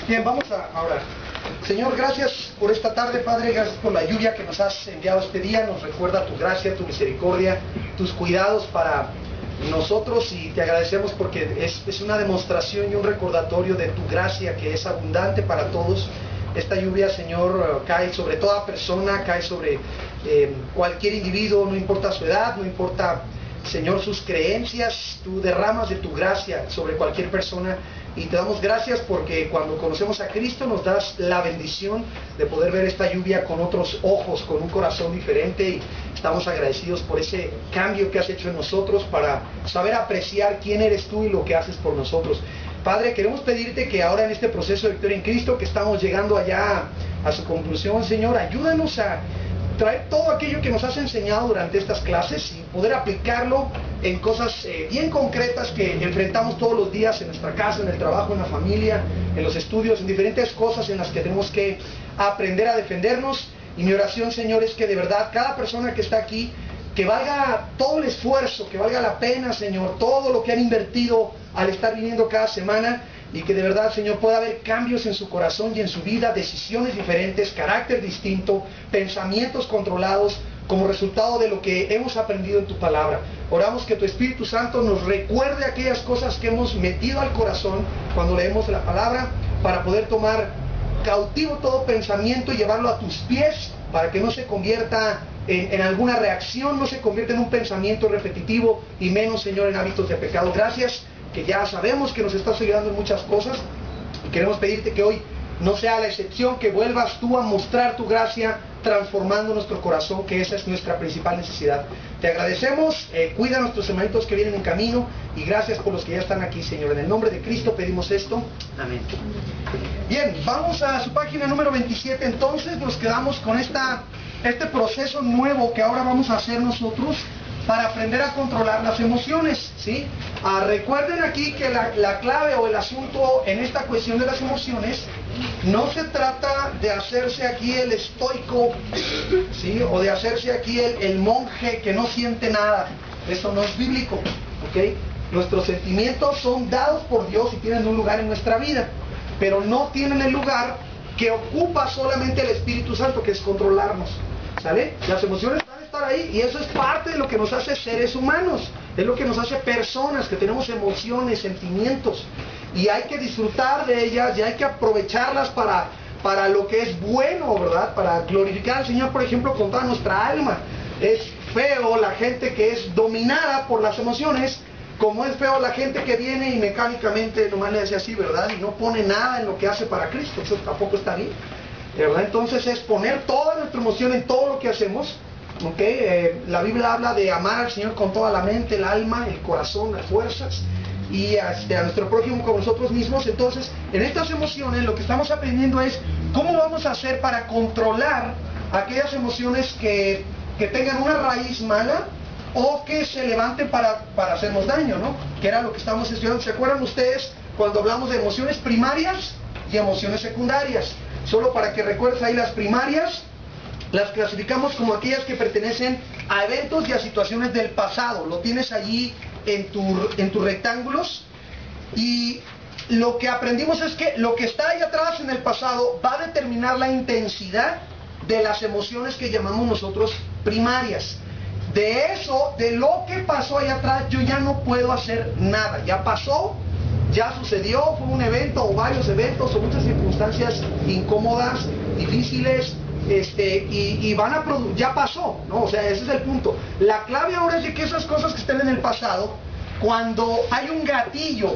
Bien, vamos a orar. Señor, gracias por esta tarde, Padre, gracias por la lluvia que nos has enviado este día. Nos recuerda tu gracia, tu misericordia, tus cuidados para nosotros, y te agradecemos porque es una demostración y un recordatorio de tu gracia que es abundante para todos. Esta lluvia, Señor, cae sobre toda persona, cae sobre cualquier individuo, no importa su edad, no importa, Señor, sus creencias. Tú derramas de tu gracia sobre cualquier persona, y te damos gracias porque cuando conocemos a Cristo nos das la bendición de poder ver esta lluvia con otros ojos, con un corazón diferente, y estamos agradecidos por ese cambio que has hecho en nosotros para saber apreciar quién eres tú y lo que haces por nosotros. Padre, queremos pedirte que ahora en este proceso de Victoria en Cristo, que estamos llegando allá a su conclusión, Señor, ayúdanos a traer todo aquello que nos has enseñado durante estas clases y poder aplicarlo en cosas bien concretas que enfrentamos todos los días en nuestra casa, en el trabajo, en la familia, en los estudios, en diferentes cosas en las que tenemos que aprender a defendernos. Y mi oración, Señor, es que de verdad cada persona que está aquí, que valga todo el esfuerzo, que valga la pena, Señor, todo lo que han invertido al estar viniendo cada semana, y que de verdad, Señor, pueda haber cambios en su corazón y en su vida, decisiones diferentes, carácter distinto, pensamientos controlados, como resultado de lo que hemos aprendido en tu palabra. Oramos que tu Espíritu Santo nos recuerde aquellas cosas que hemos metido al corazón cuando leemos la palabra, para poder tomar cautivo todo pensamiento y llevarlo a tus pies, para que no se convierta en alguna reacción, no se convierta en un pensamiento repetitivo, y menos, Señor, en hábitos de pecado. Gracias, que ya sabemos que nos estás ayudando en muchas cosas, y queremos pedirte que hoy no sea la excepción, que vuelvas tú a mostrar tu gracia transformando nuestro corazón, que esa es nuestra principal necesidad. Te agradecemos, cuida a nuestros hermanitos que vienen en camino, y gracias por los que ya están aquí, Señor. En el nombre de Cristo pedimos esto, amén. Bien, vamos a su página número 27. Entonces nos quedamos con este proceso nuevo que ahora vamos a hacer nosotros para aprender a controlar las emociones, ¿sí? Recuerden aquí que la clave o el asunto en esta cuestión de las emociones no se trata de hacerse aquí el estoico, ¿sí? O de hacerse aquí el monje que no siente nada. Eso no es bíblico, ¿ok? Nuestros sentimientos son dados por Dios y tienen un lugar en nuestra vida, pero no tienen el lugar que ocupa solamente el Espíritu Santo, que es controlarnos, ¿sale? Las emociones van a estar ahí, y eso es parte de lo que nos hace seres humanos, es lo que nos hace personas, que tenemos emociones, sentimientos, y hay que disfrutar de ellas, y hay que aprovecharlas para lo que es bueno, ¿verdad? Para glorificar al Señor, por ejemplo, con toda nuestra alma. Es feo la gente que es dominada por las emociones, como es feo la gente que viene y mecánicamente nomás le hace así, ¿verdad? Y no pone nada en lo que hace para Cristo. Eso tampoco está bien, ¿verdad? Entonces es poner toda nuestra emoción en todo lo que hacemos, ¿ok? La Biblia habla de amar al Señor con toda la mente, el alma, el corazón, las fuerzas, y a nuestro prójimo como nosotros mismos. Entonces, en estas emociones lo que estamos aprendiendo es cómo vamos a hacer para controlar aquellas emociones que tengan una raíz mala, o que se levanten para hacernos daño, ¿no? Que era lo que estamos estudiando. ¿Se acuerdan ustedes cuando hablamos de emociones primarias y emociones secundarias? Solo para que recuerdes ahí, las primarias las clasificamos como aquellas que pertenecen a eventos y a situaciones del pasado. Lo tienes allí en tus rectángulos, y lo que aprendimos es que lo que está ahí atrás en el pasado va a determinar la intensidad de las emociones que llamamos nosotros primarias. De eso, de lo que pasó allá atrás, yo ya no puedo hacer nada. Ya pasó, ya sucedió, fue un evento o varios eventos o muchas circunstancias incómodas, difíciles, y van a producir, ya pasó, ¿no? O sea, ese es el punto. La clave ahora es de que esas cosas que estén en el pasado, cuando hay un gatillo,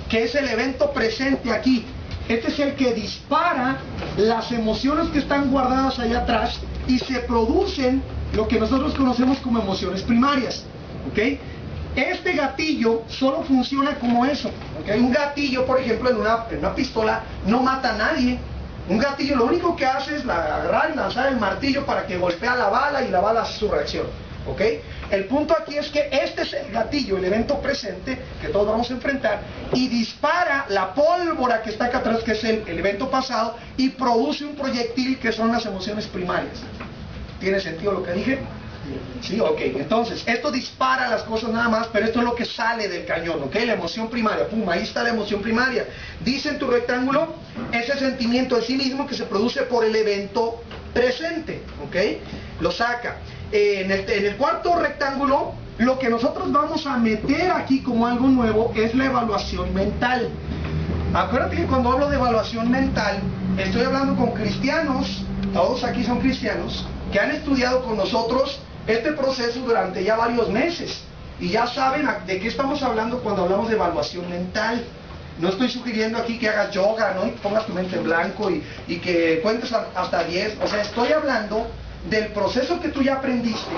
que es el evento presente aquí, este es el que dispara las emociones que están guardadas allá atrás, y se producen lo que nosotros conocemos como emociones primarias, ¿ok? Este gatillo solo funciona como eso, ¿ok? Un gatillo, por ejemplo, en una pistola no mata a nadie. Un gatillo lo único que hace es agarrar y lanzar el martillo para que golpea la bala, y la bala hace su reacción, ¿ok? El punto aquí es que este es el gatillo, el evento presente que todos vamos a enfrentar, y dispara la pólvora que está acá atrás, que es el evento pasado, y produce un proyectil que son las emociones primarias. ¿Tiene sentido lo que dije? Sí, ok. Entonces, esto dispara las cosas nada más, pero esto es lo que sale del cañón, ok. La emoción primaria, pum, ahí está la emoción primaria. Dice en tu rectángulo, ese sentimiento de sí mismo que se produce por el evento presente, ok. Lo saca. En el cuarto rectángulo, lo que nosotros vamos a meter aquí como algo nuevo es la evaluación mental. Acuérdate que cuando hablo de evaluación mental, estoy hablando con cristianos, todos aquí son cristianos, que han estudiado con nosotros este proceso durante ya varios meses y ya saben de qué estamos hablando cuando hablamos de evaluación mental. No estoy sugiriendo aquí que hagas yoga, ¿no? Y que pongas tu mente en blanco y que cuentes hasta 10. O sea, estoy hablando del proceso que tú ya aprendiste,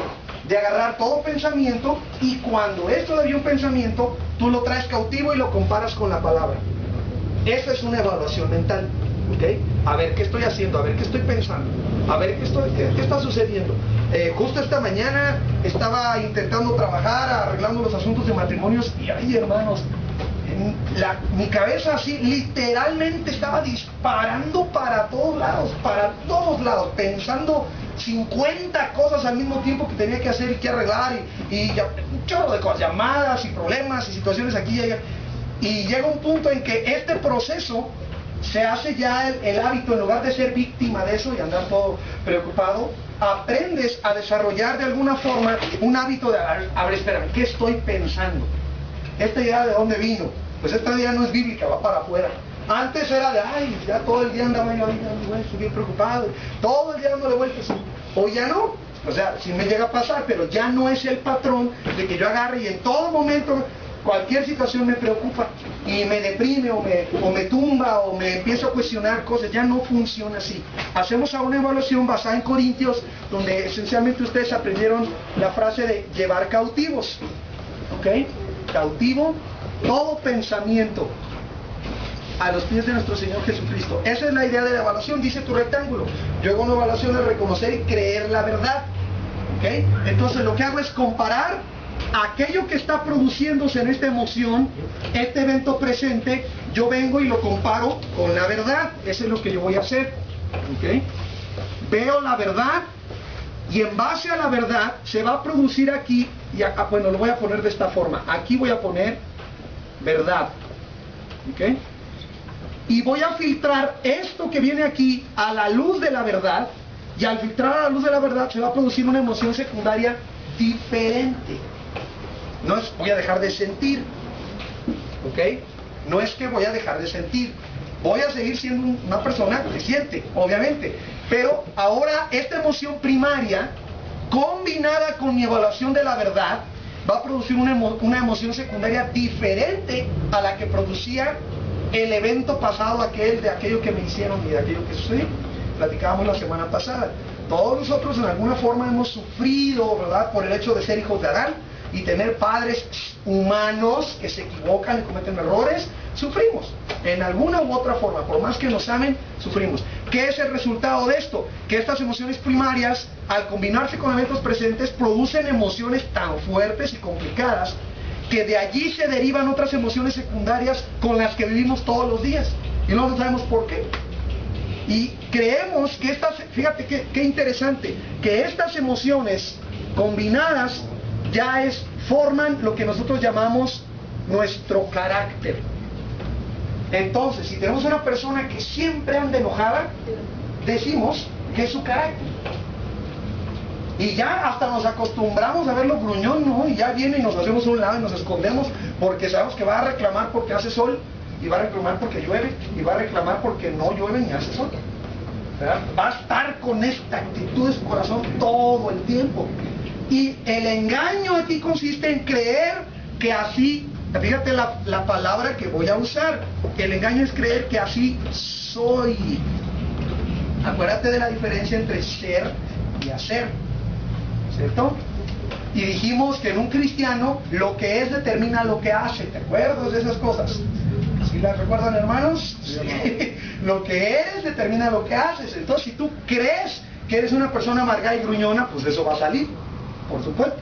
de agarrar todo pensamiento y cuando es todavía un pensamiento, tú lo traes cautivo y lo comparas con la palabra. Esa es una evaluación mental, ¿ok? A ver qué estoy haciendo, a ver qué estoy pensando, a ver qué está sucediendo. Justo esta mañana estaba intentando trabajar, arreglando los asuntos de matrimonios y ay, hermanos, mi cabeza así literalmente estaba disparando para todos lados, pensando 50 cosas al mismo tiempo que tenía que hacer y que arreglar y un chorro de cosas, llamadas y problemas y situaciones aquí y allá. Y llega un punto en que este proceso se hace ya el hábito, en lugar de ser víctima de eso y andar todo preocupado, aprendes a desarrollar de alguna forma un hábito de, a ver, espérame, ¿qué estoy pensando? ¿Esta idea de dónde vino? Pues esta idea no es bíblica, va para afuera. Antes era de, ay, ya todo el día andaba yo estoy bien preocupado, todo el día dándole vueltas. Hoy ya no, o sea, sí me llega a pasar, pero ya no es el patrón de que yo agarre y en todo momento cualquier situación me preocupa y me deprime o me tumba o me empiezo a cuestionar cosas. Ya no funciona así. Hacemos ahora una evaluación basada en Corintios, donde esencialmente ustedes aprendieron la frase de llevar cautivos, ¿ok? Cautivo todo pensamiento a los pies de nuestro Señor Jesucristo. Esa es la idea de la evaluación, dice tu rectángulo. Yo hago una evaluación de reconocer y creer la verdad, ¿ok? Entonces lo que hago es comparar aquello que está produciéndose en esta emoción, este evento presente, yo vengo y lo comparo con la verdad. Eso es lo que yo voy a hacer, ¿ok? Veo la verdad y en base a la verdad se va a producir aquí, y acá, bueno, lo voy a poner de esta forma. Aquí voy a poner verdad, ¿ok? Y voy a filtrar esto que viene aquí a la luz de la verdad, y al filtrar a la luz de la verdad se va a producir una emoción secundaria diferente. No es voy a dejar de sentir, ¿ok? No es que voy a dejar de sentir, voy a seguir siendo una persona que siente, obviamente, pero ahora esta emoción primaria, combinada con mi evaluación de la verdad, va a producir una emoción secundaria diferente a la que producía el evento pasado de aquello que me hicieron y de aquello que sucedió. Platicábamos la semana pasada. Todos nosotros en alguna forma hemos sufrido, ¿verdad?, por el hecho de ser hijos de Adán y tener padres humanos que se equivocan y cometen errores. Sufrimos en alguna u otra forma, por más que nos amen, sufrimos. ¿Qué es el resultado de esto? Que estas emociones primarias, al combinarse con eventos presentes, producen emociones tan fuertes y complicadas que de allí se derivan otras emociones secundarias con las que vivimos todos los días y no sabemos por qué. Y creemos que estas, fíjate qué interesante, que estas emociones combinadas ya forman lo que nosotros llamamos nuestro carácter. Entonces, si tenemos una persona que siempre anda enojada, decimos que es su carácter. Y ya hasta nos acostumbramos a verlo gruñón, ¿no? Y ya viene y nos hacemos a un lado y nos escondemos porque sabemos que va a reclamar porque hace sol, y va a reclamar porque llueve, y va a reclamar porque no llueve ni hace sol, ¿verdad? Va a estar con esta actitud de su corazón todo el tiempo. Y el engaño aquí consiste en creer que así, fíjate la palabra que voy a usar, el engaño es creer que así soy. Acuérdate de la diferencia entre ser y hacer, ¿cierto? Y dijimos que en un cristiano lo que es determina lo que hace. ¿Te acuerdas de esas cosas? ¿Sí las recuerdan, hermanos? Sí. Lo que eres determina lo que haces. Entonces, si tú crees que eres una persona amargada y gruñona, pues eso va a salir, por supuesto.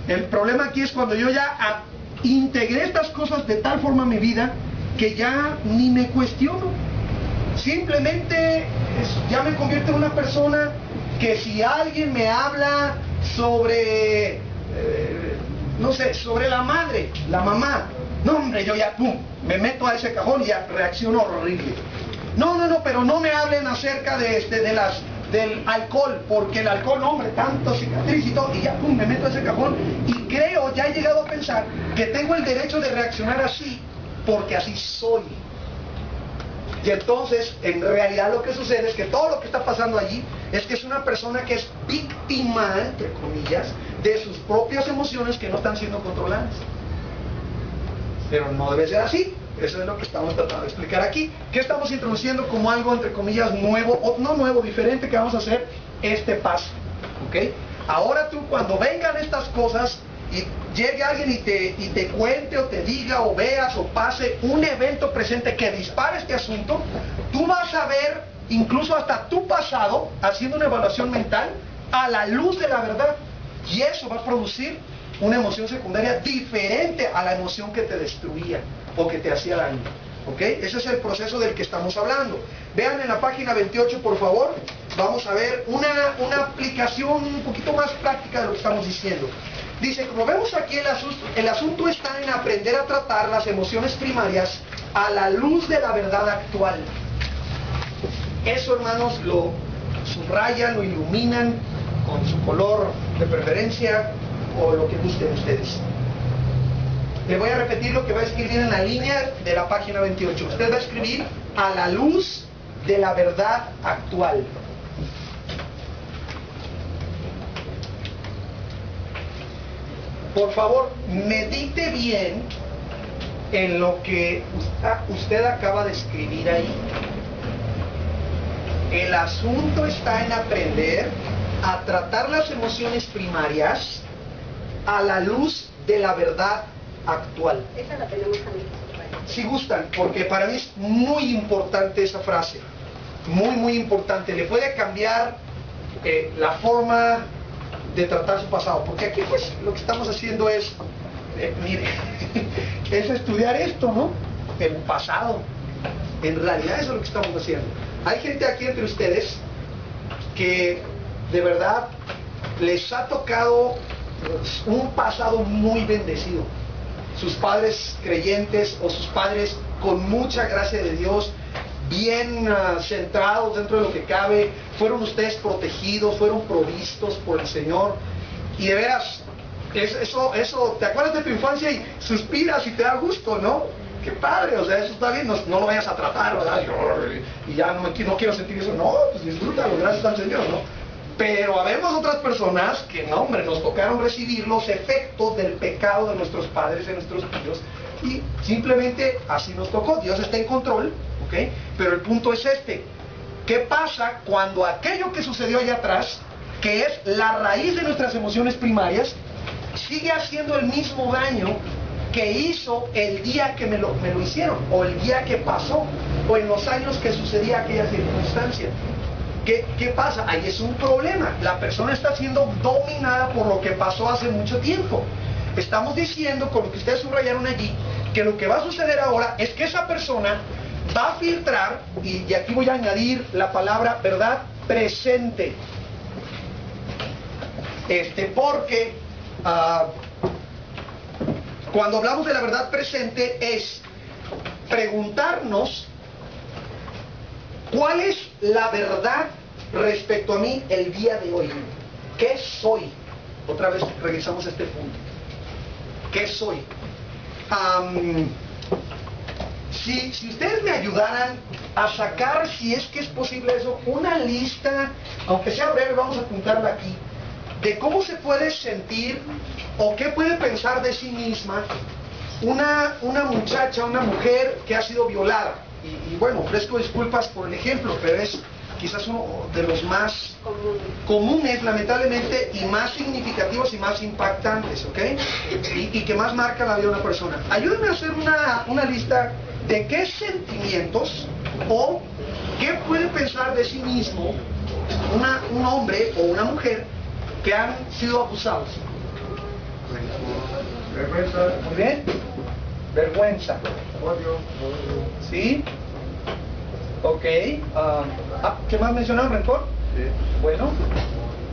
El problema aquí es cuando yo ya integré estas cosas de tal forma en mi vida que ya ni me cuestiono. Simplemente ya me convierto en una persona que si alguien me habla sobre, no sé, sobre la madre, la mamá. No, hombre, yo ya, pum, me meto a ese cajón y ya reacciono horrible. No, pero no me hablen acerca del alcohol, porque el alcohol, no, hombre, tanto cicatriz y todo, y ya, pum, me meto a ese cajón y creo, ya he llegado a pensar que tengo el derecho de reaccionar así, porque así soy. Y entonces, en realidad lo que sucede es que todo lo que está pasando allí es que es una persona que es víctima, entre comillas, de sus propias emociones que no están siendo controladas. Pero no debe ser así. Eso es lo que estamos tratando de explicar aquí. ¿Qué estamos introduciendo como algo, entre comillas, nuevo, o no nuevo, diferente, que vamos a hacer este paso? ¿Ok? Ahora tú, cuando vengan estas cosas y llegue alguien y te cuente o te diga o veas o pase un evento presente que dispare este asunto, tú vas a ver incluso hasta tu pasado haciendo una evaluación mental a la luz de la verdad, y eso va a producir una emoción secundaria diferente a la emoción que te destruía o que te hacía daño. ¿Ok? Ese es el proceso del que estamos hablando. Vean en la página 28, por favor. Vamos a ver una aplicación un poquito más práctica de lo que estamos diciendo. Dice, como vemos aquí, el asunto está en aprender a tratar las emociones primarias a la luz de la verdad actual. Eso, hermanos, lo subrayan, lo iluminan con su color de preferencia o lo que gusten ustedes. Le voy a repetir lo que va a escribir en la línea de la página 28. Usted va a escribir a la luz de la verdad actual. Por favor, medite bien en lo que usted acaba de escribir ahí. El asunto está en aprender a tratar las emociones primarias a la luz de la verdad actual. Esa la tenemos también. Si gustan, porque para mí es muy importante esa frase. Muy importante. Le puede cambiar la forma de tratar su pasado, porque aquí pues lo que estamos haciendo es, mire, es estudiar esto, ¿no? El pasado. En realidad eso es lo que estamos haciendo. Hay gente aquí entre ustedes que de verdad les ha tocado un pasado muy bendecido. Sus padres creyentes o sus padres con mucha gracia de Dios, bien centrados dentro de lo que cabe, fueron ustedes protegidos, fueron provistos por el Señor, y de veras, eso, te acuerdas de tu infancia y suspiras y te da gusto, ¿no? Qué padre, o sea, eso está bien, no lo vayas a tratar, ¿verdad? Y ya no quiero sentir eso, no, pues disfrútalo, gracias al Señor, ¿no? Pero habemos otras personas que, no, hombre, nos tocaron recibir los efectos del pecado de nuestros padres, de nuestros tíos, y simplemente así nos tocó. Dios está en control, ¿ok? Pero el punto es este: ¿qué pasa cuando aquello que sucedió allá atrás, que es la raíz de nuestras emociones primarias, sigue haciendo el mismo daño que hizo el día que me lo hicieron, o el día que pasó, o en los años que sucedía aquella circunstancia? ¿Qué pasa? Ahí es un problema. La persona está siendo dominada por lo que pasó hace mucho tiempo. Estamos diciendo, con lo que ustedes subrayaron allí, que lo que va a suceder ahora es que esa persona va a filtrar, y aquí voy a añadir la palabra verdad presente. Porque cuando hablamos de la verdad presente es preguntarnos ¿cuál es la verdad respecto a mí el día de hoy? ¿Qué soy? Otra vez regresamos a este punto. ¿Qué soy? Si ustedes me ayudaran a sacar, si es que es posible eso, una lista, aunque sea breve, vamos a apuntarla aquí, de cómo se puede sentir o qué puede pensar de sí misma una muchacha, una mujer que ha sido violada. Y bueno, ofrezco disculpas por el ejemplo, pero es quizás uno de los más comunes, lamentablemente, y más significativos y más impactantes, ¿ok? Y que más marca la vida de una persona. Ayúdenme a hacer una lista de qué sentimientos o qué puede pensar de sí mismo un hombre o una mujer que han sido abusados. Vergüenza. Muy bien. Vergüenza. Odio. ¿Sí? Ok. ¿Qué más mencionaron? ¿Rencor? Sí. Bueno.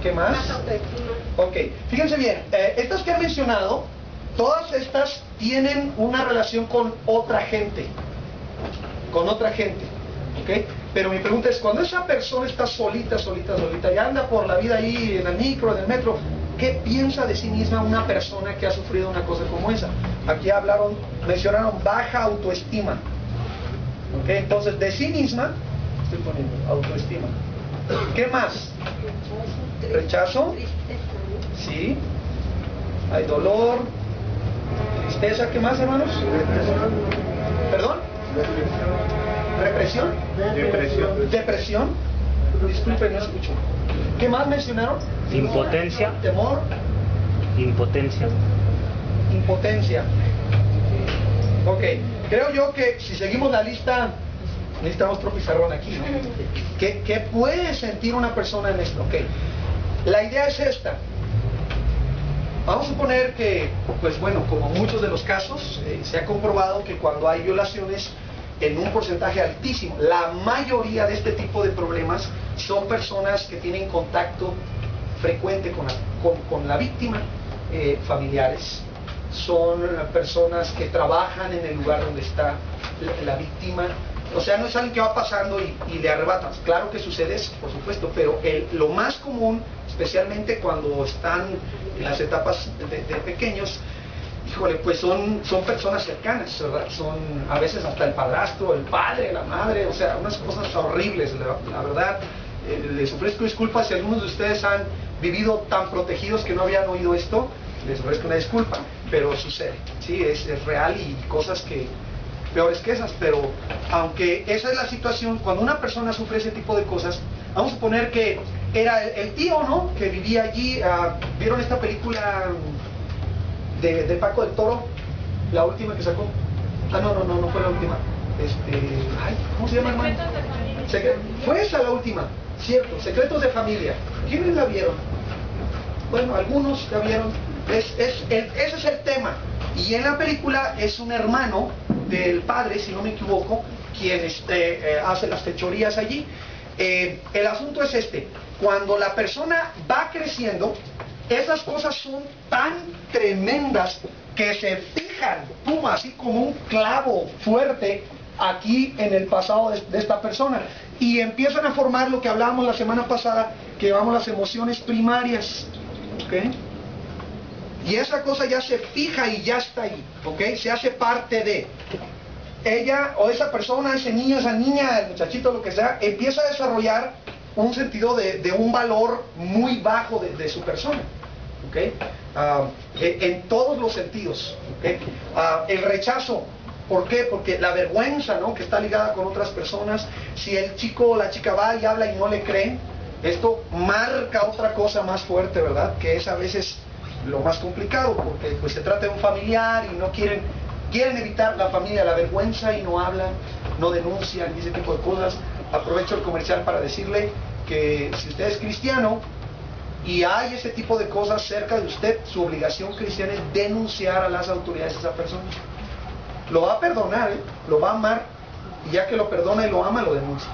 ¿Qué más? Baja autoestima. Ok, fíjense bien, estas que he mencionado, todas estas tienen una relación con otra gente. Con otra gente. ¿Ok? Pero mi pregunta es, cuando esa persona está solita y anda por la vida ahí en el micro, en el metro, ¿qué piensa de sí misma una persona que ha sufrido una cosa como esa? Aquí mencionaron baja autoestima. ¿Ok? Entonces, de sí misma, estoy poniendo autoestima. ¿Qué más? Rechazo. Sí. Hay dolor. Tristeza. ¿Qué más, hermanos? ¿Perdón? ¿Represión? Depresión. Disculpen, no escucho. ¿Qué más mencionaron? Impotencia. Temor. Impotencia. Ok, creo yo que si seguimos la lista, necesitamos otro pizarrón aquí, ¿no? ¿Qué puede sentir una persona en esto? Ok, la idea es esta. Vamos a suponer que, pues bueno, como muchos de los casos, se ha comprobado que cuando hay violaciones, en un porcentaje altísimo, la mayoría de este tipo de problemas son personas que tienen contacto frecuente con la víctima, familiares, son personas que trabajan en el lugar donde está la víctima. O sea, no es alguien que va pasando y le arrebatan. Claro que sucede eso, por supuesto, pero lo más común, especialmente cuando están en las etapas de pequeños, híjole, pues son personas cercanas, ¿verdad? Son a veces hasta el padrastro, el padre, la madre, o sea, unas cosas horribles, la verdad. Les ofrezco disculpas si algunos de ustedes han vivido tan protegidos que no habían oído esto, les ofrezco una disculpa, pero sucede, sí, es real y cosas que peores que esas, pero aunque esa es la situación, cuando una persona sufre ese tipo de cosas, vamos a suponer que era el tío, ¿no?, que vivía allí. ¿Vieron esta película de Paco del Toro? La última que sacó. No fue la última. ¿Cómo se llama, hermano? Fue esa la última, cierto, Secretos de Familia. ¿Quiénes la vieron? Bueno, algunos la vieron. Ese es el tema. Y en la película es un hermano del padre, si no me equivoco, quien hace las fechorías allí. El asunto es cuando la persona va creciendo, esas cosas son tan tremendas que se fijan, pum, así como un clavo fuerte aquí en el pasado de esta persona, y empiezan a formar lo que hablábamos la semana pasada, que llamamos las emociones primarias, ¿ok? Y esa cosa ya se fija y ya está ahí, ¿ok? Se hace parte de ella, o esa persona, ese niño, esa niña, el muchachito, lo que sea, empieza a desarrollar un sentido de un valor muy bajo de su persona, ¿ok? En todos los sentidos, ¿ok? El rechazo, ¿por qué? Porque la vergüenza, ¿no?, que está ligada con otras personas. Si el chico o la chica va y habla y no le creen, esto marca otra cosa más fuerte, ¿verdad?, que es a veces lo más complicado, porque pues se trata de un familiar y no quieren evitar la familia, la vergüenza, y no hablan, no denuncian y ese tipo de cosas. Aprovecho el comercial para decirle que si usted es cristiano y hay ese tipo de cosas cerca de usted, su obligación cristiana es denunciar a las autoridades a esa persona. Lo va a perdonar, lo va a amar, y ya que lo perdona y lo ama, lo denuncia.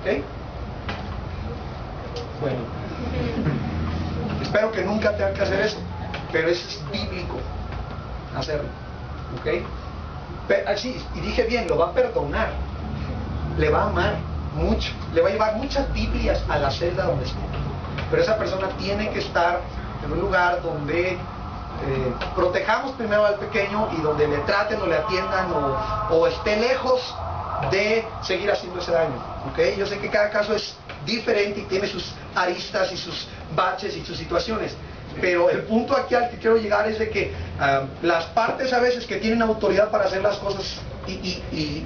¿Ok? Bueno, espero que nunca tengan que hacer eso, pero eso es bíblico hacerlo, ¿ok? Sí, y dije bien, lo va a perdonar, le va a amar mucho, le va a llevar muchas Biblias a la celda donde esté, pero esa persona tiene que estar en un lugar donde protejamos primero al pequeño y donde le traten o le atiendan o esté lejos de seguir haciendo ese daño, ¿ok? Yo sé que cada caso es diferente y tiene sus aristas y sus baches y sus situaciones, pero el punto aquí al que quiero llegar es de que las partes a veces que tienen autoridad para hacer las cosas y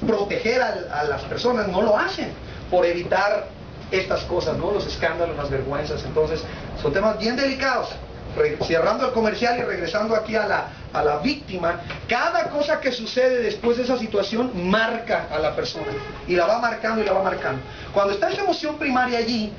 proteger a las personas no lo hacen por evitar estas cosas, ¿no?, los escándalos, las vergüenzas. Entonces son temas bien delicados. Cerrando el comercial y regresando aquí a la víctima, cada cosa que sucede después de esa situación marca a la persona y la va marcando y la va marcando. Cuando está esa emoción primaria allí,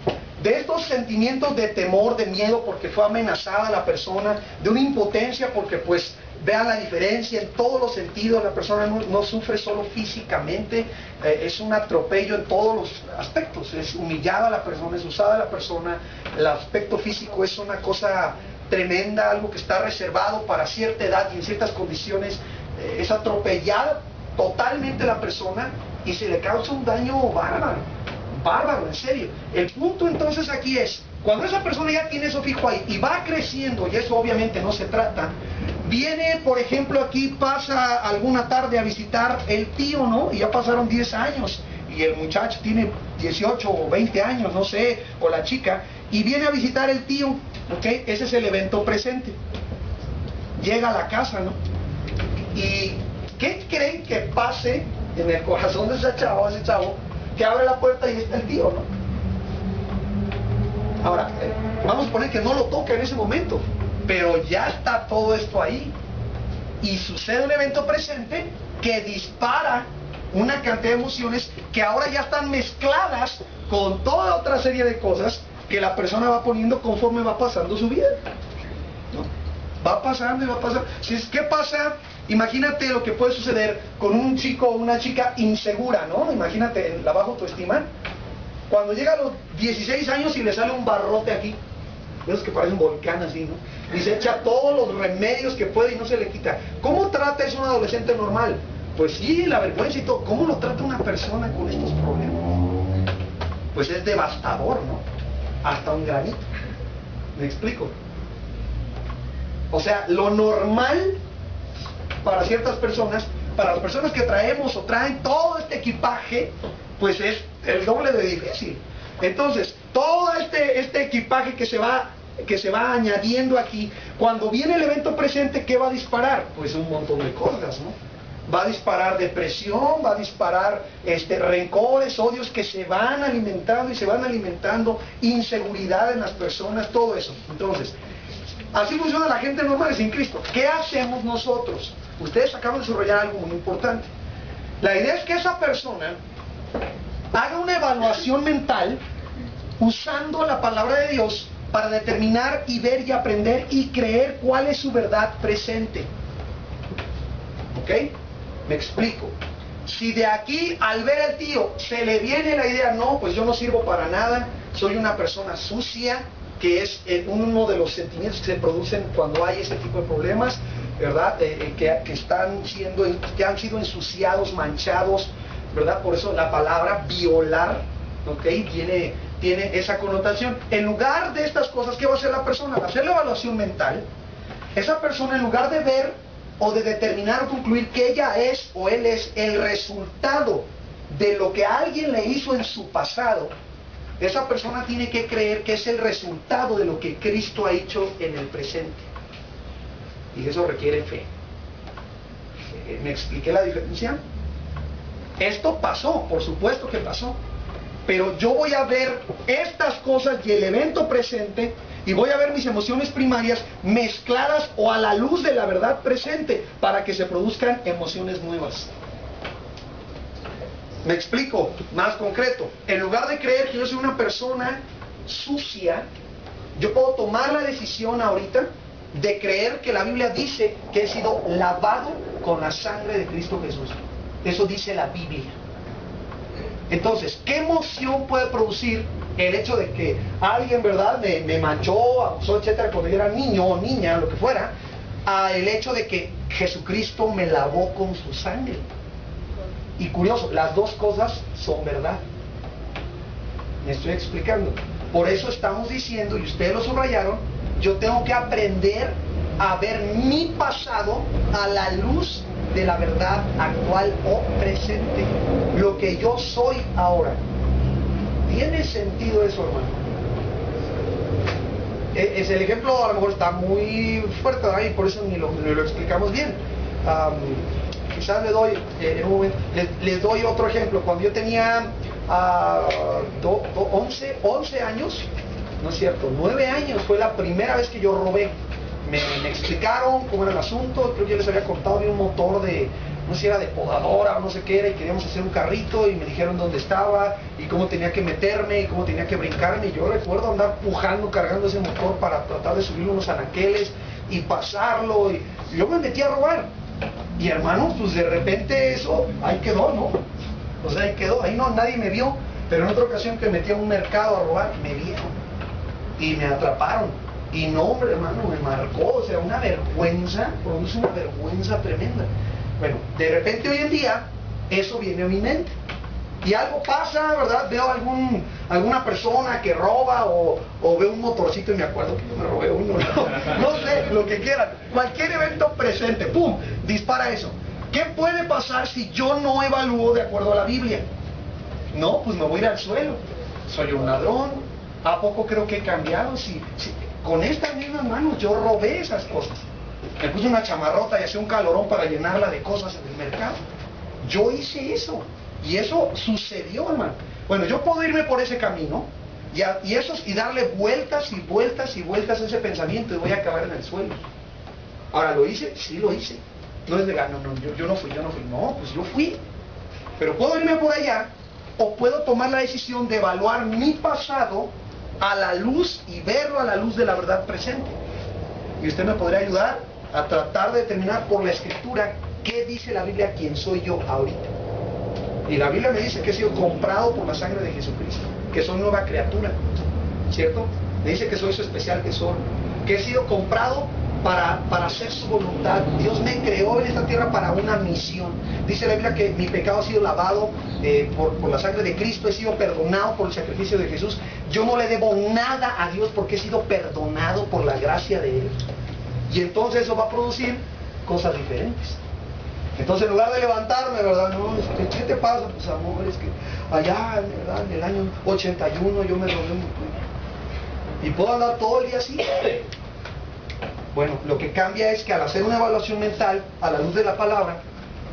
de estos sentimientos de temor, de miedo porque fue amenazada la persona, de una impotencia porque pues vean la diferencia en todos los sentidos. La persona no sufre solo físicamente, es un atropello en todos los aspectos. Es humillada la persona, es usada la persona. El aspecto físico es una cosa tremenda, algo que está reservado para cierta edad y en ciertas condiciones. Es atropellada totalmente la persona y se le causa un daño bárbaro, bárbaro, en serio. El punto entonces aquí es, cuando esa persona ya tiene eso fijo ahí y va creciendo, y eso obviamente no se trata, viene, por ejemplo, aquí pasa alguna tarde a visitar el tío, ¿no? Y ya pasaron 10 años, y el muchacho tiene 18 o 20 años, no sé, o la chica, y viene a visitar el tío, ¿ok? Ese es el evento presente. Llega a la casa, ¿no? ¿Y qué creen que pase en el corazón de ese chavo, que abre la puerta y está el tío, ¿no? Ahora, vamos a poner que no lo toca en ese momento, pero ya está todo esto ahí. Y sucede un evento presente que dispara una cantidad de emociones que ahora ya están mezcladas con toda otra serie de cosas que la persona va poniendo conforme va pasando su vida, ¿no? Va pasando y va pasando. ¿Qué pasa? Imagínate lo que puede suceder con un chico o una chica insegura, ¿no? Imagínate la baja autoestima. Cuando llega a los 16 años y le sale un barrote aquí, esos que parece un volcán así, ¿no? Y se echa todos los remedios que puede y no se le quita. ¿Cómo trata eso un adolescente normal? Pues sí, la vergüenza y todo. ¿Cómo lo trata una persona con estos problemas? Pues es devastador, ¿no? Hasta un granito. ¿Me explico? O sea, lo normal para ciertas personas, para las personas que traemos o traen todo este equipaje, pues es el doble de difícil. Entonces, todo este equipaje que se va añadiendo aquí, cuando viene el evento presente, ¿qué va a disparar? Pues un montón de cosas, ¿no? Va a disparar depresión, va a disparar rencores, odios que se van alimentando y se van alimentando, inseguridad en las personas, todo eso. Entonces, así funciona la gente normal sin Cristo. ¿Qué hacemos nosotros? Ustedes acaban de subrayar algo muy importante. La idea es que esa persona haga una evaluación mental usando la palabra de Dios para determinar y ver y aprender y creer cuál es su verdad presente. ¿Ok? Me explico. Si de aquí al ver al tío se le viene la idea, no, pues yo no sirvo para nada, soy una persona sucia, que es uno de los sentimientos que se producen cuando hay este tipo de problemas, ¿verdad? Que han sido ensuciados, manchados, ¿verdad? Por eso la palabra violar, ¿ok? Tiene esa connotación. En lugar de estas cosas, ¿qué va a hacer la persona? Al hacer la evaluación mental, esa persona, en lugar de ver o de determinar o concluir que ella es o él es el resultado de lo que alguien le hizo en su pasado, esa persona tiene que creer que es el resultado de lo que Cristo ha hecho en el presente. Y eso requiere fe. ¿Me expliqué la diferencia? Esto pasó, por supuesto que pasó. Pero yo voy a ver estas cosas y el evento presente, y voy a ver mis emociones primarias mezcladas o a la luz de la verdad presente para que se produzcan emociones nuevas. Me explico, más concreto. En lugar de creer que yo soy una persona sucia, yo puedo tomar la decisión ahorita de creer que la Biblia dice que he sido lavado con la sangre de Cristo Jesús. Eso dice la Biblia. Entonces, ¿qué emoción puede producir el hecho de que alguien, ¿verdad?, me manchó, abusó, etcétera, cuando yo era niño o niña, lo que fuera, a el hecho de que Jesucristo me lavó con su sangre? Y curioso, las dos cosas son verdad. Me estoy explicando. Por eso estamos diciendo, y ustedes lo subrayaron, yo tengo que aprender a ver mi pasado a la luz de la verdad actual o presente. Lo que yo soy ahora. ¿Tiene sentido eso, hermano? Es el ejemplo, a lo mejor está muy fuerte, ¿verdad? Y por eso ni lo explicamos bien. Quizás les doy otro ejemplo. Cuando yo tenía 11 años, no es cierto, 9 años, fue la primera vez que yo robé. Me explicaron cómo era el asunto. Creo que yo les había contado de un motor de, no sé si era de podadora o no sé qué era, y queríamos hacer un carrito y me dijeron dónde estaba y cómo tenía que meterme y cómo tenía que brincarme. Y yo recuerdo andar pujando, cargando ese motor para tratar de subir unos anaqueles, y pasarlo. Y yo me metí a robar. Y hermanos, pues de repente eso, ahí quedó, ¿no? O sea, ahí quedó, ahí no, nadie me vio. Pero en otra ocasión que metí a un mercado a robar, me vieron. Y me atraparon. Y no, hombre, hermano, me marcó. O sea, una vergüenza, produce una vergüenza tremenda. Bueno, de repente hoy en día, eso viene a mi mente. Y algo pasa, ¿verdad? Veo alguna persona que roba o veo un motorcito y me acuerdo que yo me robé uno. No sé, lo que quieran. Cualquier evento presente, ¡pum!, dispara eso. ¿Qué puede pasar si yo no evalúo de acuerdo a la Biblia? No, pues me voy a ir al suelo. Soy un ladrón. ¿A poco creo que he cambiado? Si con estas mismas manos yo robé esas cosas. Me puse una chamarrota y hacía un calorón para llenarla de cosas en el mercado. Yo hice eso. Y eso sucedió, hermano. Bueno, yo puedo irme por ese camino y darle vueltas y vueltas y vueltas a ese pensamiento y voy a acabar en el suelo. Ahora, ¿lo hice? Sí, lo hice. No es legal, yo no fui. No, pues yo fui. Pero puedo irme por allá o puedo tomar la decisión de evaluar mi pasado a la luz y verlo a la luz de la verdad presente. Y usted me podría ayudar a tratar de determinar por la Escritura qué dice la Biblia quién soy yo ahorita. Y la Biblia me dice que he sido comprado por la sangre de Jesucristo, que soy nueva criatura, ¿cierto? Me dice que soy su especial tesoro, que he sido comprado para hacer su voluntad. Dios me creó en esta tierra para una misión. Dice la Biblia que mi pecado ha sido lavado por la sangre de Cristo, he sido perdonado por el sacrificio de Jesús. Yo no le debo nada a Dios porque he sido perdonado por la gracia de Él. Y entonces eso va a producir cosas diferentes. Entonces, en lugar de levantarme, ¿verdad? No, ¿qué te pasa? Pues amor, es que allá, ¿verdad?, en el año 81 yo me robé un... Y puedo andar todo el día así. Bueno, lo que cambia es que al hacer una evaluación mental a la luz de la palabra,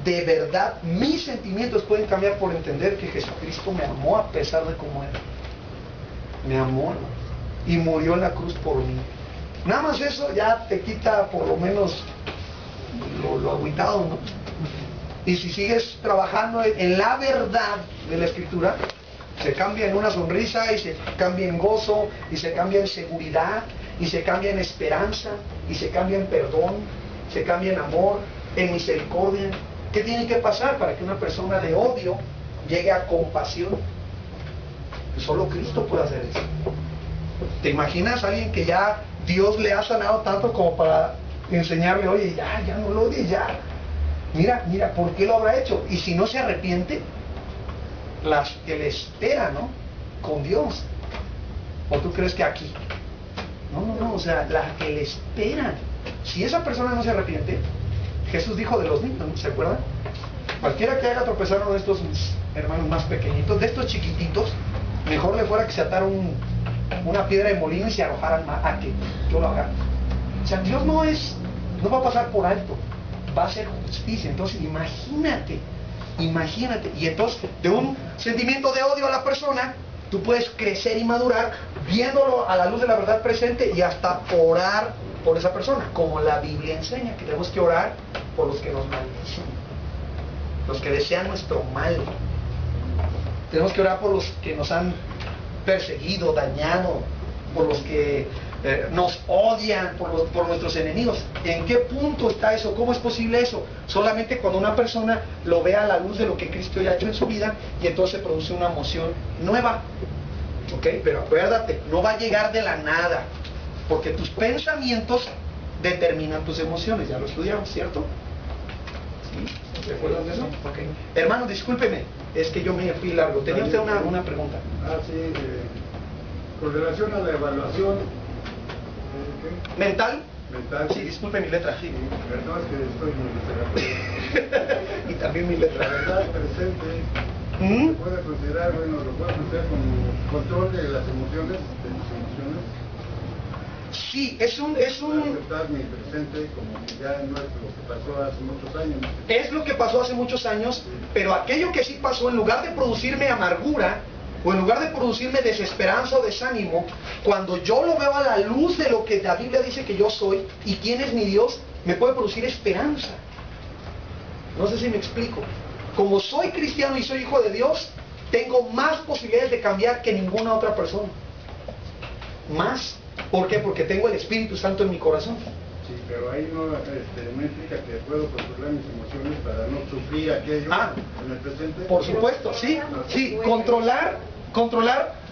de verdad mis sentimientos pueden cambiar por entender que Jesucristo me amó a pesar de cómo era. Me amó, ¿no? Y murió en la cruz por mí. Nada más eso ya te quita por lo menos lo agüitado, ¿no? Y si sigues trabajando en la verdad de la Escritura, se cambia en una sonrisa, y se cambia en gozo, y se cambia en seguridad, y se cambia en esperanza, y se cambia en perdón, se cambia en amor, en misericordia. ¿Qué tiene que pasar para que una persona de odio llegue a compasión? Pues solo Cristo puede hacer eso. ¿Te imaginas a alguien que ya Dios le ha sanado tanto como para enseñarle, oye, ya no lo odies, ya? Mira, ¿por qué lo habrá hecho? Y si no se arrepiente, las que le espera, ¿no?, con Dios. ¿O tú crees que aquí? No, o sea, las que le esperan. Si esa persona no se arrepiente, Jesús dijo de los niños, ¿no? ¿Se acuerdan? Cualquiera que haga tropezar a uno de estos hermanos más pequeñitos, de estos chiquititos, mejor le fuera que se atara una piedra de molino y se arrojara al mar a que yo lo haga. O sea, Dios no va a pasar por alto, va a hacer justicia. Entonces imagínate, y entonces de un sentimiento de odio a la persona, tú puedes crecer y madurar viéndolo a la luz de la verdad presente y hasta orar por esa persona, como la Biblia enseña, que tenemos que orar por los que nos maldicen, los que desean nuestro mal. Tenemos que orar por los que nos han perseguido, dañado, por los que nos odian, por nuestros enemigos. ¿En qué punto está eso? ¿Cómo es posible eso? Solamente cuando una persona lo ve a la luz de lo que Cristo ya ha hecho en su vida, y entonces produce una emoción nueva. ¿Ok? Pero acuérdate, no va a llegar de la nada, porque tus pensamientos determinan tus emociones. Ya lo estudiamos, ¿cierto? ¿Sí? ¿Se acuerdan de eso? Okay. Hermano, discúlpeme, es que yo me fui largo. ¿Tenía usted una pregunta? Sí, con relación a la evaluación ¿mental? Mental. Sí, disculpe mi letra. Sí. Perdón, es que estoy muy literario. Y también mi letra. La verdad presente se puede considerar, lo puede considerar como control de las emociones, de mis emociones. Sí, es un... aceptar mi presente como que ya no es lo que pasó hace muchos años. Es lo que pasó hace muchos años, pero aquello que sí pasó, en lugar de producirme amargura, o en lugar de producirme desesperanza o desánimo, cuando yo lo veo a la luz de lo que la Biblia dice que yo soy y quién es mi Dios, me puede producir esperanza. No sé si me explico. Como soy cristiano y soy hijo de Dios, tengo más posibilidades de cambiar que ninguna otra persona. Más. ¿Por qué? Porque tengo el Espíritu Santo en mi corazón. Pero ahí no implica que puedo controlar mis emociones para no sufrir aquello en el presente. Por supuesto, sí, sí, controlar,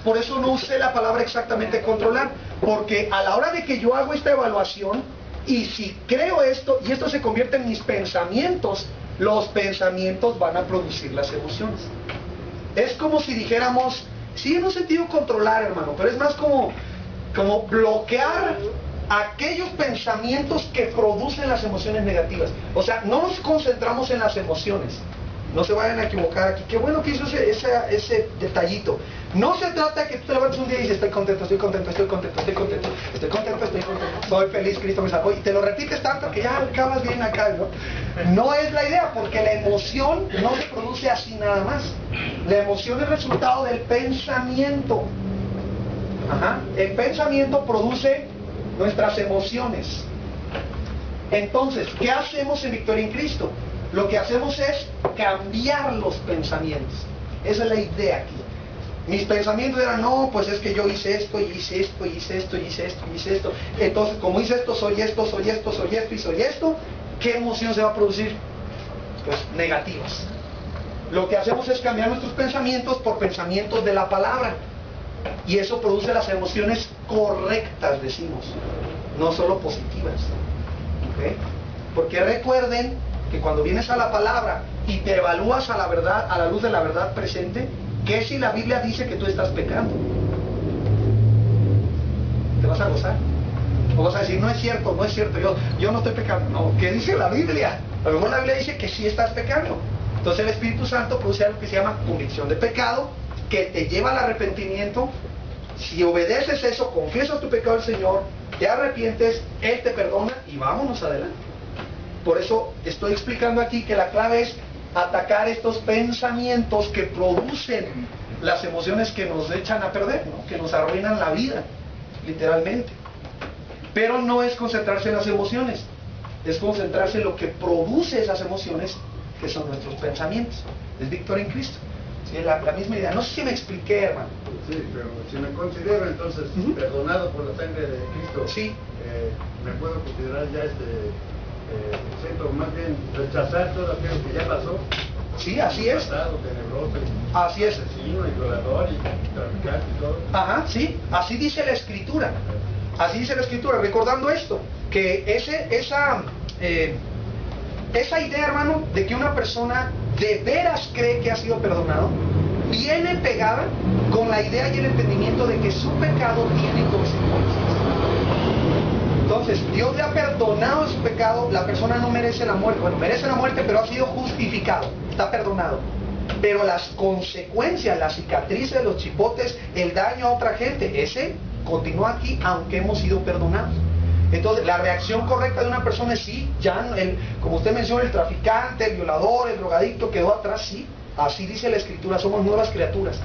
por eso no usé la palabra exactamente controlar, porque a la hora de que yo hago esta evaluación, y si creo esto, y esto se convierte en mis pensamientos, los pensamientos van a producir las emociones. Es como si dijéramos, sí, en un sentido controlar, hermano, pero es más como bloquear aquellos pensamientos que producen las emociones negativas. O sea, no nos concentramos en las emociones. No se vayan a equivocar aquí. Qué bueno que hizo ese detallito. No se trata de que tú te levantes un día y dices, estoy contento, estoy contento, estoy contento, estoy contento, estoy contento, estoy contento, soy feliz, Cristo me salvó. Y te lo repites tanto que ya acabas bien acá, ¿no? No es la idea, porque la emoción no se produce así nada más. La emoción es resultado del pensamiento. El pensamiento produce nuestras emociones. Entonces, ¿qué hacemos en Victoria en Cristo? Lo que hacemos es cambiar los pensamientos. Esa es la idea aquí. Mis pensamientos eran, no, pues es que yo hice esto, y hice esto, y hice esto, y hice esto, y hice esto. Entonces, como hice esto, soy esto, soy esto, soy esto, y soy esto. ¿Qué emoción se va a producir? Pues negativas. Lo que hacemos es cambiar nuestros pensamientos por pensamientos de la palabra. Y eso produce las emociones correctas, decimos, no solo positivas. ¿Okay? Porque recuerden que cuando vienes a la palabra y te evalúas a la verdad, a la luz de la verdad presente, ¿qué si la Biblia dice que tú estás pecando? ¿Te vas a gozar? O vas a decir, no es cierto, no es cierto, yo no estoy pecando. No, ¿qué dice la Biblia? A lo mejor la Biblia dice que sí estás pecando. Entonces el Espíritu Santo produce algo que se llama convicción de pecado, que te lleva al arrepentimiento. Si obedeces eso, confiesas tu pecado al Señor, te arrepientes, Él te perdona y vámonos adelante. Por eso estoy explicando aquí que la clave es atacar estos pensamientos que producen las emociones que nos echan a perder, ¿no? Que nos arruinan la vida, literalmente. Pero no es concentrarse en las emociones, es concentrarse en lo que produce esas emociones, que son nuestros pensamientos. Es Victoria en Cristo. Sí, la misma idea. No sé si me expliqué, hermano. Sí, pero si me considero entonces perdonado por la sangre de Cristo, sí, me puedo considerar ya siento más bien rechazar todo aquello que ya pasó. Sí, así es. Pasado, tenebroso, así es. asesino, y violador, y traficante y todo. Ajá, sí, así dice la Escritura. Así dice la Escritura, recordando esto, que esa idea, hermano, de que una persona de veras cree que ha sido perdonado, viene pegada con la idea y el entendimiento de que su pecado tiene consecuencias. Entonces, Dios le ha perdonado su pecado, la persona no merece la muerte. Bueno, merece la muerte, pero ha sido justificado, está perdonado. Pero las consecuencias, las cicatrices, los chipotes, el daño a otra gente, ese continúa aquí, aunque hemos sido perdonados. Entonces, la reacción correcta de una persona es sí, ya, como usted menciona, el traficante, el violador, el drogadicto quedó atrás, sí. Así dice la Escritura, somos nuevas criaturas.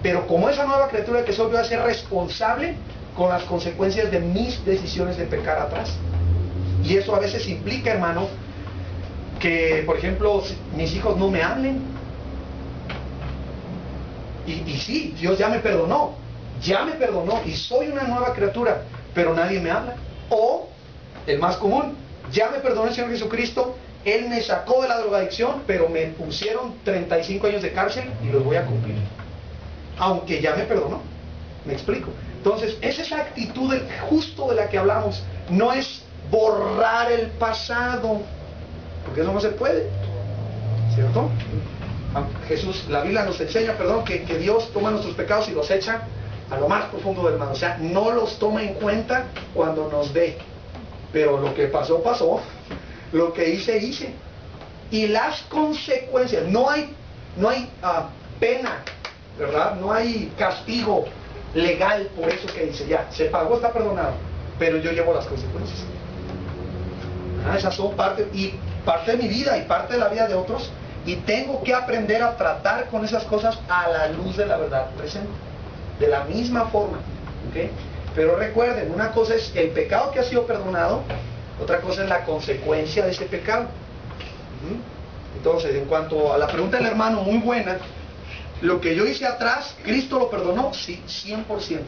Pero como esa nueva criatura que soy, yo voy a ser responsable con las consecuencias de mis decisiones de pecar atrás. Y eso a veces implica, hermano, que, por ejemplo, mis hijos no me hablen. Y sí, Dios ya me perdonó, y soy una nueva criatura, pero nadie me habla. O, el más común, ya me perdonó el Señor Jesucristo, Él me sacó de la drogadicción, pero me pusieron 35 años de cárcel y los voy a cumplir. Aunque ya me perdonó. ¿Me explico? Entonces, esa es la actitud justo de la que hablamos. No es borrar el pasado, porque eso no se puede, ¿cierto? Jesús, la Biblia nos enseña, que Dios toma nuestros pecados y los echa a lo más profundo del mar. O sea, no los toma en cuenta cuando nos ve. Pero lo que pasó, pasó. Lo que hice. Y las consecuencias, no hay pena, ¿verdad? No hay castigo legal por eso que dice, ya, se pagó, está perdonado, pero yo llevo las consecuencias. Esas son parte de mi vida y parte de la vida de otros, y tengo que aprender a tratar con esas cosas a la luz de la verdad presente, de la misma forma, ¿okay? Pero recuerden, una cosa es el pecado que ha sido perdonado, otra cosa es la consecuencia de ese pecado. Entonces, en cuanto a la pregunta del hermano, muy buena, lo que yo hice atrás, ¿Cristo lo perdonó? Sí, 100%.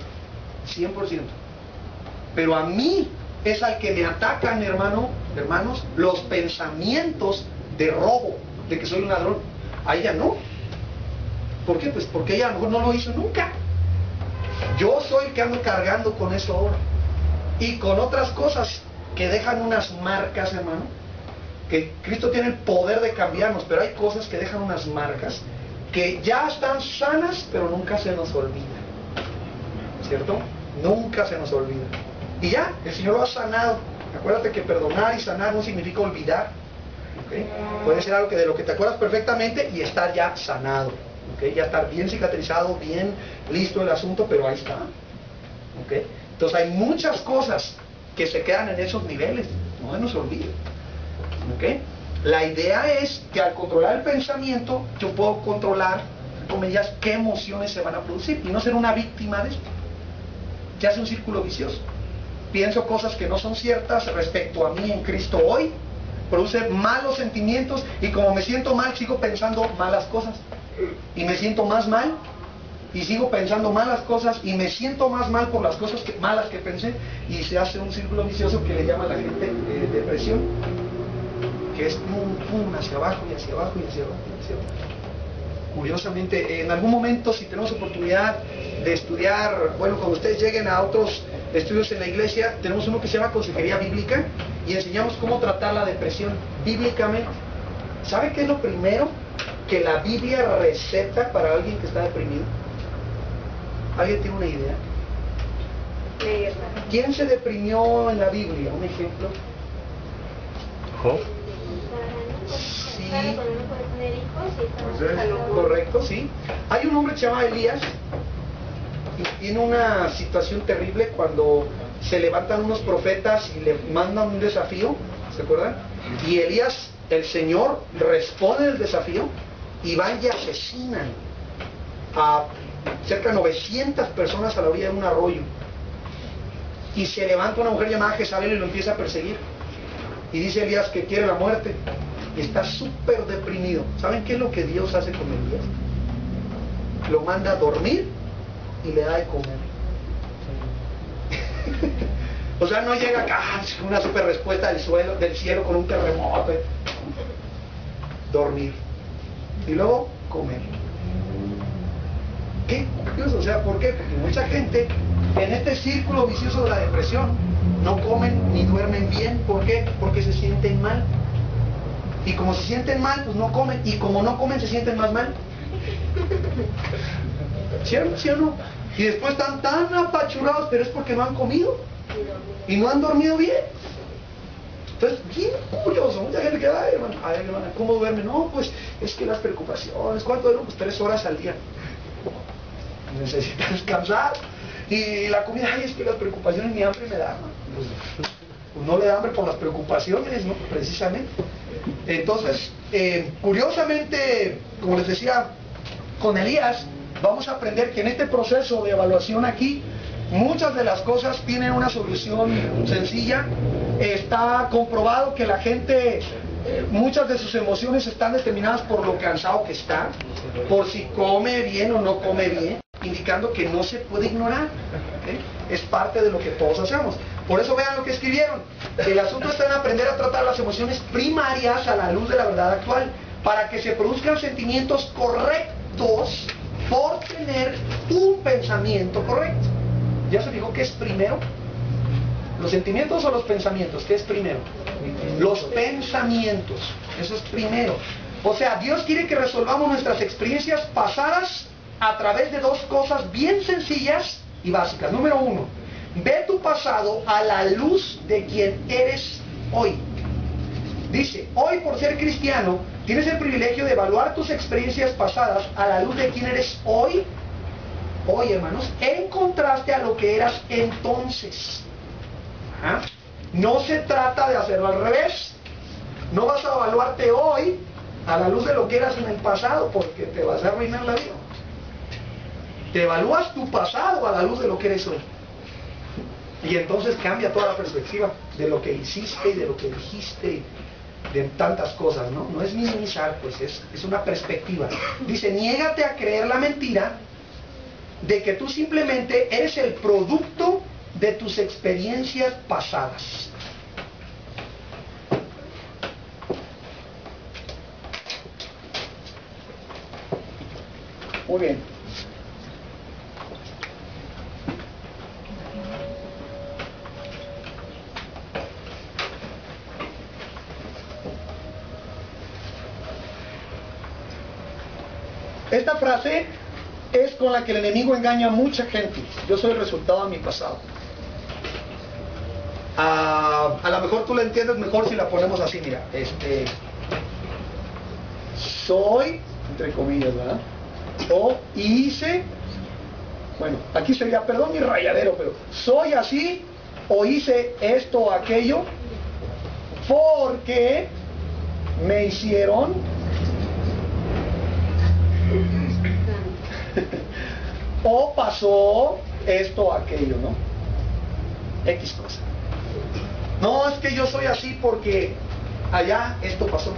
Pero a mí es al que me atacan, hermanos, los pensamientos de robo, de que soy un ladrón. A ella no. ¿Por qué? Pues porque ella a lo mejor no lo hizo nunca. Yo soy el que ando cargando con eso ahora. Y con otras cosas que dejan unas marcas, hermano, que Cristo tiene el poder de cambiarnos, pero hay cosas que dejan unas marcas que ya están sanas, pero nunca se nos olvida. ¿Cierto? Nunca se nos olvida. Y ya, el Señor lo ha sanado. Acuérdate que perdonar y sanar no significa olvidar. ¿Okay? Puede ser algo que de lo que te acuerdas perfectamente y estar ya sanado. ¿Okay? Ya estar bien cicatrizado, bien listo el asunto, pero ahí está. ¿Okay? Entonces hay muchas cosas que se quedan en esos niveles. No se nos olvida. ¿Okay? La idea es que al controlar el pensamiento, yo puedo controlar, comillas, qué emociones se van a producir y no ser una víctima de esto. Se hace un círculo vicioso. Pienso cosas que no son ciertas respecto a mí en Cristo hoy, produce malos sentimientos y como me siento mal, sigo pensando malas cosas. Y me siento más mal y sigo pensando malas cosas y me siento más mal por las cosas malas que pensé y se hace un círculo vicioso que le llama a la gente depresión, que es pum, hacia abajo y hacia abajo y hacia abajo y hacia abajo. Curiosamente, en algún momento, si tenemos oportunidad de estudiar, bueno, cuando ustedes lleguen a otros estudios en la iglesia, tenemos uno que se llama Consejería Bíblica y enseñamos cómo tratar la depresión bíblicamente. ¿Sabe qué es lo primero que la Biblia receta para alguien que está deprimido? ¿Alguien tiene una idea? ¿Quién se deprimió en la Biblia? ¿Un ejemplo? Job. Sí. Correcto, sí. Hay un hombre que se llama Elías y tiene una situación terrible cuando se levantan unos profetas y le mandan un desafío, ¿se acuerdan? Y Elías, el Señor, responde el desafío y van y asesinan a cerca de 900 personas a la orilla de un arroyo. Y se levanta una mujer llamada Jezabel y lo empieza a perseguir. Y dice Elías que quiere la muerte. Y está súper deprimido. ¿Saben qué es lo que Dios hace con Elías? Lo manda a dormir y le da de comer. O sea, no llega acá una super respuesta del cielo con un terremoto. Dormir. Y luego comer. ¿Qué curioso? O sea, ¿por qué? Porque mucha gente en este círculo vicioso de la depresión no comen ni duermen bien. ¿Por qué? Porque se sienten mal. Y como se sienten mal, pues no comen. Y como no comen, se sienten más mal. ¿Sí o no? Y después están tan apachurrados, pero es porque no han comido. Y no han dormido bien. Entonces, bien curioso. Mucha gente que, ay, hermano, ¿cómo duerme? No, pues es que las preocupaciones. ¿Cuánto duermo? Pues 3 horas al día. Necesitas descansar. Y la comida, ay, es que las preocupaciones ni hambre me dan. Pues no le da hambre por las preocupaciones, ¿no? Precisamente. Entonces, curiosamente, como les decía, con Elías vamos a aprender que en este proceso de evaluación aquí, muchas de las cosas tienen una solución sencilla. Está comprobado que la gente, muchas de sus emociones están determinadas por lo cansado que está, por si come bien o no come bien, indicando que no se puede ignorar. ¿Okay? Es parte de lo que todos hacemos. Por eso vean lo que escribieron. El asunto está en aprender a tratar las emociones primarias a la luz de la verdad actual, para que se produzcan sentimientos correctos por tener un pensamiento correcto. ¿Ya se dijo qué es primero? ¿Los sentimientos o los pensamientos? ¿Qué es primero? Los pensamientos. Eso es primero. O sea, Dios quiere que resolvamos nuestras experiencias pasadas a través de 2 cosas bien sencillas y básicas. Número 1, ve tu pasado a la luz de quien eres hoy. Dice, hoy por ser cristiano, tienes el privilegio de evaluar tus experiencias pasadas a la luz de quien eres hoy, hermanos, en contraste a lo que eras entonces. ¿Ah? No se trata de hacerlo al revés. No vas a evaluarte hoy a la luz de lo que eras en el pasado, porque te vas a arruinar la vida. Te evalúas tu pasado a la luz de lo que eres hoy. Y entonces cambia toda la perspectiva de lo que hiciste y de lo que dijiste, de tantas cosas, ¿no? No es minimizar, pues es una perspectiva. Dice, niégate a creer la mentira de que tú simplemente eres el producto de tus experiencias pasadas. Muy bien. Esta frase es con la que el enemigo engaña a mucha gente. Yo soy el resultado de mi pasado. A lo mejor tú la entiendes mejor si la ponemos así, mira. Soy, entre comillas, ¿verdad? O hice, bueno, aquí sería, perdón mi rayadero, pero soy así, o hice esto o aquello, porque me hicieron o pasó esto o aquello, ¿no? X cosa. No, es que yo soy así porque allá esto pasó.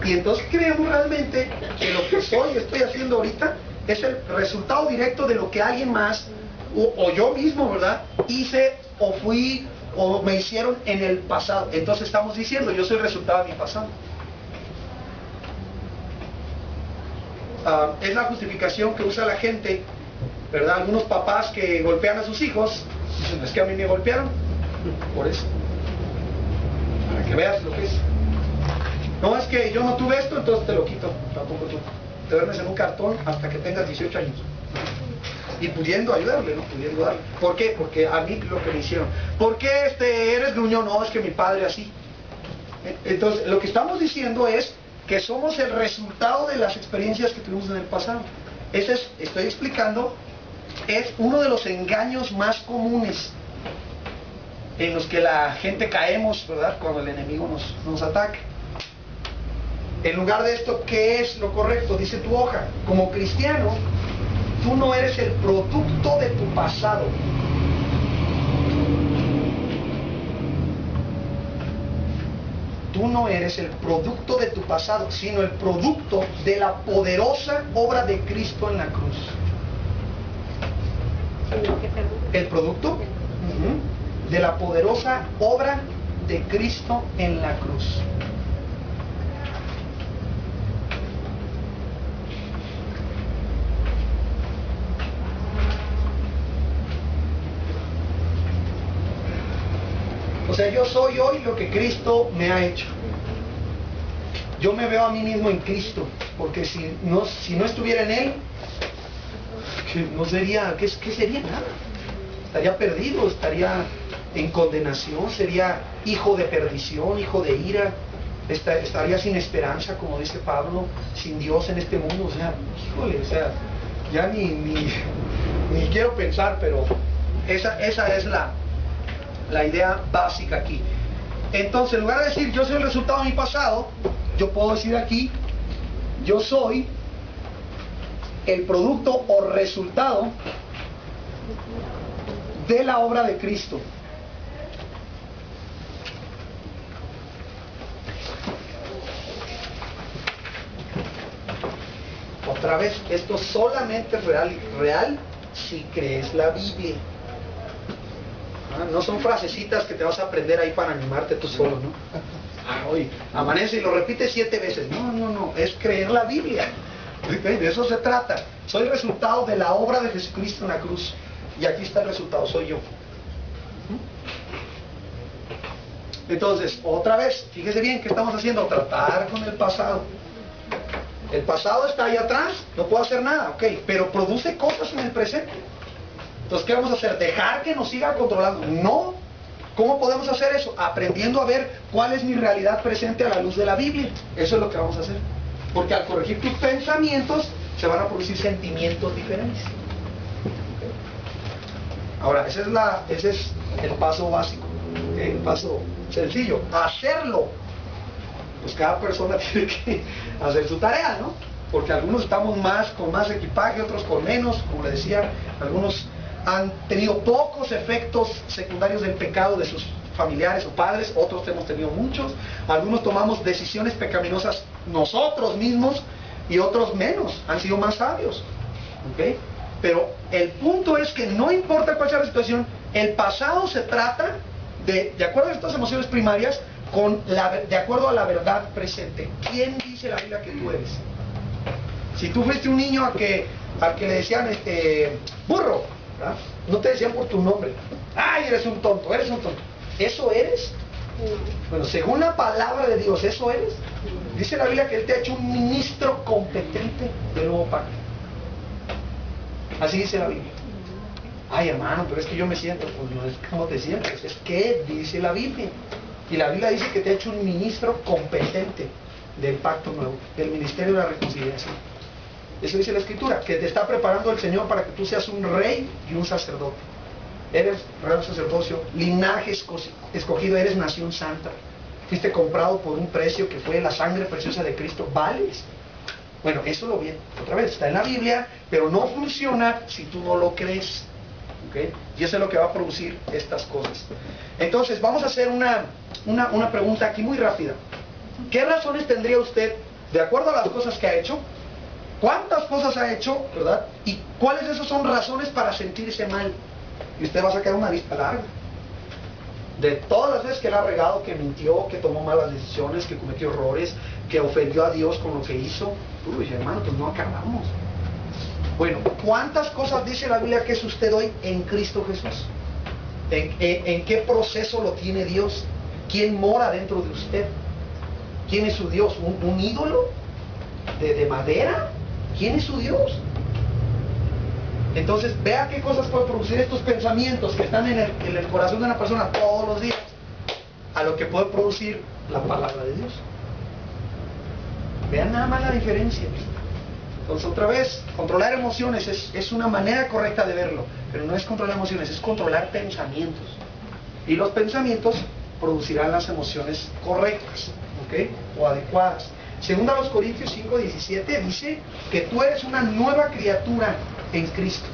Y entonces creemos realmente que lo que estoy haciendo ahorita es el resultado directo de lo que alguien más, o yo mismo, ¿verdad?, hice o fui o me hicieron en el pasado. Entonces estamos diciendo, yo soy el resultado de mi pasado. Es la justificación que usa la gente, ¿verdad? Algunos papás que golpean a sus hijos, dicen, es que a mí me golpearon, por eso. Para que veas lo que es. No, es que yo no tuve esto, entonces te lo quito, tampoco tú. Te duermes en un cartón hasta que tengas 18 años. Y pudiendo ayudarle, ¿no? Pudiendo darle. ¿Por qué? Porque a mí lo que me hicieron. ¿Por qué eres gruñón? No, es que mi padre así. Entonces, lo que estamos diciendo es que somos el resultado de las experiencias que tuvimos en el pasado. Ese es, estoy explicando, es uno de los engaños más comunes en los que la gente caemos, ¿verdad?, cuando el enemigo nos ataca. En lugar de esto, ¿qué es lo correcto? Dice tu hoja, como cristiano, tú no eres el producto de tu pasado. Tú no eres el producto de tu pasado, sino el producto de la poderosa obra de Cristo en la cruz. ¿El producto? De la poderosa obra de Cristo en la cruz. O sea, yo soy hoy lo que Cristo me ha hecho. Yo me veo a mí mismo en Cristo, porque si no estuviera en Él, no sería, ¿qué sería? Nada. Estaría perdido, estaría en condenación, sería hijo de perdición, hijo de ira, estaría sin esperanza, como dice Pablo, sin Dios en este mundo. O sea, híjole, o sea, ya ni quiero pensar, pero esa es la idea básica aquí. Entonces, en lugar de decir yo soy el resultado de mi pasado, yo puedo decir aquí, yo soy el producto o resultado de la obra de Cristo. Otra vez, esto solamente es real si crees la Biblia. No son frasecitas que te vas a aprender ahí para animarte tú solo, ¿no? Oye, amanece y lo repite 7 veces. No, es creer la Biblia. De eso se trata. Soy el resultado de la obra de Jesucristo en la cruz. Y aquí está el resultado, soy yo. Entonces, otra vez, fíjese bien, ¿qué estamos haciendo? Tratar con el pasado. El pasado está ahí atrás, no puedo hacer nada, ok, pero produce cosas en el presente. Entonces, ¿qué vamos a hacer? ¿Dejar que nos siga controlando? No. ¿Cómo podemos hacer eso? Aprendiendo a ver cuál es mi realidad presente a la luz de la Biblia. Eso es lo que vamos a hacer. Porque al corregir tus pensamientos, se van a producir sentimientos diferentes. Ahora, ese es el paso básico, el paso sencillo. Hacerlo. Pues cada persona tiene que hacer su tarea, ¿no? Porque algunos estamos con más equipaje, otros con menos, como le decía, algunos han tenido pocos efectos secundarios del pecado de sus familiares o padres, otros hemos tenido muchos, algunos tomamos decisiones pecaminosas nosotros mismos y otros menos, han sido más sabios, ¿ok? Pero el punto es que no importa cuál sea la situación, el pasado se trata de acuerdo a estas emociones primarias, de acuerdo a la verdad presente. ¿Quién dice la Biblia que tú eres? Si tú fuiste un niño al que le decían burro, ¿verdad? No te decían por tu nombre. ¡Ay, eres un tonto! ¿Eso eres? Bueno, según la palabra de Dios, ¿eso eres? Dice la Biblia que Él te ha hecho un ministro competente del nuevo pacto. Así dice la Biblia. Ay, hermano, pero es que yo me siento, pues no es como te sientes, es que dice la Biblia. Y la Biblia dice que te ha hecho un ministro competente del pacto nuevo, del ministerio de la reconciliación. Eso dice la Escritura, que te está preparando el Señor para que tú seas un rey y un sacerdote. Eres real sacerdocio, linaje escogido, eres nación santa. Fuiste comprado por un precio que fue la sangre preciosa de Cristo. ¿Vales? Bueno, eso lo viene. Otra vez, está en la Biblia, pero no funciona si tú no lo crees. ¿Okay? Y eso es lo que va a producir estas cosas. Entonces, vamos a hacer una pregunta aquí muy rápida. ¿Qué razones tendría usted, de acuerdo a las cosas que ha hecho? ¿Cuántas cosas ha hecho, verdad? ¿Y cuáles de esas son razones para sentirse mal? Y usted va a sacar una lista larga. De todas las veces que él ha regado, que mintió, que tomó malas decisiones, que cometió errores, que ofendió a Dios con lo que hizo. Uy, hermano, pues no acabamos. Bueno, ¿cuántas cosas dice la Biblia que es usted hoy en Cristo Jesús? ¿En qué proceso lo tiene Dios? ¿Quién mora dentro de usted? ¿Quién es su Dios? ¿Un ídolo de madera? ¿Quién es su Dios? Entonces, vea qué cosas pueden producir estos pensamientos que están en el corazón de una persona todos los días, a lo que puede producir la palabra de Dios. Vean nada más la diferencia. Entonces, otra vez, controlar emociones es una manera correcta de verlo, pero no es controlar emociones, es controlar pensamientos. Y los pensamientos producirán las emociones correctas, ¿ok? O adecuadas. Según a los Corintios 5:17 dice que tú eres una nueva criatura en Cristo.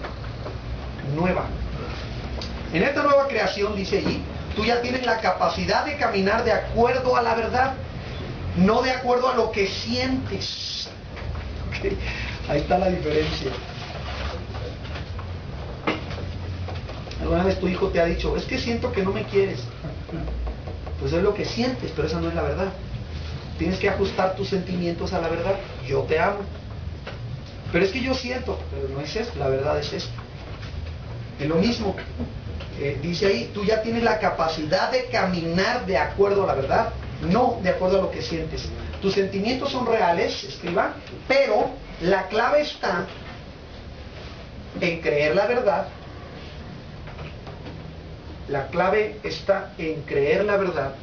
Nueva. En esta nueva creación, dice allí, tú ya tienes la capacidad de caminar de acuerdo a la verdad, no de acuerdo a lo que sientes. ¿Okay? Ahí está la diferencia. Alguna vez tu hijo te ha dicho, es que siento que no me quieres. Pues es lo que sientes, pero esa no es la verdad. Tienes que ajustar tus sentimientos a la verdad. Yo te amo. Pero es que yo siento, pero no es eso, la verdad es esto. Es lo mismo. Dice ahí, tú ya tienes la capacidad de caminar de acuerdo a la verdad, no de acuerdo a lo que sientes. Tus sentimientos son reales, escriban, pero la clave está en creer la verdad. La clave está en creer la verdad.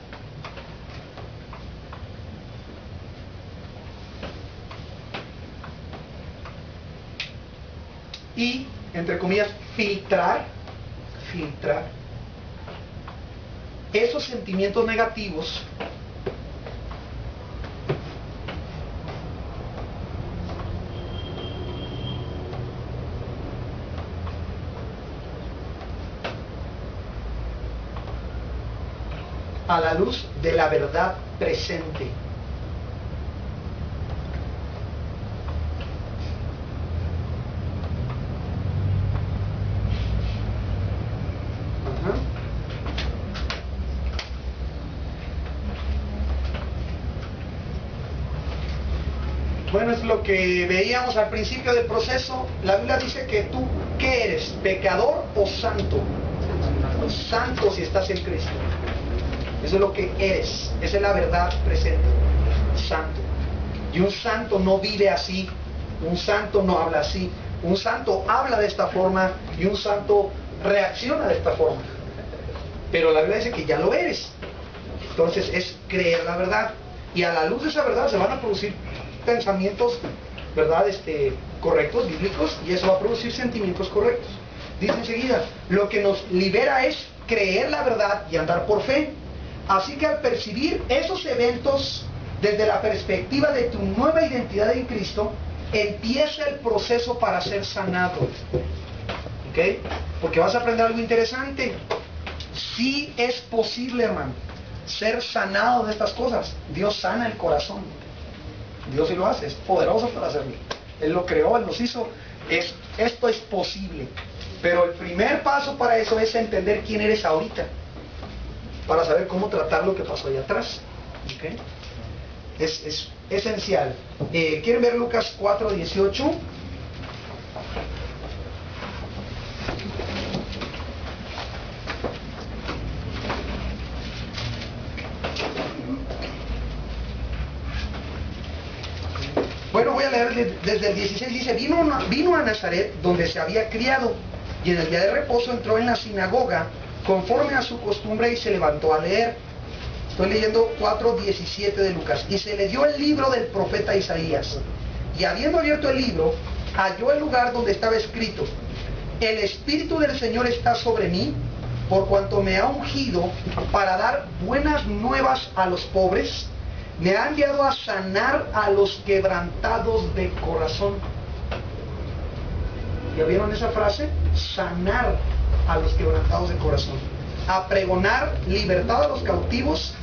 Y, entre comillas, filtrar esos sentimientos negativos a la luz de la verdad presente. Bueno, es lo que veíamos al principio del proceso. La Biblia dice que tú, ¿qué eres? ¿Pecador o santo? Santo si estás en Cristo. Eso es lo que eres. Esa es la verdad presente. Santo. Y un santo no vive así. Un santo no habla así. Un santo habla de esta forma y un santo reacciona de esta forma. Pero la Biblia dice que ya lo eres. Entonces es creer la verdad. Y a la luz de esa verdad se van a producir pensamientos, ¿verdad? Correctos, bíblicos, y eso va a producir sentimientos correctos. Dice enseguida, lo que nos libera es creer la verdad y andar por fe. Así que al percibir esos eventos desde la perspectiva de tu nueva identidad en Cristo, empieza el proceso para ser sanado. ¿Ok? Porque vas a aprender algo interesante. Sí es posible, hermano, ser sanado de estas cosas. Dios sana el corazón. Dios sí lo hace, es poderoso para hacerlo. Él lo creó, Él nos hizo Esto es posible. Pero el primer paso para eso es entender quién eres ahorita, para saber cómo tratar lo que pasó allá atrás. ¿Okay? Es esencial. ¿Quieren ver Lucas 4:18? Bueno, voy a leer desde el 16. Dice, vino a Nazaret, donde se había criado, y en el día de reposo entró en la sinagoga, conforme a su costumbre, y se levantó a leer. Estoy leyendo 4:17 de Lucas. Y se le dio el libro del profeta Isaías. Y habiendo abierto el libro, halló el lugar donde estaba escrito, el Espíritu del Señor está sobre mí, por cuanto me ha ungido para dar buenas nuevas a los pobres. Me ha enviado a sanar a los quebrantados de corazón. ¿Ya vieron esa frase? Sanar a los quebrantados de corazón. A pregonar libertad a los cautivos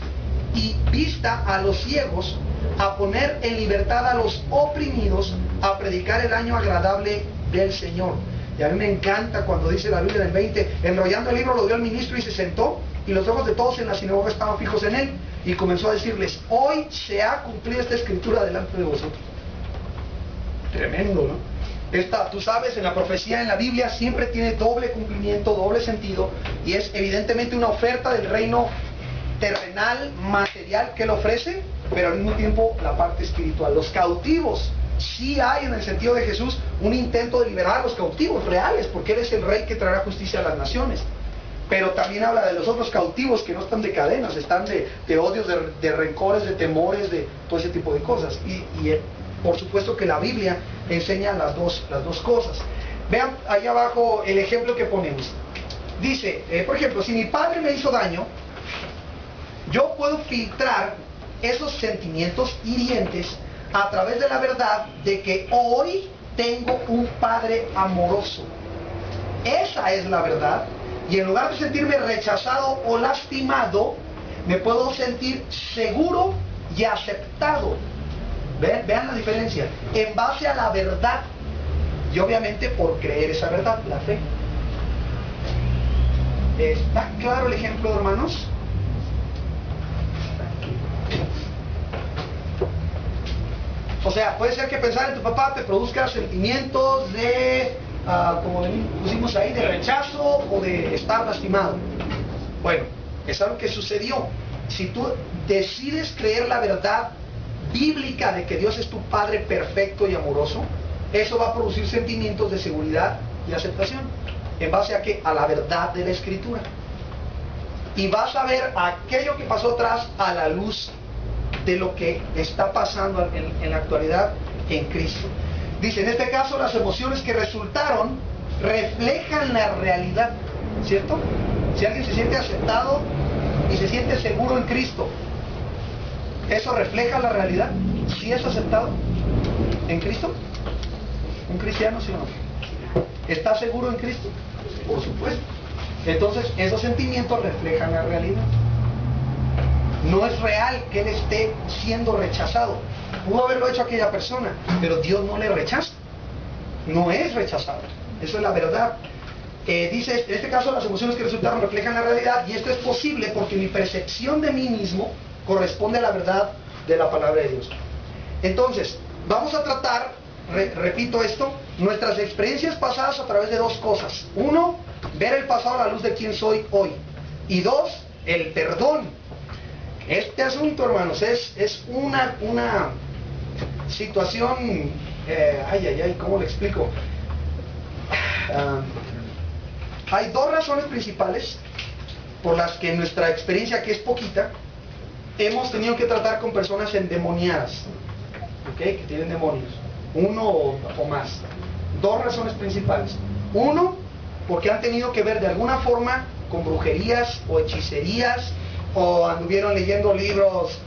y vista a los ciegos. A poner en libertad a los oprimidos. A predicar el año agradable del Señor. Y a mí me encanta cuando dice la Biblia en el 20, enrollando el libro lo dio al ministro y se sentó, y los ojos de todos en la sinagoga estaban fijos en él, y comenzó a decirles, hoy se ha cumplido esta escritura delante de vosotros. Tremendo, ¿no? Tú sabes, en la profecía, en la Biblia, siempre tiene doble cumplimiento, doble sentido, y es evidentemente una oferta del reino terrenal, material que él ofrece, pero al mismo tiempo la parte espiritual. Los cautivos, sí hay en el sentido de Jesús un intento de liberar a los cautivos reales, porque Él es el Rey que traerá justicia a las naciones. Pero también habla de los otros cautivos que no están de cadenas, están de odios, de rencores, de temores, de todo ese tipo de cosas. Y por supuesto que la Biblia enseña las dos cosas. Vean ahí abajo el ejemplo que ponemos. Dice, por ejemplo, si mi padre me hizo daño, yo puedo filtrar esos sentimientos hirientes a través de la verdad de que hoy tengo un Padre amoroso. Esa es la verdad. Y en lugar de sentirme rechazado o lastimado, me puedo sentir seguro y aceptado. Vean la diferencia. En base a la verdad. Y obviamente por creer esa verdad, la fe. ¿Está claro el ejemplo, hermanos? O sea, puede ser que pensar en tu papá te produzca sentimientos de, como pusimos ahí, de rechazo o de estar lastimado. Bueno, es algo que sucedió. Si tú decides creer la verdad bíblica de que Dios es tu Padre perfecto y amoroso, eso va a producir sentimientos de seguridad y aceptación. ¿En base a qué? A la verdad de la Escritura. Y vas a ver aquello que pasó atrás a la luz de lo que está pasando en la actualidad en Cristo. Dice, en este caso las emociones que resultaron reflejan la realidad, ¿cierto? Si alguien se siente aceptado y se siente seguro en Cristo, ¿eso refleja la realidad? ¿Sí es aceptado en Cristo? ¿Un cristiano, sí o no? ¿Está seguro en Cristo? Por supuesto. Entonces, esos sentimientos reflejan la realidad. No es real que él esté siendo rechazado. Pudo haberlo hecho aquella persona, pero Dios no le rechaza. No es rechazado. Eso es la verdad. Dice, en este caso las emociones que resultaron reflejan la realidad, y esto es posible porque mi percepción de mí mismo corresponde a la verdad de la palabra de Dios. Entonces, vamos a tratar, repito esto, nuestras experiencias pasadas a través de dos cosas. Uno, ver el pasado a la luz de quién soy hoy. Y dos, el perdón. Este asunto, hermanos, es una situación, ¿cómo le explico? Hay dos razones principales por las que en nuestra experiencia, que es poquita, hemos tenido que tratar con personas endemoniadas, ¿okay? Que tienen demonios, uno o más. Dos razones principales. Uno, porque han tenido que ver de alguna forma con brujerías o hechicerías, o anduvieron leyendo libros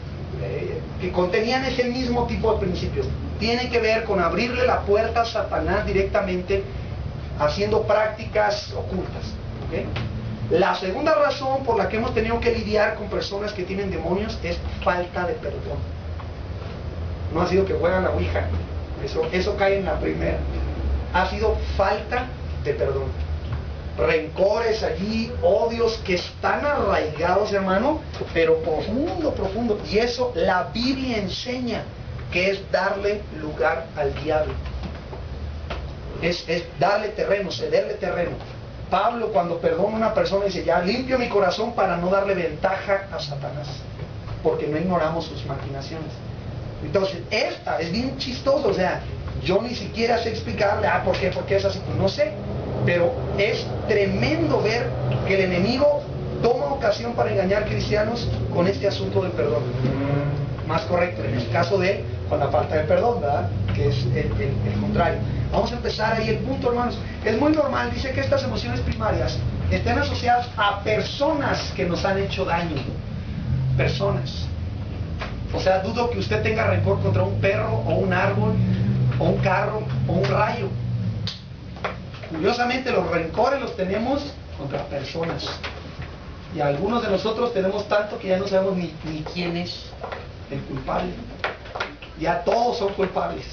que contenían ese mismo tipo de principios. Tiene que ver con abrirle la puerta a Satanás directamente, haciendo prácticas ocultas. ¿Okay? La segunda razón por la que hemos tenido que lidiar con personas que tienen demonios es falta de perdón. No ha sido que juegan la ouija, eso cae en la primera. ha sido falta de perdón. Rencores allí, odios que están arraigados, hermano, pero profundo, profundo. Y eso la Biblia enseña que es darle lugar al diablo. Es darle terreno, cederle terreno. Pablo, cuando perdona a una persona, dice, ya limpio mi corazón para no darle ventaja a Satanás, porque no ignoramos sus maquinaciones. Entonces, esta es bien chistoso, o sea, yo ni siquiera sé explicarle, ¿por qué? ¿Por qué es así? Pues no sé, pero es tremendo ver que el enemigo toma ocasión para engañar cristianos con este asunto del perdón. Más correcto, en el caso de él, con la falta de perdón, ¿verdad? Que es el contrario. Vamos a empezar ahí el punto, hermanos. Es muy normal, dice que estas emociones primarias estén asociadas a personas que nos han hecho daño. Personas. O sea, dudo que usted tenga rencor contra un perro, o un árbol, o un carro, o un rayo. Curiosamente, los rencores los tenemos contra personas. Y algunos de nosotros tenemos tanto que ya no sabemos ni quién es el culpable. Ya todos son culpables.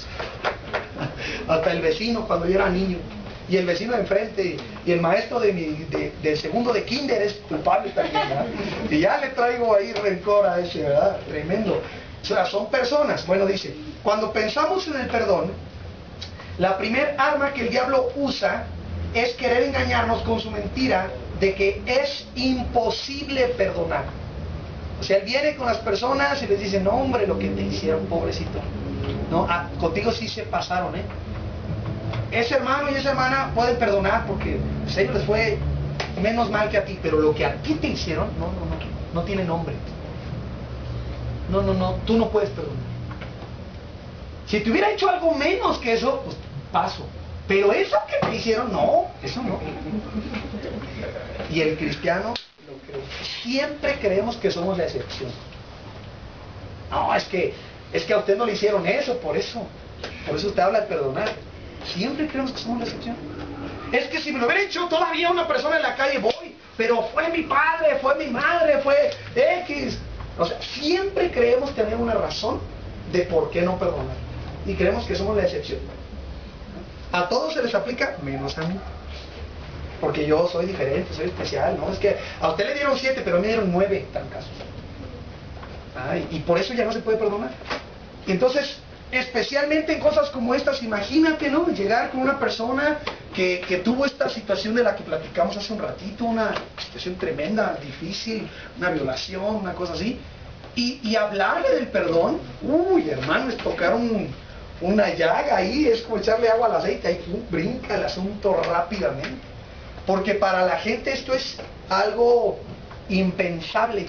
Hasta el vecino cuando yo era niño. Y el vecino de enfrente. Y el maestro de segundo de kinder es culpable también, ¿verdad? Y ya le traigo ahí rencor a ese, ¿verdad? Tremendo. O sea, son personas. Bueno, dice, cuando pensamos en el perdón, la primer arma que el diablo usa es querer engañarnos con su mentira de que es imposible perdonar. O sea, él viene con las personas y les dice, no hombre, lo que te hicieron, pobrecito. No, contigo sí se pasaron, ¿eh? Ese hermano y esa hermana pueden perdonar porque pues, a ellos les fue menos mal que a ti, pero lo que a ti te hicieron, no tiene nombre. No, tú no puedes perdonar. Si te hubiera hecho algo menos que eso, pues paso. Pero eso que te hicieron, no, eso no. Y el cristiano siempre creemos que somos la excepción. No, es que a usted no le hicieron eso, por eso usted habla de perdonar. Siempre creemos que somos la excepción. Es que si me lo hubiera hecho todavía una persona en la calle, voy, pero fue mi padre, fue mi madre, fue X. O sea, siempre creemos tener una razón de por qué no perdonar. Y creemos que somos la excepción. A todos se les aplica, menos a mí. Porque yo soy diferente, soy especial, ¿no? Es que a usted le dieron 7, pero a mí me dieron 9 tan casos. Y por eso ya no se puede perdonar. Y entonces, especialmente en cosas como estas, imagínate, ¿no? Llegar con una persona que tuvo esta situación de la que platicamos hace un ratito, una situación tremenda, difícil, una violación, una cosa así, y hablarle del perdón. Uy, hermano, es tocar una llaga ahí, es como echarle agua al aceite, ahí brinca el asunto rápidamente. Porque para la gente esto es algo impensable.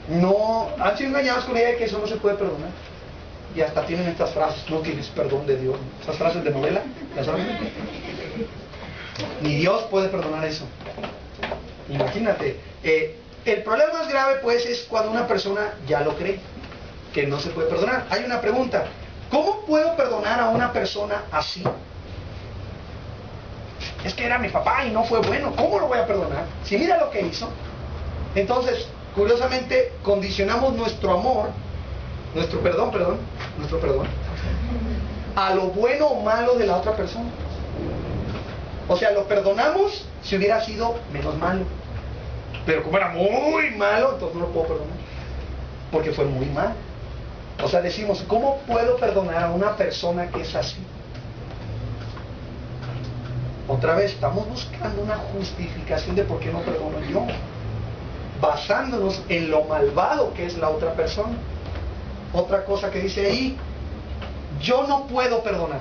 No, han sido engañados con la idea de que eso no se puede perdonar. Y hasta tienen estas frases, no tienes perdón de Dios. Esas frases de novela, ¿las saben? Ni Dios puede perdonar eso. Imagínate. El problema más grave pues es cuando una persona ya lo cree, que no se puede perdonar. Hay una pregunta, ¿cómo puedo perdonar a una persona así? Es que era mi papá y no fue bueno, ¿cómo lo voy a perdonar? Si mira lo que hizo. Entonces, curiosamente, condicionamos nuestro amor, nuestro perdón, a lo bueno o malo de la otra persona. O sea, lo perdonamos si hubiera sido menos malo. Pero como era muy malo, entonces no lo puedo perdonar. Porque fue muy malo. O sea, decimos, ¿cómo puedo perdonar a una persona que es así? Otra vez, estamos buscando una justificación de por qué no perdono yo, basándonos en lo malvado que es la otra persona. Otra cosa que dice ahí, yo no puedo perdonar,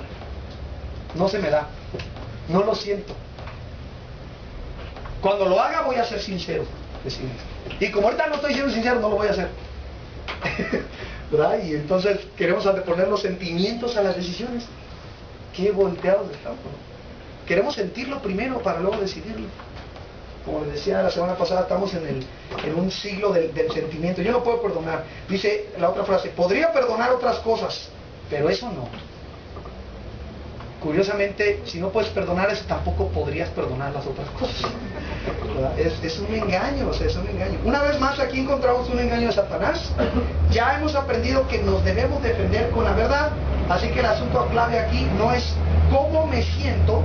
no se me da, no lo siento. Cuando lo haga voy a ser sincero, decimos. Y como ahorita no estoy siendo sincero, no lo voy a hacer. ¿Verdad? Y entonces queremos anteponer los sentimientos a las decisiones. Qué volteados estamos. Queremos sentirlo primero para luego decidirlo. Como les decía la semana pasada, estamos en un siglo del sentimiento. Yo no puedo perdonar. Dice la otra frase, podría perdonar otras cosas, pero eso no. Curiosamente, si no puedes perdonar eso, tampoco podrías perdonar las otras cosas. Es un engaño, o sea, es un engaño. Una vez más, aquí encontramos un engaño de Satanás. Ya hemos aprendido que nos debemos defender con la verdad Así que el asunto clave aquí no es cómo me siento,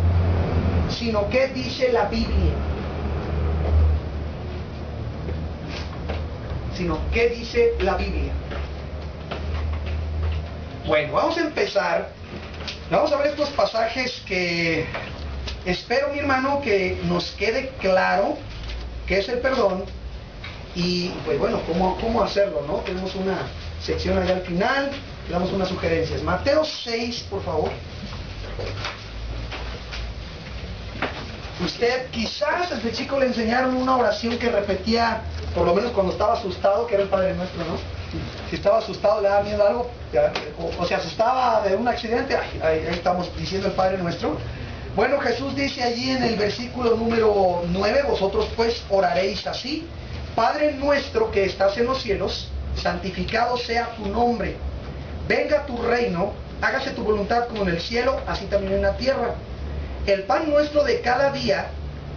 sino qué dice la Biblia. Sino qué dice la Biblia. Bueno, vamos a empezar. Vamos a ver estos pasajes que espero, mi hermano, que nos quede claro qué es el perdón y, pues bueno, cómo hacerlo, ¿no? Tenemos una sección allá al final, le damos unas sugerencias. Mateo 6, por favor. Usted quizás desde chico le enseñaron una oración que repetía, por lo menos cuando estaba asustado, que era el Padre Nuestro, ¿no? Si estaba asustado, le daba miedo a algo, o se asustaba de un accidente, ahí estamos diciendo el Padre Nuestro. Bueno, Jesús dice allí en el versículo número 9, vosotros pues oraréis así: Padre nuestro que estás en los cielos, santificado sea tu nombre, venga tu reino, hágase tu voluntad como en el cielo, así también en la tierra. El pan nuestro de cada día,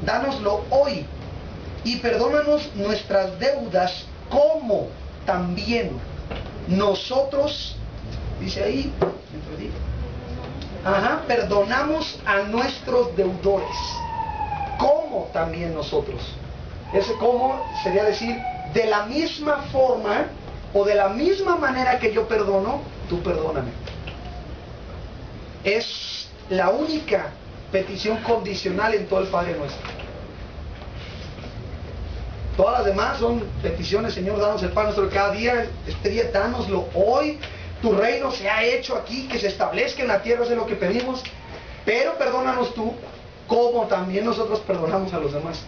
dánoslo hoy, y perdónanos nuestras deudas, como también nosotros, dice ahí, perdonamos a nuestros deudores, como también nosotros. Ese como sería decir, de la misma forma o de la misma manera que yo perdono, tú perdóname. Es la única petición condicional en todo el Padre Nuestro. Todas las demás son peticiones: Señor, danos el pan nuestro de cada día, este día dánoslo hoy, tu reino se ha hecho aquí, que se establezca en la tierra, es lo que pedimos, pero perdónanos tú, como también nosotros perdonamos a los demás.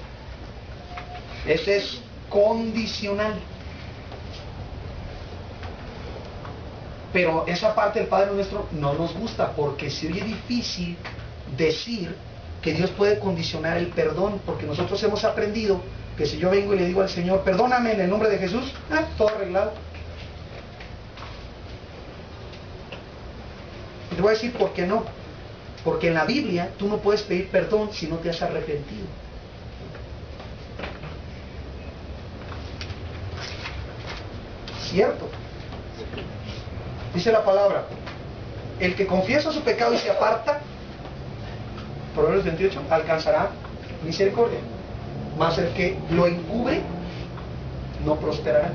Ese es condicional. Pero esa parte del Padre Nuestro no nos gusta, porque se oye difícil decir que Dios puede condicionar el perdón, porque nosotros hemos aprendido que si yo vengo y le digo al Señor, perdóname en el nombre de Jesús, todo arreglado. Y te voy a decir por qué no. Porque en la Biblia tú no puedes pedir perdón si no te has arrepentido. ¿Cierto? Dice la palabra: el que confiesa su pecado y se aparta, Proverbios 28, alcanzará misericordia. Mas el que lo encubre no prosperará.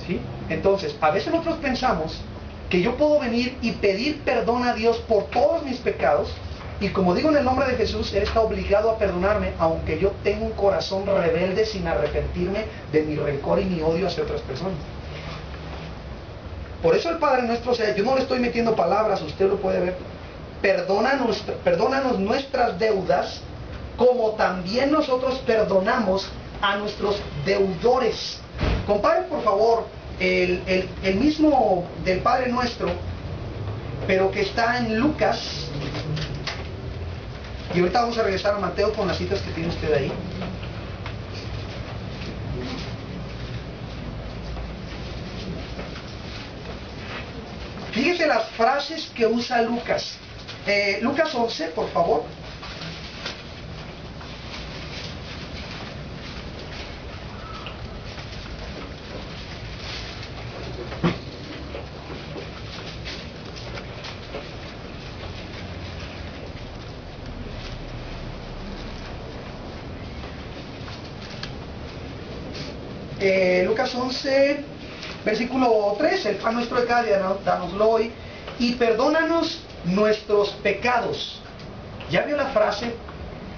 ¿Sí? Entonces, a veces nosotros pensamos que yo puedo venir y pedir perdón a Dios por todos mis pecados, y como digo en el nombre de Jesús, Él está obligado a perdonarme, aunque yo tenga un corazón rebelde sin arrepentirme de mi rencor y mi odio hacia otras personas. Por eso el Padre Nuestro, o sea, yo no le estoy metiendo palabras, usted lo puede ver. Perdónanos nuestras deudas, como también nosotros perdonamos a nuestros deudores. Comparen por favor el mismo del Padre Nuestro, pero que está en Lucas. Y ahorita vamos a regresar a Mateo con las citas que tiene usted ahí. Fíjese las frases que usa Lucas. Lucas 11, por favor. Lucas 11, versículo 3, el pan nuestro de cada día, dánoslo hoy, y perdónanos nuestros pecados. ¿Ya vio la frase?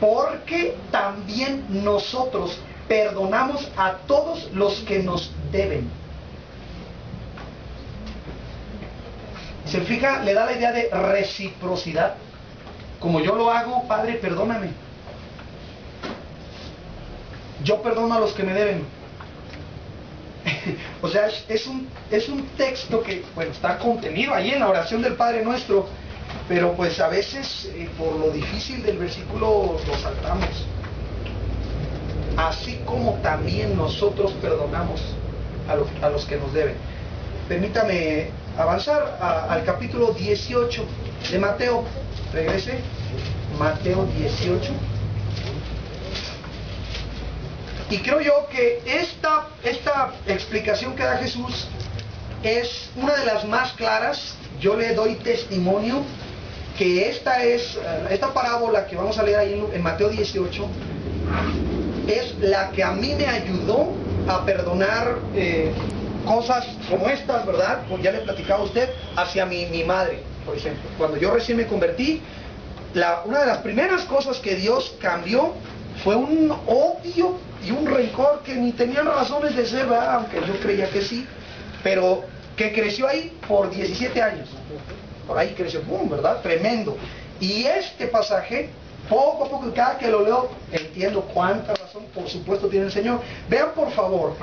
Porque también nosotros perdonamos a todos los que nos deben. ¿Se fija? Le da la idea de reciprocidad. Como yo lo hago, Padre, perdóname. Yo perdono a los que me deben. O sea, es un texto que, bueno, está contenido ahí en la oración del Padre Nuestro, pero pues a veces por lo difícil del versículo lo saltamos. Así como también nosotros perdonamos a los que nos deben. Permítame avanzar al capítulo 18 de Mateo. Regrese. Mateo 18. Y creo yo que esta explicación que da Jesús es una de las más claras. Yo le doy testimonio que esta parábola que vamos a leer ahí en Mateo 18 es la que a mí me ayudó a perdonar cosas como estas, ¿verdad? Pues ya le platicaba a usted, hacia mi madre, por ejemplo. Cuando yo recién me convertí, una de las primeras cosas que Dios cambió fue un odio y un rencor que ni tenían razones de ser, ¿verdad? Aunque yo creía que sí, pero que creció ahí por 17 años. Por ahí creció, ¡pum!, ¿verdad? Tremendo. Y este pasaje, poco a poco, cada que lo leo, entiendo cuánta razón, por supuesto, tiene el Señor. Vean, por favor,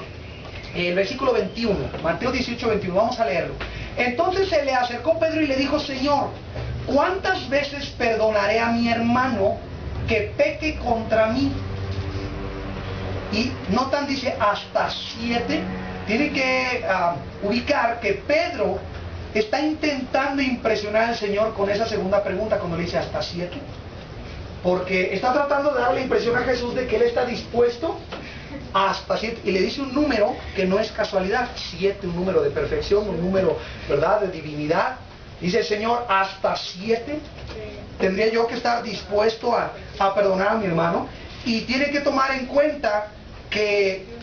el versículo 21, Mateo 18, 21, vamos a leerlo. Entonces se le acercó Pedro y le dijo: Señor, ¿cuántas veces perdonaré a mi hermano que peque contra mí? Y notan, dice, hasta 7. Tiene que ubicar que Pedro está intentando impresionar al Señor con esa segunda pregunta cuando le dice hasta 7. Porque está tratando de darle la impresión a Jesús de que Él está dispuesto hasta 7. Y le dice un número que no es casualidad. 7, un número de perfección, un número, ¿verdad?, de divinidad. Dice el Señor, hasta 7. Tendría yo que estar dispuesto a perdonar a mi hermano. Y tiene que tomar en cuenta que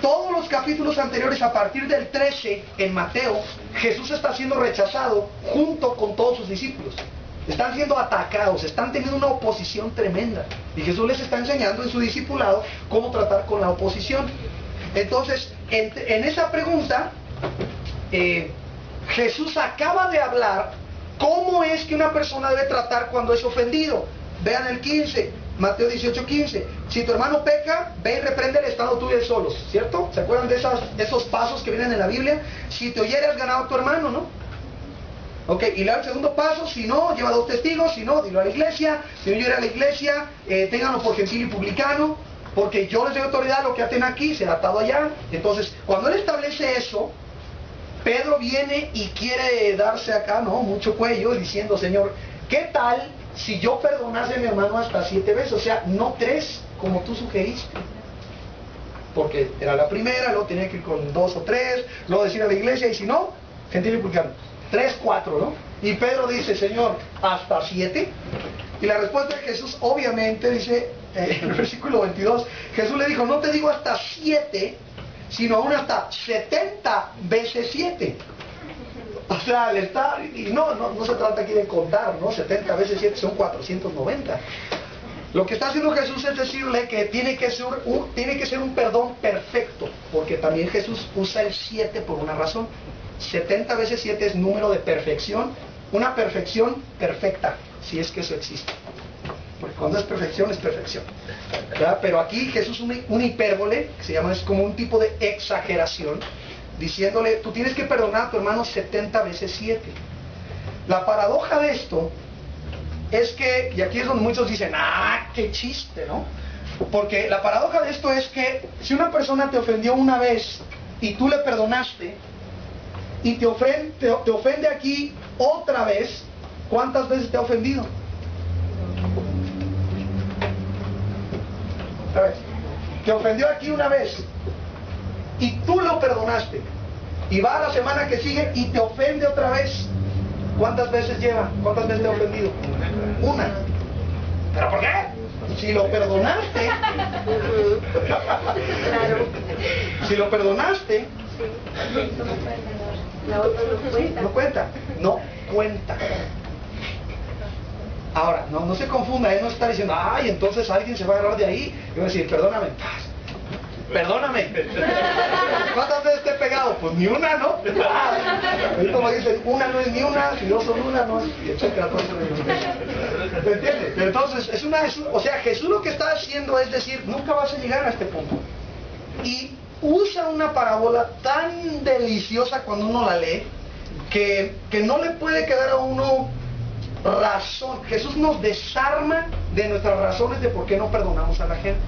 todos los capítulos anteriores, a partir del 13 en Mateo, Jesús está siendo rechazado junto con todos sus discípulos. Están siendo atacados, están teniendo una oposición tremenda. Y Jesús les está enseñando en su discipulado cómo tratar con la oposición. Entonces, en esa pregunta, Jesús acaba de hablar cómo es que una persona debe tratar cuando es ofendido. Vean el 15. Mateo 18, 15. Si tu hermano peca, ve y repréndele estando tú y él solos, ¿cierto? ¿Se acuerdan de esos pasos que vienen en la Biblia? Si te oyere, has ganado a tu hermano, ¿no? Ok, y luego el segundo paso: si no, lleva 2 testigos, si no, dilo a la iglesia. Si no oyere a la iglesia, ténganlo por gentil y publicano, porque yo les doy autoridad, lo que aten aquí será atado allá. Entonces, cuando él establece eso, Pedro viene y quiere darse acá, ¿no?, mucho cuello, diciendo: Señor, ¿qué tal si yo perdonase a mi hermano hasta 7 veces? O sea, no 3, como tú sugeriste. Porque era la primera, luego tenía que ir con 2 o 3, luego decir a la iglesia, y si no, gentil y publicano. 3, 4, ¿no? Y Pedro dice: Señor, ¿hasta 7? Y la respuesta de Jesús, obviamente, dice en el versículo 22, Jesús le dijo: no te digo hasta 7, sino aún hasta 70 veces 7. O sea, y no se trata aquí de contar, ¿no? 70 veces 7 son 490. Lo que está haciendo Jesús es decirle que tiene que ser un perdón perfecto, porque también Jesús usa el 7 por una razón. 70 veces 7 es número de perfección, una perfección perfecta, si es que eso existe. Porque cuando es perfección, ¿verdad? Pero aquí Jesús una hipérbole, que se llama, es como un tipo de exageración, diciéndole: tú tienes que perdonar a tu hermano 70 veces 7. La paradoja de esto es que, y aquí es donde muchos dicen: ¡ah, qué chiste!, ¿no? Porque la paradoja de esto es que si una persona te ofendió una vez y tú le perdonaste, y te ofende aquí otra vez, ¿cuántas veces te ha ofendido? A ver, te ofendió aquí una vez y tú lo perdonaste, y va a la semana que sigue y te ofende otra vez. ¿Cuántas veces lleva? ¿Cuántas veces te ha ofendido? Una. ¿Pero por qué? Si lo perdonaste, si lo perdonaste, no cuenta. Ahora, no se confunda, él no está diciendo: ay, entonces alguien se va a agarrar de ahí y va a decir: perdóname. ¿Cuántas veces te he pegado? Pues ni una, ¿no? Y como dicen, una no es ni una, si 2 son una, no es, etcétera, todo eso. ¿Me entiendes? Entonces, o sea, Jesús lo que está haciendo es decir: nunca vas a llegar a este punto. Y usa una parábola tan deliciosa cuando uno la lee, que no le puede quedar a uno razón. Jesús nos desarma de nuestras razones de por qué no perdonamos a la gente.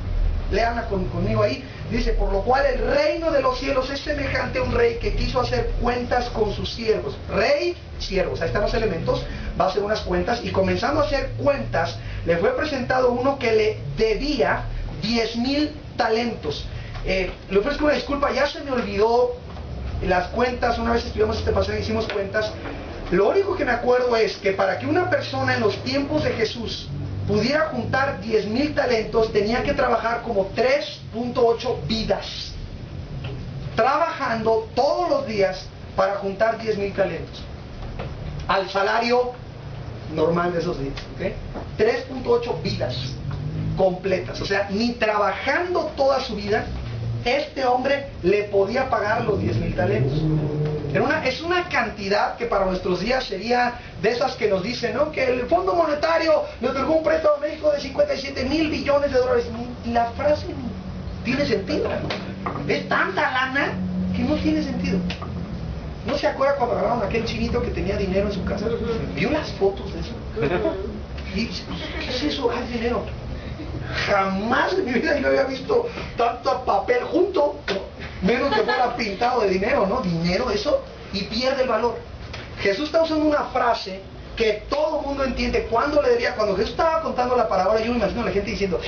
Léanla conmigo ahí. Dice: por lo cual el reino de los cielos es semejante a un rey que quiso hacer cuentas con sus siervos. Rey, siervos, ahí están los elementos. Va a hacer unas cuentas, y comenzando a hacer cuentas, le fue presentado uno que le debía 10,000 talentos. Le ofrezco una disculpa, ya se me olvidó las cuentas, una vez estudiamos este pasaje, hicimos cuentas. Lo único que me acuerdo es que para que una persona en los tiempos de Jesús pudiera juntar 10,000 talentos, tenía que trabajar como 3.8 vidas, trabajando todos los días para juntar 10,000 talentos, al salario normal de esos días, ¿okay? 3.8 vidas completas, o sea, ni trabajando toda su vida, este hombre le podía pagar los 10,000 talentos. Es una cantidad que para nuestros días sería de esas que nos dicen, ¿no?, que el Fondo Monetario le otorgó un préstamo a México de 57,000 billones de dólares. La frase no tiene sentido. Es tanta lana que no tiene sentido. ¿No se acuerda cuando agarraron a aquel chinito que tenía dinero en su casa? ¿Vio las fotos de eso? Y, ¿qué es eso? Ah, es dinero. Jamás en mi vida yo había visto tanto papel junto, menos que fuera pintado de dinero, ¿no? Dinero, eso, y pierde el valor. Jesús está usando una frase que todo el mundo entiende. ¿Cuándo le debía? Cuando Jesús estaba contando la parábola, yo me imagino a la gente diciendo,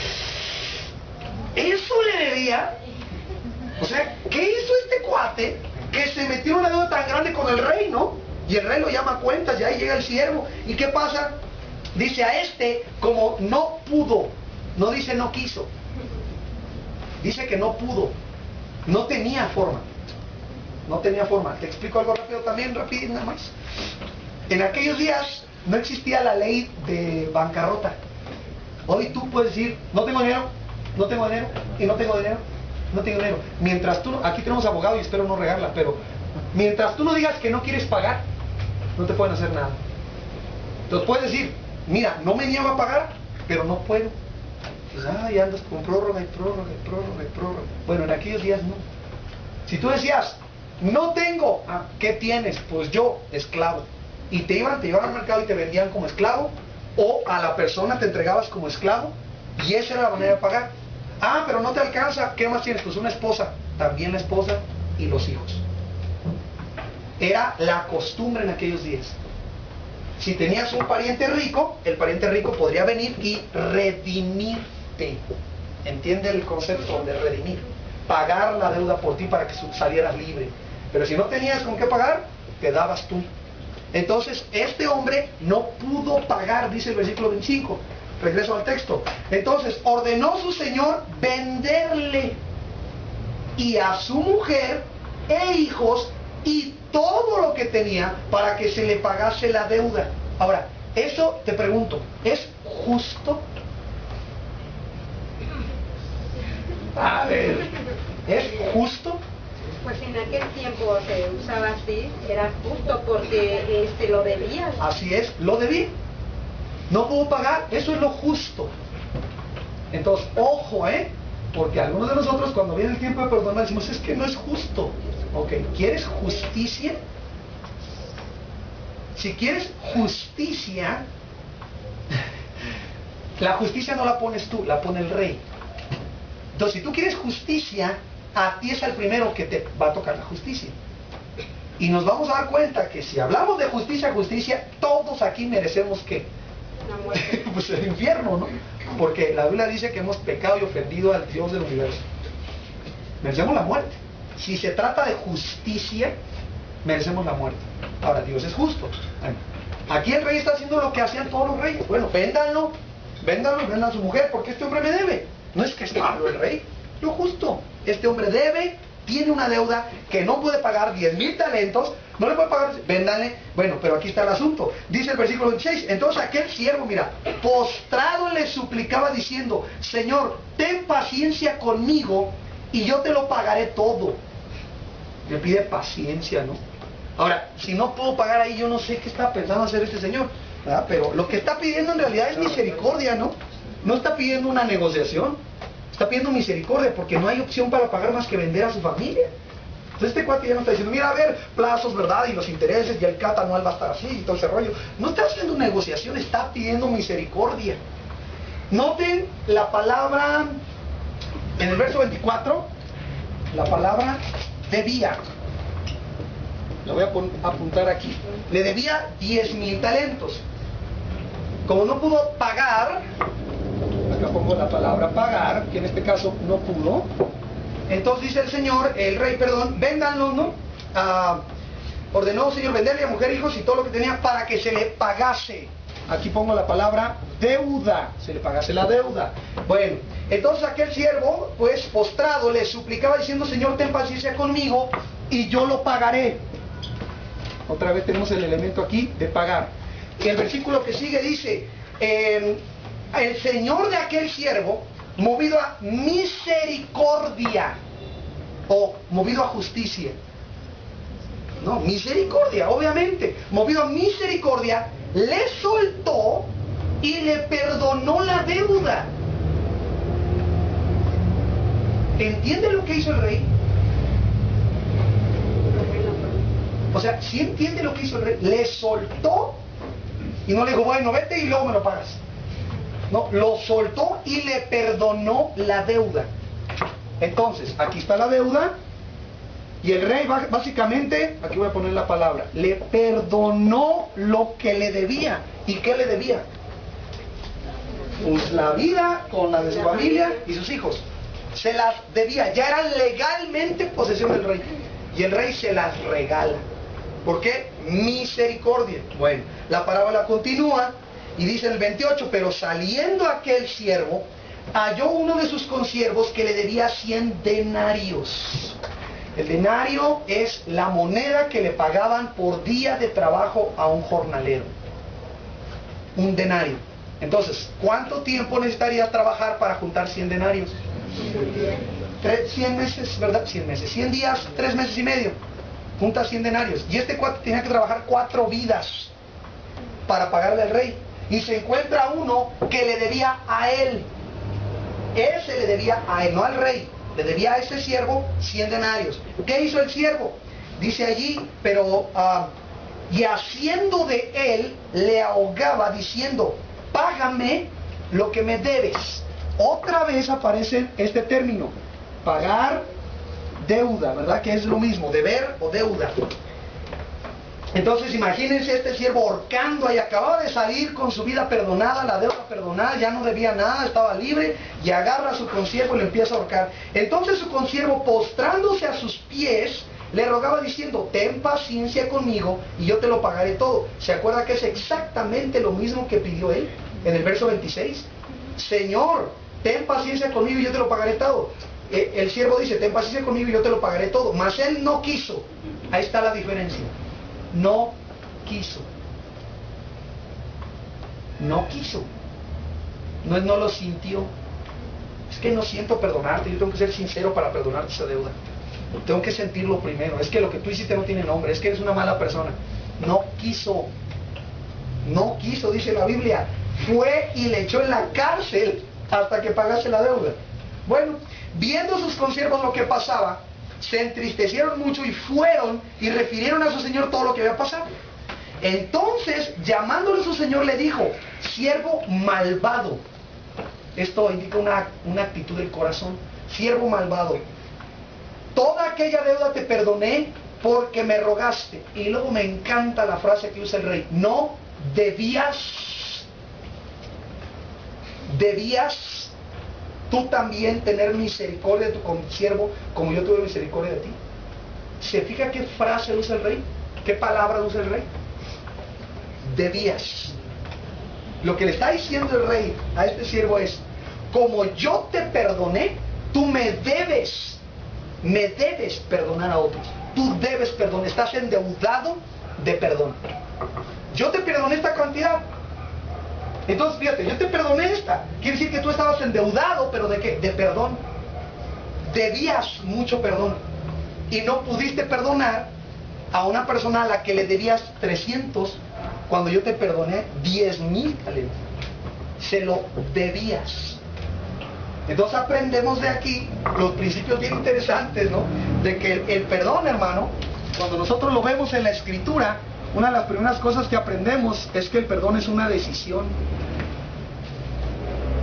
¿eso le debía? O sea, ¿qué hizo este cuate que se metió en una deuda tan grande con el rey, no? Y el rey lo llama a cuentas, y ahí llega el siervo. ¿Y qué pasa? Dice, a este, como no pudo, no dice no quiso, dice que no pudo, no tenía forma. No tenía forma. Te explico algo rápido también, rápido nada más. En aquellos días no existía la ley de bancarrota. Hoy tú puedes decir, no tengo dinero, no tengo dinero, y no tengo dinero, no tengo dinero. Mientras tú, aquí tenemos abogado y espero no regarla, pero mientras tú no digas que no quieres pagar, no te pueden hacer nada. Entonces puedes decir, mira, no me niego a pagar, pero no puedo. Pues, y andas con prórroga y prórroga y prórroga y prórroga. Bueno, en aquellos días no. Si tú decías, no tengo, ¿qué tienes? Pues yo, esclavo. Y te iban al mercado y te vendían como esclavo, o a la persona te entregabas como esclavo, y esa era la manera de pagar. Pero no te alcanza, ¿qué más tienes? Pues una esposa, también la esposa y los hijos. Era la costumbre en aquellos días. Si tenías un pariente rico, el pariente rico podría venir y redimirte. ¿Entiende el concepto de redimir? Pagar la deuda por ti para que salieras libre. Pero si no tenías con qué pagar, te dabas tú. Entonces, este hombre no pudo pagar, dice el versículo 25. Regreso al texto. Entonces, ordenó su señor venderle y a su mujer e hijos y todo lo que tenía para que se le pagase la deuda. Ahora, eso te pregunto, ¿es justo? A ver, ¿es justo? Pues en aquel tiempo se usaba así, era justo porque lo debías. Así es, lo debí. No puedo pagar, eso es lo justo. Entonces, ojo, porque algunos de nosotros cuando viene el tiempo de perdonar decimos, es que no es justo. Ok, ¿quieres justicia? Si quieres justicia, la justicia no la pones tú, la pone el rey. Entonces, si tú quieres justicia, a ti es el primero que te va a tocar la justicia. Y nos vamos a dar cuenta que si hablamos de justicia, todos aquí merecemos ¿qué? La muerte. Pues el infierno, ¿no? Porque la Biblia dice que hemos pecado y ofendido al Dios del universo. Merecemos la muerte. Si se trata de justicia, merecemos la muerte. Ahora, Dios es justo. Bueno, aquí el rey está haciendo lo que hacían todos los reyes. Bueno, véndanlo, vendan a su mujer, porque este hombre me debe. No es que es malo el rey, lo justo. Este hombre debe, tiene una deuda que no puede pagar, 10,000 talentos, no le puede pagar, véndanle. Bueno, pero aquí está el asunto. Dice el versículo 26, entonces aquel siervo, mira, postrado le suplicaba diciendo, Señor, ten paciencia conmigo y yo te lo pagaré todo. Le pide paciencia, ¿no? Ahora, si no puedo pagar ahí, yo no sé qué está pensando hacer este señor, ¿verdad? Pero lo que está pidiendo en realidad es misericordia, ¿no? No está pidiendo una negociación, está pidiendo misericordia porque no hay opción para pagar más que vender a su familia. Entonces este cuate ya no está diciendo, mira, a ver, plazos, ¿verdad? Y los intereses, y el CAT anual va a estar así, y todo ese rollo. No está haciendo negociación, está pidiendo misericordia. Noten la palabra, en el verso 24, la palabra debía. La voy a apuntar aquí. Le debía 10,000 talentos. Como no pudo pagar, acá pongo la palabra pagar, que en este caso no pudo, entonces dice el rey, perdón, véndanlo, ¿no? ordenó, Señor, venderle a mujer, hijos y todo lo que tenía para que se le pagase. Aquí pongo la palabra deuda, se le pagase la deuda. Bueno, entonces aquel siervo, pues postrado, le suplicaba diciendo, Señor, ten paciencia conmigo y yo lo pagaré. Otra vez tenemos el elemento aquí de pagar. Y el versículo que sigue dice, el Señor de aquel siervo, movido a misericordia, o movido a justicia. No, misericordia, obviamente. Movido a misericordia, le soltó y le perdonó la deuda. ¿Entiende lo que hizo el rey? O sea, ¿sí entiende lo que hizo el rey? Le soltó y no le dijo, bueno, vete y luego me lo pagas. No, lo soltó y le perdonó la deuda. Entonces, aquí está la deuda. Y el rey básicamente, aquí voy a poner la palabra, le perdonó lo que le debía. ¿Y qué le debía? Pues la vida con la de su familia y sus hijos. Se las debía, ya eran legalmente posesión del rey. Y el rey se las regala. ¿Por qué? Misericordia. Bueno, la parábola continúa y dice en el 28, pero saliendo aquel siervo, halló uno de sus consiervos que le debía 100 denarios. El denario es la moneda que le pagaban por día de trabajo a un jornalero. Un denario. Entonces, ¿cuánto tiempo necesitaría trabajar para juntar 100 denarios? 100 meses, ¿verdad? 100 meses. 100 días, 3 meses y medio. Junta 100 denarios. Y este cuate tenía que trabajar 4 vidas para pagarle al rey. Y se encuentra uno que le debía a él. Ese le debía a él, no al rey. Le debía a ese siervo 100 denarios. ¿Qué hizo el siervo? Dice allí, pero y haciendo de él, le ahogaba diciendo, págame lo que me debes. Otra vez aparece este término, pagar deuda, ¿verdad? Que es lo mismo, deber o deuda. Entonces imagínense este siervo ahorcando y acababa de salir con su vida perdonada, la deuda perdonada, ya no debía nada, estaba libre, y agarra a su consiervo y le empieza a ahorcar. Entonces su consiervo, postrándose a sus pies, le rogaba diciendo, ten paciencia conmigo y yo te lo pagaré todo. ¿Se acuerda que es exactamente lo mismo que pidió él en el verso 26? Señor, ten paciencia conmigo y yo te lo pagaré todo. El siervo dice, ten paciencia conmigo y yo te lo pagaré todo. Mas él no quiso. Ahí está la diferencia. No quiso. No quiso. No es no lo sintió. Es que no siento perdonarte. Yo tengo que ser sincero para perdonarte esa deuda. Tengo que sentirlo primero. Es que lo que tú hiciste no tiene nombre. Es que eres una mala persona. No quiso. No quiso, dice la Biblia. Fue y le echó en la cárcel hasta que pagase la deuda. Bueno, viendo sus consiervos lo que pasaba, se entristecieron mucho y fueron y refirieron a su señor todo lo que había pasado. Entonces, llamándole a su señor, le dijo, siervo malvado. Esto indica una actitud del corazón. Siervo malvado, toda aquella deuda te perdoné porque me rogaste. Y luego me encanta la frase que usa el rey, no debías tú también tener misericordia de tu consiervo como yo tuve misericordia de ti. ¿Se fija qué frase usa el rey? ¿Qué palabra usa el rey? Debías. Lo que le está diciendo el rey a este siervo es, como yo te perdoné, tú me debes perdonar a otros. Tú debes perdonar, estás endeudado de perdón. Yo te perdoné esta cantidad. Entonces, fíjate, yo te perdoné esta. Quiere decir que tú estabas endeudado, pero ¿de qué? De perdón. Debías mucho perdón. Y no pudiste perdonar a una persona a la que le debías 300 cuando yo te perdoné 10,000 talentos. Se lo debías. Entonces aprendemos de aquí los principios bien interesantes, ¿no? De que el perdón, hermano, cuando nosotros lo vemos en la Escritura, una de las primeras cosas que aprendemos es que el perdón es una decisión.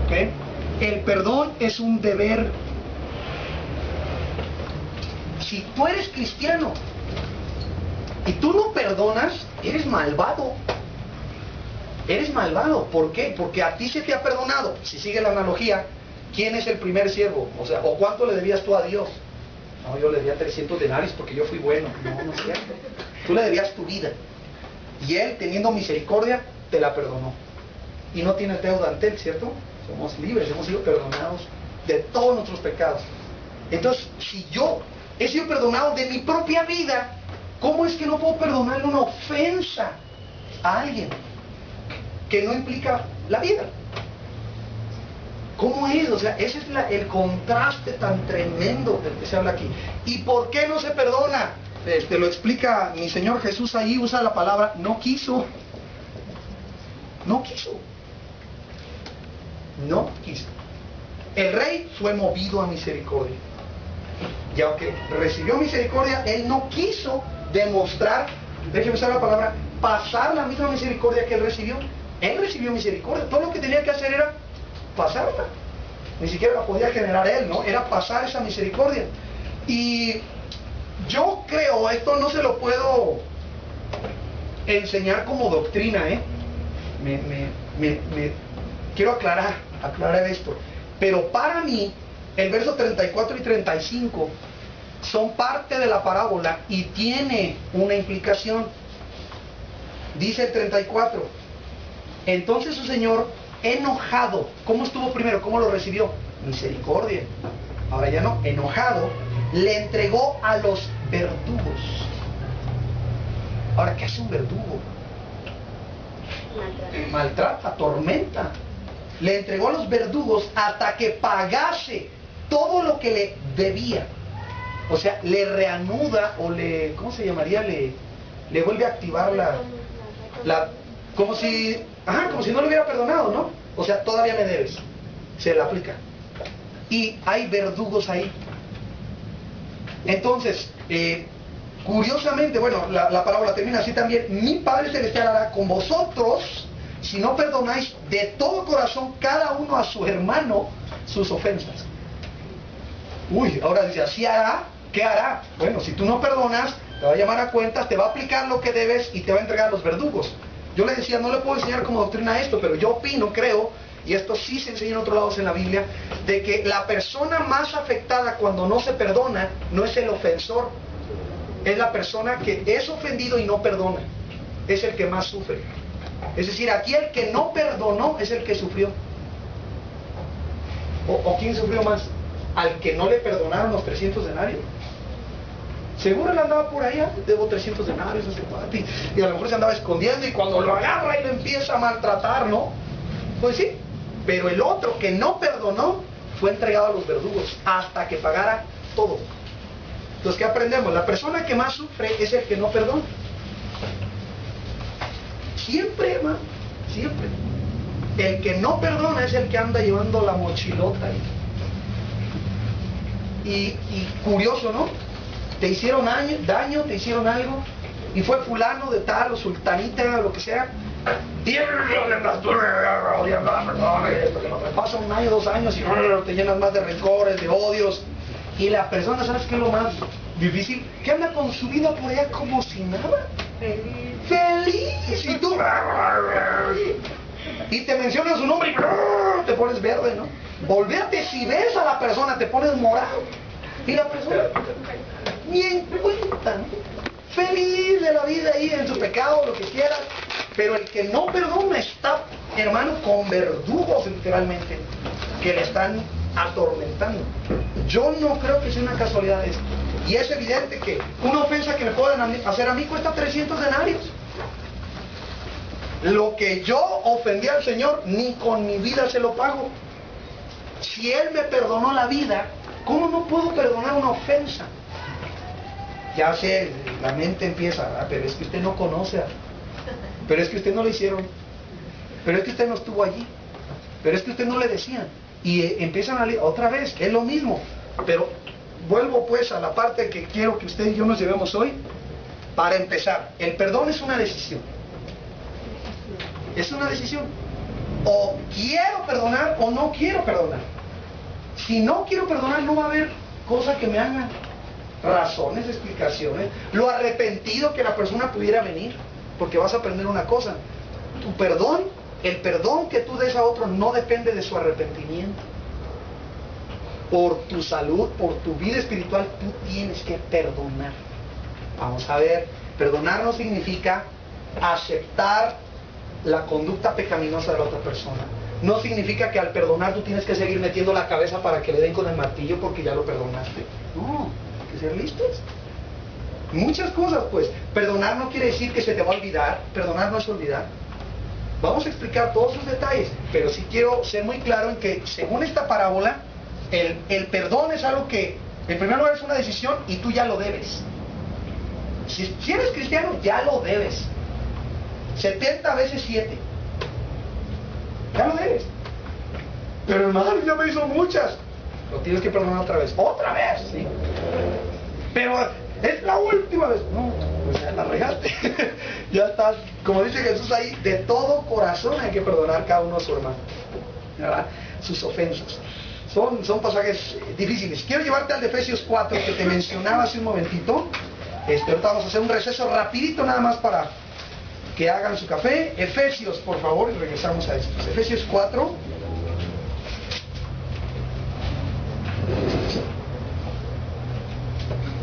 ¿Okay? El perdón es un deber. Si tú eres cristiano y tú no perdonas, eres malvado. Eres malvado. ¿Por qué? Porque a ti se te ha perdonado. Si sigue la analogía, ¿quién es el primer siervo? O sea, ¿o cuánto le debías tú a Dios? No, yo le debía 300 denarios porque yo fui bueno. No, no es cierto. Tú le debías tu vida. Y Él, teniendo misericordia, te la perdonó. Y no tienes deuda ante Él, ¿cierto? Somos libres, hemos sido perdonados de todos nuestros pecados. Entonces, si yo he sido perdonado de mi propia vida, ¿cómo es que no puedo perdonarle una ofensa a alguien que no implica la vida? ¿Cómo es? O sea, ese es el contraste tan tremendo del que se habla aquí. ¿Y por qué no se perdona? Te lo explica mi Señor Jesús ahí, usa la palabra no quiso. No quiso. No quiso. El rey fue movido a misericordia. Y aunque recibió misericordia, él no quiso demostrar, déjeme usar la palabra, pasar la misma misericordia que él recibió. Él recibió misericordia. Todo lo que tenía que hacer era pasarla. Ni siquiera la podía generar él, ¿no? Era pasar esa misericordia. Y yo creo, esto no se lo puedo enseñar como doctrina, ¿eh? Quiero aclarar esto. Pero para mí, el verso 34 y 35 son parte de la parábola y tiene una implicación. Dice el 34, entonces su señor, enojado, ¿cómo estuvo primero? ¿Cómo lo recibió? Misericordia. Ahora ya no, enojado, le entregó a los verdugos. Ahora, ¿qué hace un verdugo? Maltrata, atormenta. Le entregó a los verdugos hasta que pagase todo lo que le debía. O sea, le reanuda o le, ¿cómo se llamaría? Le vuelve a activar como si no lo hubiera perdonado, ¿no? O sea, todavía me debes. Se le aplica. Y hay verdugos ahí. Entonces, curiosamente, bueno, la parábola termina así también. Mi Padre Celestial hará con vosotros si no perdonáis de todo corazón cada uno a su hermano sus ofensas. Uy, ahora dice, así hará. ¿Qué hará? Bueno, si tú no perdonas, te va a llamar a cuentas, te va a aplicar lo que debes y te va a entregar a los verdugos. Yo le decía, no le puedo enseñar como doctrina esto, pero yo opino, creo, y esto sí se enseña en otros lados en la Biblia, de que la persona más afectada cuando no se perdona no es el ofensor, es la persona que es ofendido y no perdona, es el que más sufre. Es decir, aquí el que no perdonó es el que sufrió. ¿O quién sufrió más? Al que no le perdonaron los 300 denarios. Seguro él andaba por allá, debo 300 denarios a ese cuate, y a lo mejor se andaba escondiendo y cuando lo agarra y lo empieza a maltratar, ¿no? Pues sí, pero el otro que no perdonó fue entregado a los verdugos hasta que pagara todo. Entonces, ¿qué aprendemos? La persona que más sufre es el que no perdona. Siempre, hermano, siempre. El que no perdona es el que anda llevando la mochilota. Y curioso, ¿no? Te hicieron daño, te hicieron algo, y fue fulano de tal, o sultanita, o lo que sea. Pasa un año, 2 años, y te llenas más de rencores, de odios. Y la persona, ¿sabes qué es lo más difícil? Que anda con su vida por allá como si nada. Feliz. Y tú. Y te mencionan su nombre y te pones verde, ¿no? Volverte, si ves a la persona, te pones morado. Y la persona ni en cuenta, ¿no? Feliz de la vida ahí en su pecado, lo que quieras. Pero el que no perdona está, hermano, con verdugos literalmente, que le están atormentando. Yo no creo que sea una casualidad esto. Y es evidente que una ofensa que me pueden hacer a mí cuesta 300 denarios. Lo que yo ofendí al Señor, ni con mi vida se lo pago. Si Él me perdonó la vida, ¿cómo no puedo perdonar una ofensa? Ya sé, la mente empieza, pero es que usted no conoce, pero es que usted no lo hicieron, pero es que usted no estuvo allí, pero es que usted no le decían. Y empiezan otra vez, es lo mismo. Pero vuelvo pues a la parte que quiero que usted y yo nos llevemos hoy. Para empezar, el perdón es una decisión. Es una decisión. O quiero perdonar o no quiero perdonar. Si no quiero perdonar, no va a haber cosa que me hagan razones, explicaciones, lo arrepentido que la persona pudiera venir, porque vas a aprender una cosa: tu perdón, el perdón que tú des a otro no depende de su arrepentimiento. por tu salud, por tu vida espiritual, tú tienes que perdonar. Vamos a ver, perdonar no significa aceptar la conducta pecaminosa de la otra persona. No significa que al perdonar tú tienes que seguir metiendo la cabeza para que le den con el martillo porque ya lo perdonaste. No, hay que ser listos. Muchas cosas, pues. Perdonar no quiere decir que se te va a olvidar. Perdonar no es olvidar. Vamos a explicar todos sus detalles, pero sí quiero ser muy claro en que, según esta parábola, el perdón es algo que, en primer lugar, es una decisión y tú ya lo debes. Si eres cristiano, ya lo debes. 70 veces 7. Ya lo debes. Pero hermano, ya me hizo muchas. Lo tienes que perdonar otra vez. ¡Otra vez! Sí. Pero es la última vez. No, pues ya la regaste. Ya estás, como dice Jesús ahí, de todo corazón hay que perdonar cada uno a su hermano, ¿verdad? Sus ofensas. Son pasajes difíciles. Quiero llevarte al de Efesios 4 que te mencionaba hace un momentito. Ahorita vamos a hacer un receso rapidito nada más para que hagan su café. Efesios, por favor, y regresamos a esto. Efesios 4.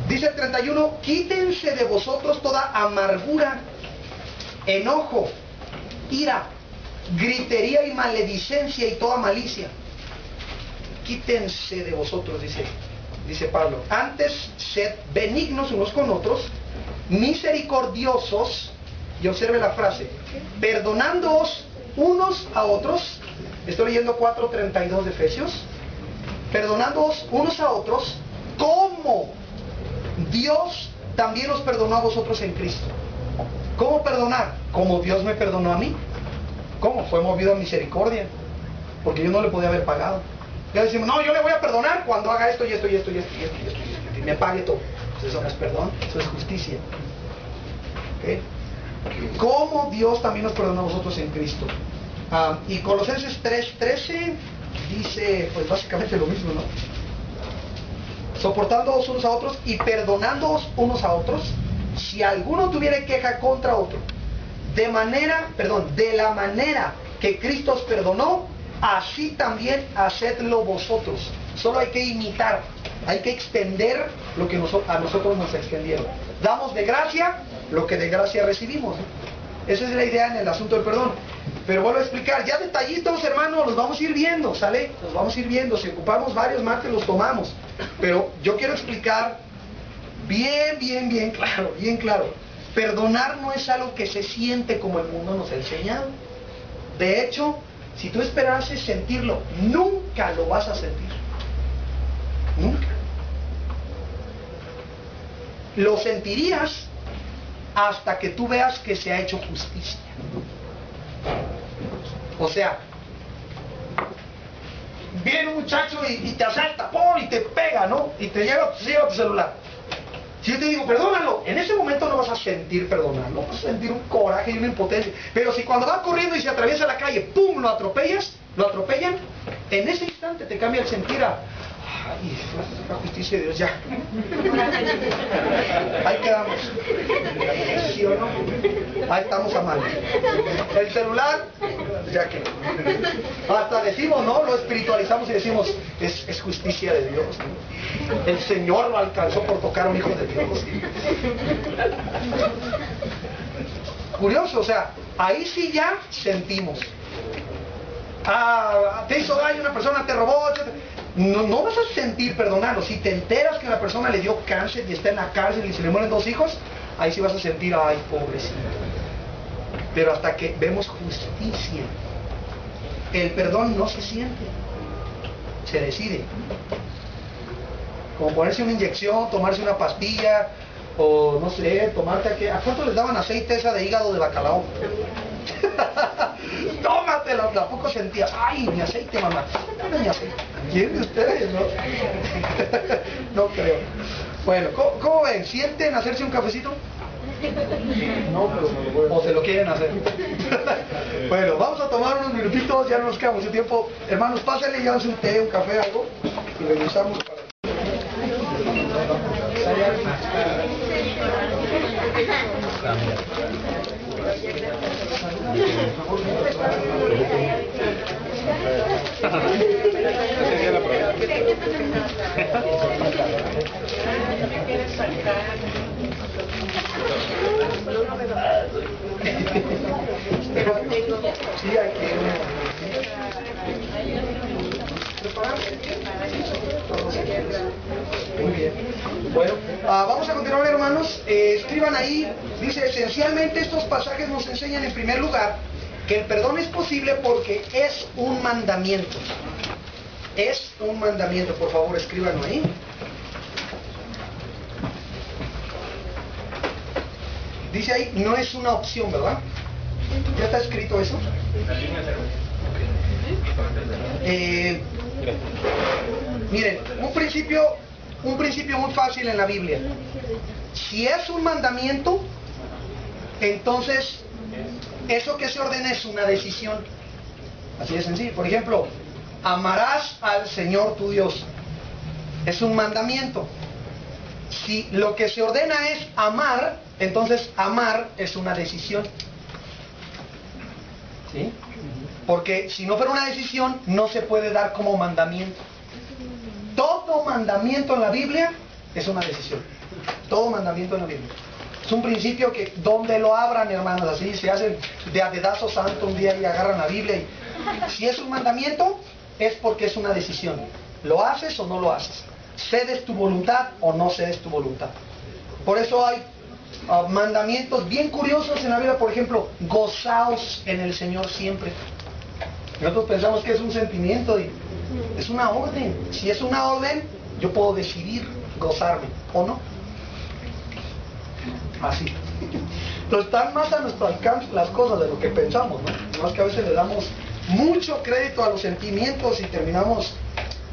Dice el 31, quítense de vosotros toda amargura, enojo, ira, gritería y maledicencia y toda malicia. Quítense de vosotros, dice Pablo. Antes, sed benignos unos con otros, misericordiosos, y observe la frase, perdonándoos unos a otros. Estoy leyendo 4:32 de Efesios. Perdonándoos unos a otros, como Dios también os perdonó a vosotros en Cristo. ¿Cómo perdonar? Como Dios me perdonó a mí. ¿Cómo? Fue movido a misericordia, porque yo no le podía haber pagado. Ya decimos, no, yo le voy a perdonar cuando haga esto y esto y esto y esto y esto y esto, y me pague todo. Pues eso no es perdón, eso es justicia. ¿Okay? Como Dios también nos perdonó a vosotros en Cristo. Y Colosenses 3:13 dice, pues básicamente lo mismo, ¿no? Soportándoos unos a otros y perdonándoos unos a otros, si alguno tuviera queja contra otro, de la manera que Cristo os perdonó, así también hacedlo vosotros. Solo hay que imitar, hay que extender lo que a nosotros nos extendieron. Damos de gracia lo que de gracia recibimos. Esa es la idea en el asunto del perdón. Pero vuelvo a explicar, ya detallitos, hermanos, los vamos a ir viendo, ¿sale? Los vamos a ir viendo. Si ocupamos varios martes, los tomamos. Pero yo quiero explicar bien claro. Perdonar no es algo que se siente como el mundo nos ha enseñado. De hecho, si tú esperases sentirlo, nunca lo vas a sentir. Nunca. Lo sentirías hasta que tú veas que se ha hecho justicia. O sea, viene un muchacho y te asalta, ¡pum!, y te pega, ¿no? Y te lleva tu celular. Si yo te digo, perdónalo, en ese momento no vas a sentir perdonarlo, vas a sentir un coraje y una impotencia. Pero si cuando va corriendo y se atraviesa la calle, ¡pum!, lo atropellan, en ese instante te cambia el sentir a, ¡ay, la justicia de Dios, ya! Ahí quedamos. ¿Sí o no? Ahí estamos a mano. El celular, ya que hasta decimos, ¿no? Lo espiritualizamos y decimos, es justicia de Dios, ¿no? El Señor lo alcanzó por tocar a un hijo de Dios. Curioso, o sea, ahí sí ya sentimos. Te hizo daño una persona, te robó, etc. No vas a sentir perdonarlo. Si te enteras que la persona le dio cáncer y está en la cárcel y se le mueren 2 hijos, ahí sí vas a sentir, ay, pobrecito. Pero hasta que vemos justicia, el perdón no se siente, se decide. Como ponerse una inyección, tomarse una pastilla, o no sé, tomarte ¿a cuánto les daban aceite esa de hígado de bacalao? Tómatelo, tampoco sentías, ay, mi aceite, mamá, dame mi aceite. ¿Quién de ustedes, no? No creo. Bueno, ¿cómo ven? ¿Sienten hacerse un cafecito? No, pero o se lo quieren hacer. Bueno, vamos a tomar unos minutitos, ya no nos queda mucho tiempo. Hermanos, pásenle, llévense un té, un café, algo, y regresamos para... Sí, hay que prepararse. Muy bien. Bueno, vamos a continuar, hermanos. Escriban ahí. Dice, esencialmente estos pasajes nos enseñan en primer lugar que el perdón es posible porque es un mandamiento. Es un mandamiento. Por favor, escríbanlo ahí. Dice ahí, no es una opción, ¿verdad? ¿Ya está escrito eso? Miren, un principio muy fácil en la Biblia. Si es un mandamiento, entonces eso que se ordena es una decisión. Así de sencillo. Por ejemplo, amarás al Señor tu Dios. Es un mandamiento. Si lo que se ordena es amar, entonces amar es una decisión. ¿Sí? Porque si no fuera una decisión, no se puede dar como mandamiento. Todo mandamiento en la Biblia es una decisión. Todo mandamiento en la Biblia. Es un principio que donde lo abran, hermanos, así se hacen de a dedazo santo un día y agarran la Biblia. Y si es un mandamiento, es porque es una decisión. ¿Lo haces o no lo haces? ¿Cedes tu voluntad o no cedes tu voluntad? Por eso hay mandamientos bien curiosos en la Biblia. Por ejemplo, gozaos en el Señor siempre. Nosotros pensamos que es un sentimiento y es una orden. Si es una orden, yo puedo decidir gozarme o no. Así. Entonces están más a nuestro alcance las cosas de lo que pensamos, ¿no? Más que a veces le damos mucho crédito a los sentimientos y terminamos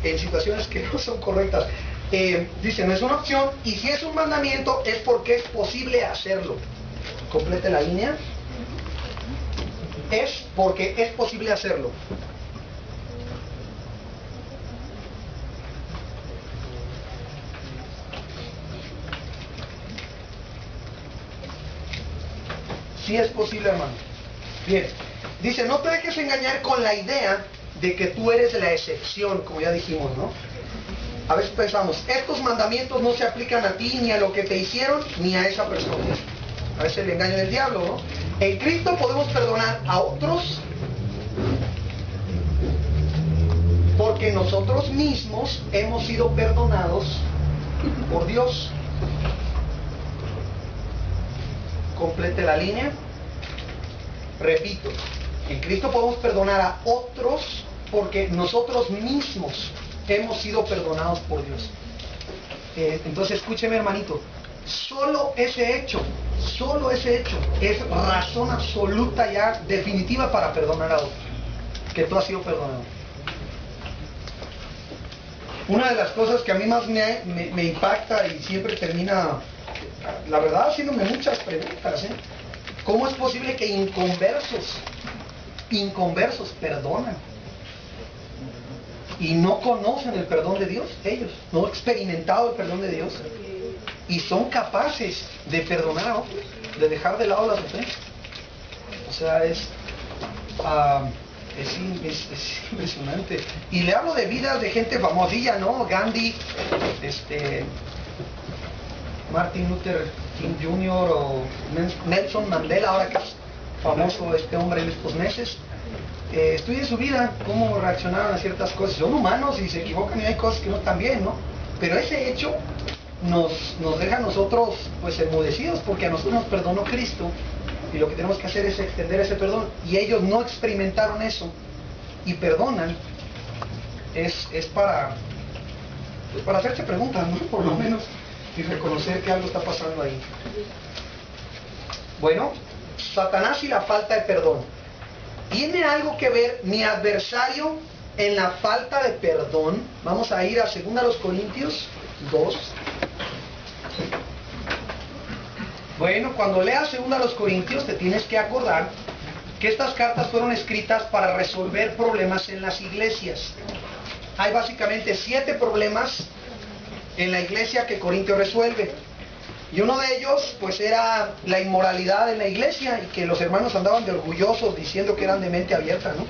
en situaciones que no son correctas. Dice, no es una opción, y si es un mandamiento es porque es posible hacerlo. Complete la línea. Es porque es posible hacerlo. Sí es posible, hermano. Bien. Dice, no te dejes engañar con la idea de que tú eres la excepción, como ya dijimos, ¿no? A veces pensamos, estos mandamientos no se aplican a ti, ni a lo que te hicieron, ni a esa persona. A veces el engaño del diablo, ¿no? En Cristo podemos perdonar a otros porque nosotros mismos hemos sido perdonados por Dios. Complete la línea. Repito, en Cristo podemos perdonar a otros porque nosotros mismos hemos sido perdonados por Dios. Entonces escúcheme, hermanito, solo ese hecho es razón absoluta ya definitiva para perdonar a otros, que tú has sido perdonado. Una de las cosas que a mí más me impacta y siempre termina, la verdad, haciéndome muchas preguntas, ¿cómo es posible que inconversos perdonan y no conocen el perdón de Dios? Ellos no han experimentado el perdón de Dios y son capaces de perdonar a otros, de dejar de lado las ofensas. O sea, es impresionante. Y le hablo de vidas de gente famosilla, ¿no? Gandhi, Martin Luther King Jr. o Nelson Mandela, ahora que es famoso este hombre en estos meses. Estudien su vida, cómo reaccionaron a ciertas cosas. Son humanos y se equivocan y hay cosas que no están bien, ¿no? Pero ese hecho nos deja a nosotros pues enmudecidos, porque a nosotros nos perdonó Cristo y lo que tenemos que hacer es extender ese perdón, y ellos no experimentaron eso y perdonan. Es para hacerse preguntas, ¿no? Por lo menos, y reconocer que algo está pasando ahí. Bueno, Satanás y la falta de perdón. ¿Tiene algo que ver mi adversario en la falta de perdón? Vamos a ir a 2 Corintios 2. Bueno, cuando leas 2 Corintios te tienes que acordar que estas cartas fueron escritas para resolver problemas en las iglesias. Hay básicamente 7 problemas en la iglesia que Corintio resuelve. Y uno de ellos, pues, era la inmoralidad en la iglesia, y que los hermanos andaban de orgullosos diciendo que eran de mente abierta, ¿no?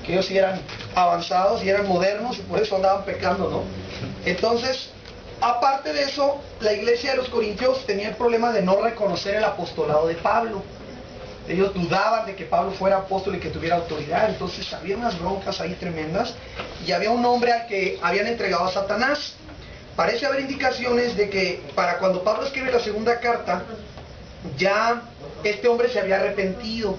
Que ellos sí eran avanzados y eran modernos y por eso andaban pecando, ¿no? Entonces, aparte de eso, la iglesia de los corintios tenía el problema de no reconocer el apostolado de Pablo. Ellos dudaban de que Pablo fuera apóstol y que tuviera autoridad. Entonces había unas broncas ahí tremendas. Y había un hombre al que habían entregado a Satanás. Parece haber indicaciones de que para cuando Pablo escribe la segunda carta, ya este hombre se había arrepentido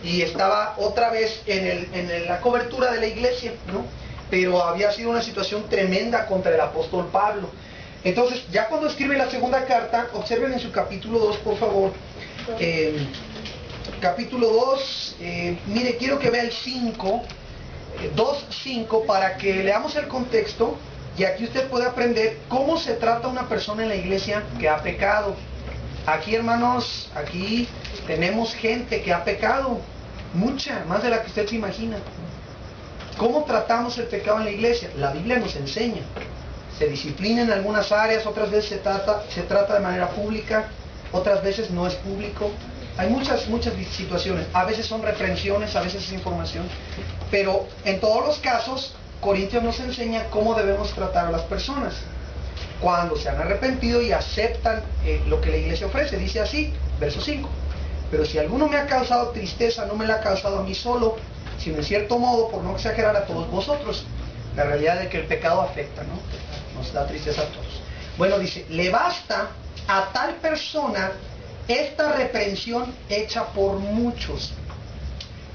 y estaba otra vez en la cobertura de la iglesia, ¿no? Pero había sido una situación tremenda contra el apóstol Pablo. Entonces, ya cuando escribe la segunda carta, observen en su capítulo 2, por favor. Capítulo 2, mire, quiero que vea el 5, 2:5, para que leamos el contexto. Y aquí usted puede aprender cómo se trata una persona en la iglesia que ha pecado. Aquí, hermanos, aquí tenemos gente que ha pecado, mucha, más de la que usted se imagina. ¿Cómo tratamos el pecado en la iglesia? La Biblia nos enseña. Se disciplina en algunas áreas, otras veces se trata de manera pública, otras veces no es público. Hay muchas situaciones. A veces son reprensiones, a veces es información. Pero en todos los casos, Corintios nos enseña cómo debemos tratar a las personas cuando se han arrepentido y aceptan lo que la iglesia ofrece. Dice así, verso 5: pero si alguno me ha causado tristeza, no me la ha causado a mí solo, sino en cierto modo, por no exagerar, a todos vosotros. La realidad de que el pecado afecta, ¿no? Nos da tristeza a todos. Bueno, dice, le basta a tal persona esta reprensión hecha por muchos.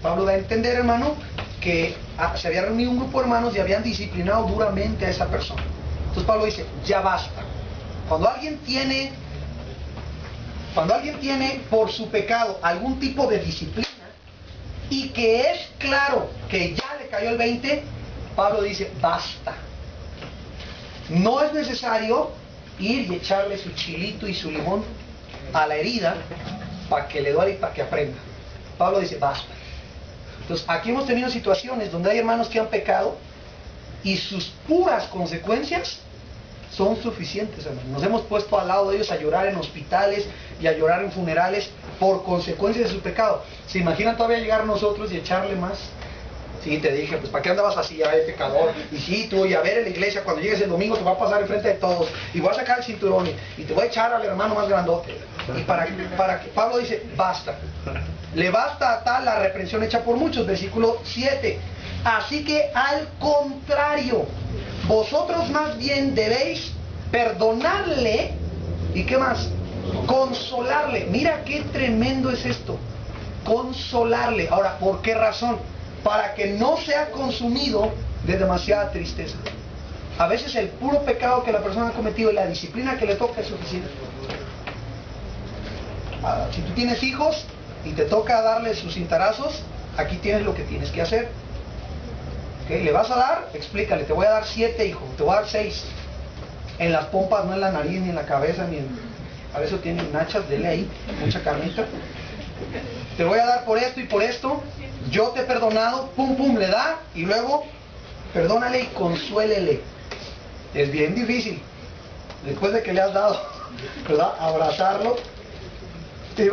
Pablo da a entender, hermano, que se había reunido un grupo de hermanos y habían disciplinado duramente a esa persona. Entonces Pablo dice, ya basta. Cuando alguien tiene por su pecado algún tipo de disciplina y que es claro que ya le cayó el 20, Pablo dice, basta. No es necesario ir y echarle su chilito y su limón a la herida para que le duele y para que aprenda. Pablo dice, basta. Entonces, aquí hemos tenido situaciones donde hay hermanos que han pecado y sus puras consecuencias son suficientes, hermanos. Nos hemos puesto al lado de ellos a llorar en hospitales y a llorar en funerales por consecuencias de su pecado. ¿Se imaginan todavía llegar nosotros y echarle más? Sí, te dije, pues ¿para qué andabas así, ay, pecador? Y sí, tú, y a ver en la iglesia, cuando llegues el domingo te va a pasar enfrente de todos, y voy a sacar el cinturón, y te voy a echar al hermano más grandote. Y para que Pablo dice, basta. Le basta a tal la reprensión hecha por muchos, versículo 7. Así que al contrario, vosotros más bien debéis perdonarle, ¿y qué más? Consolarle. Mira qué tremendo es esto. Consolarle. Ahora, ¿por qué razón? Para que no sea consumido de demasiada tristeza. A veces el puro pecado que la persona ha cometido y la disciplina que le toca es suficiente. Si tú tienes hijos y te toca darles sus cintarazos, aquí tienes lo que tienes que hacer. ¿Okay? ¿Le vas a dar? Explícale, te voy a dar 7, hijo, te voy a dar 6. En las pompas, no en la nariz, ni en la cabeza, ni en... A veces tienen nachas, dele ahí, mucha carnita. Te voy a dar por esto y por esto. Yo te he perdonado, pum pum, le da, y luego perdónale y consuélele. Es bien difícil, después de que le has dado, ¿verdad? Abrazarlo.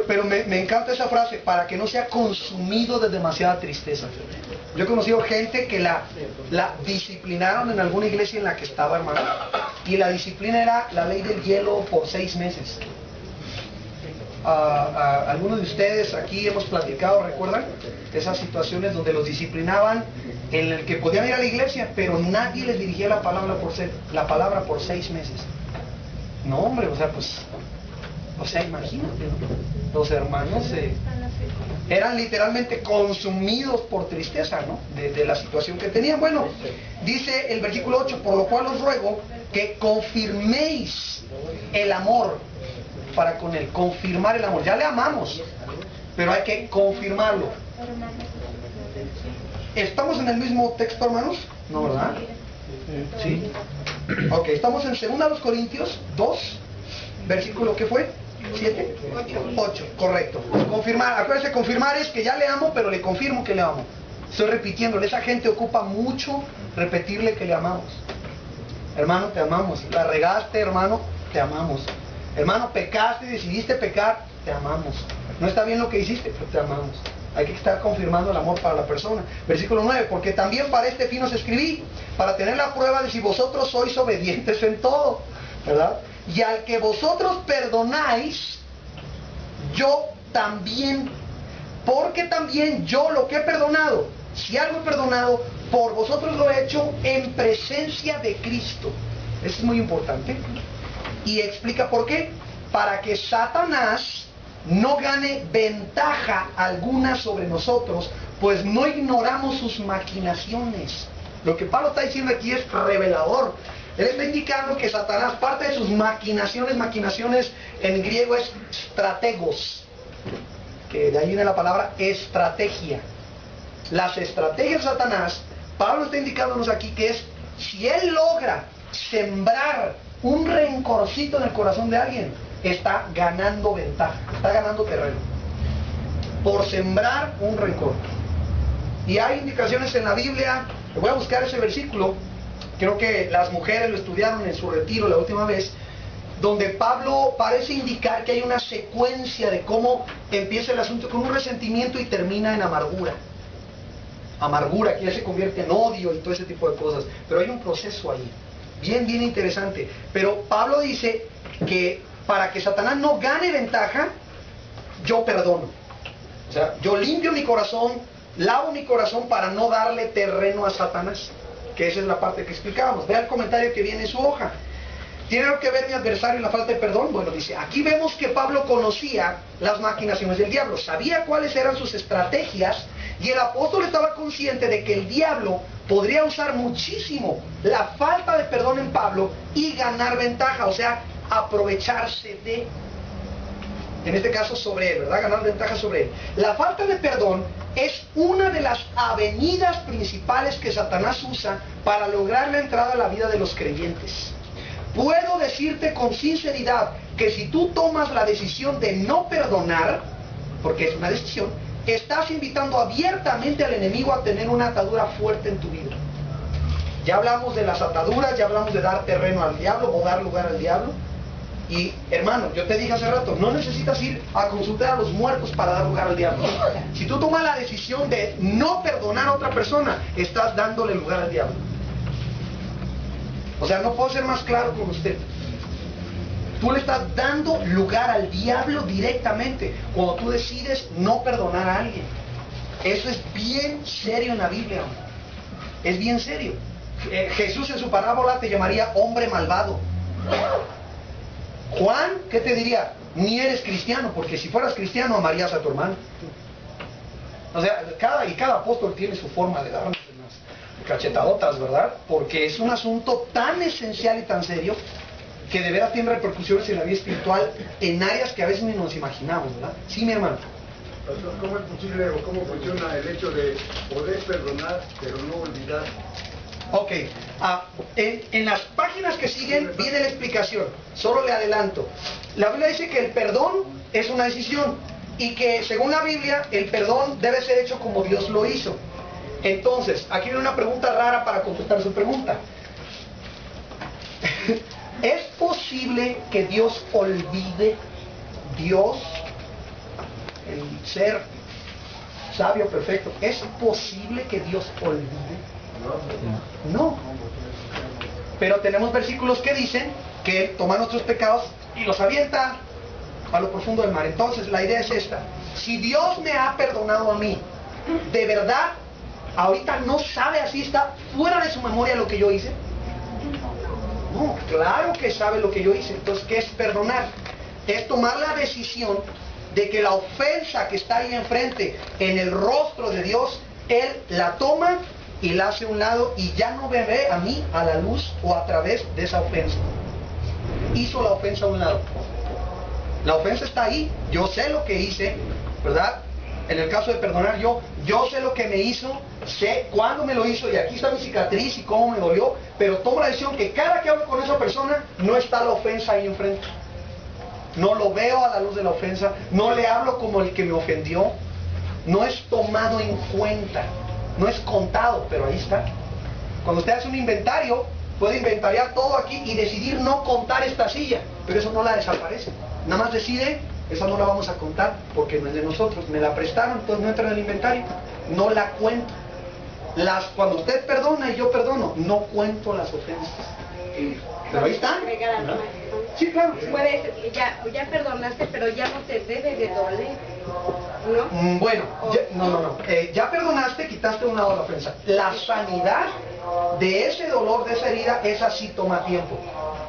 Pero me encanta esa frase, para que no sea consumido de demasiada tristeza. Yo he conocido gente que la disciplinaron en alguna iglesia en la que estaba, hermano, y la disciplina era la ley del hielo por 6 meses. Algunos de ustedes aquí hemos platicado, ¿recuerdan? Esas situaciones donde los disciplinaban, en el que podían ir a la iglesia, pero nadie les dirigía la palabra por 6 meses. No, hombre, imagínate, ¿no? Los hermanos eran literalmente consumidos por tristeza, ¿no? De la situación que tenían. Bueno, dice el versículo 8, por lo cual os ruego que confirméis el amor para con él. Confirmar el amor. Ya le amamos, pero hay que confirmarlo. ¿Estamos en el mismo texto, hermanos? No, ¿verdad? Sí. Ok, estamos en 2 Corintios 2, versículo, ¿qué fue? 7, 8, correcto. Confirmar, acuérdense, confirmar es que ya le amo, pero le confirmo que le amo. Estoy repitiéndole, esa gente ocupa mucho repetirle que le amamos. Hermano, te amamos. La regaste, hermano, te amamos. Hermano, pecaste y decidiste pecar, te amamos. No está bien lo que hiciste, pero te amamos. Hay que estar confirmando el amor para la persona. Versículo 9, porque también para este fin os escribí, para tener la prueba de si vosotros sois obedientes en todo, ¿verdad? Y al que vosotros perdonáis, yo también porque también yo lo que he perdonado, si algo he perdonado, por vosotros lo he hecho en presencia de Cristo. Eso es muy importante. Y explica por qué. Para que Satanás no gane ventaja alguna sobre nosotros, pues no ignoramos sus maquinaciones. Lo que Pablo está diciendo aquí es revelador. Él está indicando que Satanás, parte de sus maquinaciones en griego es strategos, que de ahí viene la palabra estrategia. Las estrategias de Satanás, Pablo está indicándonos aquí que es, si él logra sembrar un rencorcito en el corazón de alguien, está ganando ventaja, está ganando terreno, por sembrar un rencor. Y hay indicaciones en la Biblia, voy a buscar ese versículo, creo que las mujeres lo estudiaron en su retiro la última vez, donde Pablo parece indicar que hay una secuencia de cómo empieza el asunto con un resentimiento y termina en amargura. Amargura que ya se convierte en odio y todo ese tipo de cosas, pero hay un proceso ahí, bien interesante. Pero Pablo dice que para que Satanás no gane ventaja, yo perdono. O sea, yo limpio mi corazón, lavo mi corazón para no darle terreno a Satanás, que esa es la parte que explicábamos. Vea el comentario que viene en su hoja. ¿Tiene algo que ver mi adversario en la falta de perdón? Bueno, dice, aquí vemos que Pablo conocía las maquinaciones del diablo, sabía cuáles eran sus estrategias, y el apóstol estaba consciente de que el diablo podría usar muchísimo la falta de perdón en Pablo y ganar ventaja, o sea, aprovecharse de, en este caso sobre él, ¿verdad? Ganar ventaja sobre él. La falta de perdón es una de las avenidas principales que Satanás usa para lograr la entrada a la vida de los creyentes. Puedo decirte con sinceridad que si tú tomas la decisión de no perdonar, porque es una decisión, estás invitando abiertamente al enemigo a tener una atadura fuerte en tu vida. Ya hablamos de las ataduras, ya hablamos de dar terreno al diablo o dar lugar al diablo. Y hermano, yo te dije hace rato, no necesitas ir a consultar a los muertos para dar lugar al diablo. Si tú tomas la decisión de no perdonar a otra persona, estás dándole lugar al diablo. O sea, no puedo ser más claro con usted. Tú le estás dando lugar al diablo directamente cuando tú decides no perdonar a alguien. Eso es bien serio en la Biblia, hombre. Es bien serio. Jesús en su parábola te llamaría hombre malvado. Juan, ¿qué te diría? Ni eres cristiano, porque si fueras cristiano amarías a tu hermano. O sea, cada apóstol tiene su forma de darnos unas cachetadotas, ¿verdad? Porque es un asunto tan esencial y tan serio que de veras tiene repercusiones en la vida espiritual en áreas que a veces ni nos imaginamos, ¿verdad? Sí, mi hermano. Pastor, ¿cómo es posible o cómo funciona el hecho de poder perdonar pero no olvidar? Ok, en las páginas que siguen viene la explicación, solo le adelanto. La Biblia dice que el perdón es una decisión y que según la Biblia el perdón debe ser hecho como Dios lo hizo. Entonces, aquí viene una pregunta rara para contestar su pregunta. ¿Es posible que Dios olvide? Dios, el ser sabio, perfecto, ¿es posible que Dios olvide? No. Pero tenemos versículos que dicen que Él toma nuestros pecados y los avienta a lo profundo del mar. Entonces la idea es esta: si Dios me ha perdonado a mí, ¿de verdad ahorita no sabe, así está fuera de su memoria lo que yo hice? No, claro que sabe lo que yo hice. Entonces, ¿qué es perdonar? Es tomar la decisión de que la ofensa que está ahí enfrente, en el rostro de Dios, Él la toma y la hace a un lado y ya no me ve a mí a la luz o a través de esa ofensa. Hizo la ofensa a un lado. La ofensa está ahí, yo sé lo que hice, ¿verdad? En el caso de perdonar, yo sé lo que me hizo, sé cuándo me lo hizo y aquí está mi cicatriz y cómo me dolió, pero tomo la decisión que cada que hablo con esa persona no está la ofensa ahí enfrente. No lo veo a la luz de la ofensa, no le hablo como el que me ofendió, no es tomado en cuenta. No es contado, pero ahí está. Cuando usted hace un inventario, puede inventariar todo aquí y decidir no contar esta silla, pero eso no la desaparece. Nada más decide, esa no la vamos a contar porque no es de nosotros, me la prestaron, entonces no entra en el inventario, no la cuento. Cuando usted perdona y yo perdono, no cuento las ofensas. Pero ahí está. ¿No? Sí, claro. Ya perdonaste, pero ya no te debe de doler. ¿No? Bueno, no. Ya perdonaste, quitaste una de la ofensa. La sanidad de ese dolor, de esa herida, esa sí toma tiempo.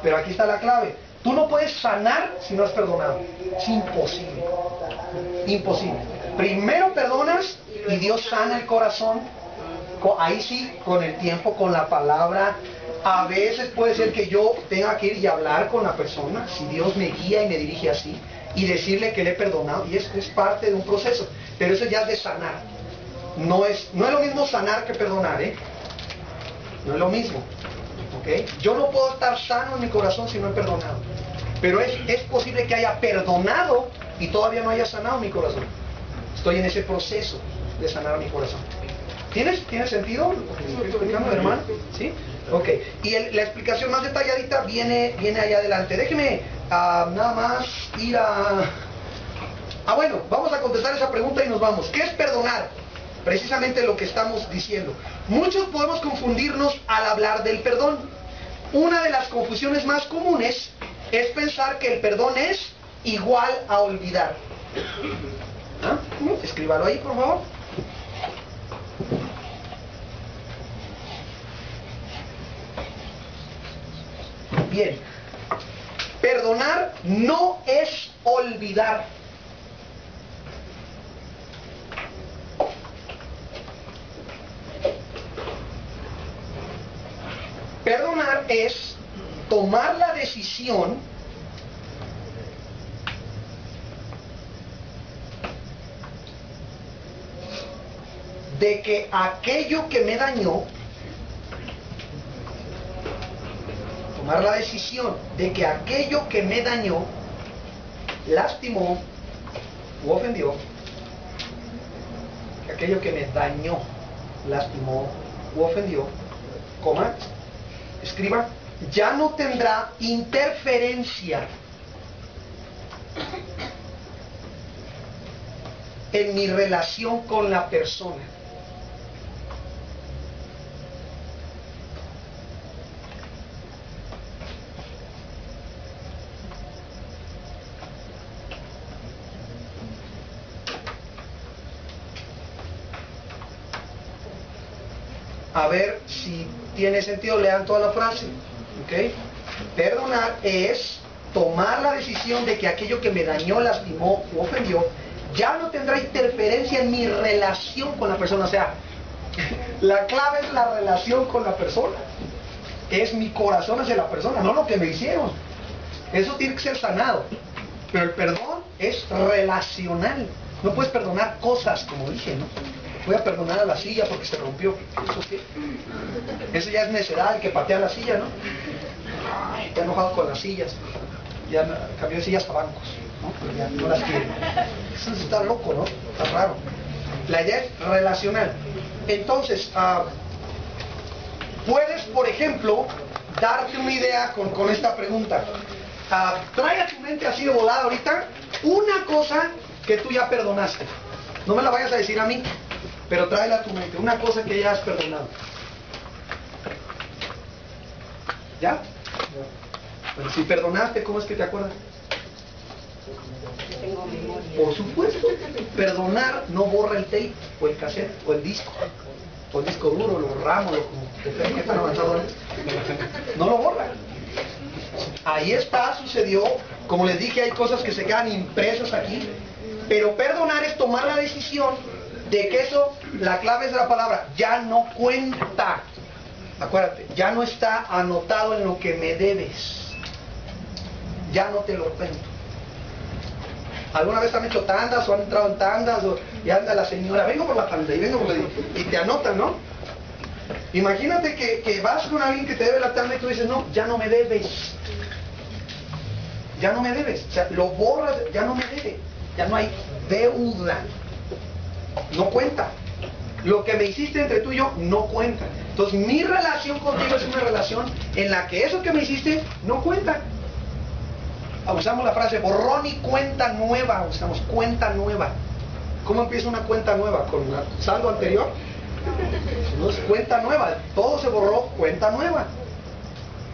Pero aquí está la clave. Tú no puedes sanar si no has perdonado. Es imposible. Imposible. Primero perdonas y Dios sana el corazón. Ahí sí, con el tiempo, con la palabra. A veces puede ser que yo tenga que ir y hablar con la persona, si Dios me guía y me dirige así, y decirle que le he perdonado, y es parte de un proceso. Pero eso ya es de sanar. No es lo mismo sanar que perdonar, ¿eh? No es lo mismo. ¿Okay? Yo no puedo estar sano en mi corazón si no he perdonado. Pero es posible que haya perdonado y todavía no haya sanado mi corazón. Estoy en ese proceso de sanar mi corazón. ¿Tiene sentido lo que estoy explicando, hermano? ¿Sí? Ok. Y la explicación más detalladita viene allá adelante. Déjeme nada más ir a... bueno, vamos a contestar esa pregunta y nos vamos. ¿Qué es perdonar? Precisamente lo que estamos diciendo. Muchos podemos confundirnos al hablar del perdón. Una de las confusiones más comunes es pensar que el perdón es igual a olvidar. Escríbalo ahí, por favor. Bien. Perdonar no es olvidar. Perdonar es tomar la decisión de que aquello que me dañó, tomar la decisión de que aquello que me dañó, lastimó u ofendió, que aquello que me dañó, lastimó u ofendió, escriba, ya no tendrá interferencia en mi relación con la persona. A ver si tiene sentido, lean toda la frase. ¿Okay? Perdonar es tomar la decisión de que aquello que me dañó, lastimó u ofendió ya no tendrá interferencia en mi relación con la persona. O sea, la clave es la relación con la persona. Es mi corazón hacia la persona, no lo que me hicieron. Eso tiene que ser sanado. Pero el perdón es relacional. No puedes perdonar cosas, como dije, ¿no? Voy a perdonar a la silla porque se rompió. ¿Eso qué? Eso ya es necedad, el que patea la silla, ¿no? Ay, está enojado con las sillas. Ya cambió de sillas a bancos, ¿no? Pero ya no las quiere. Eso está loco, ¿no? Está raro. La idea es relacional. Entonces, puedes, por ejemplo, darte una idea con esta pregunta. Trae a tu mente así de volada ahorita una cosa que tú ya perdonaste. No me la vayas a decir a mí, pero tráela a tu mente, una cosa que ya has perdonado. ¿Ya? Bueno, si perdonaste, ¿cómo es que te acuerdas? Tengo memoria. Por supuesto. Perdonar no borra el tape, o el cassette, o el disco duro, los ramos, como que están avanzados. No lo borra. Ahí está, sucedió. Como les dije, hay cosas que se quedan impresas aquí. Pero perdonar es tomar la decisión de que eso, la clave es de la palabra, ya no cuenta. Acuérdate, ya no está anotado en lo que me debes. Ya no te lo cuento. ¿Alguna vez han hecho tandas o han entrado en tandas? Y anda la señora, vengo por la tanda y vengo por la... Y te anotan, ¿no? Imagínate que vas con alguien que te debe la tanda y tú dices, no, ya no me debes. Ya no me debes. O sea, lo borras, ya no me debe. Ya no hay deuda. No cuenta. Lo que me hiciste entre tú y yo no cuenta. Entonces mi relación contigo es una relación en la que eso que me hiciste no cuenta. Usamos la frase borrón y cuenta nueva. Usamos cuenta nueva. ¿Cómo empieza una cuenta nueva? ¿Con un saldo anterior? No es cuenta nueva. Todo se borró, cuenta nueva.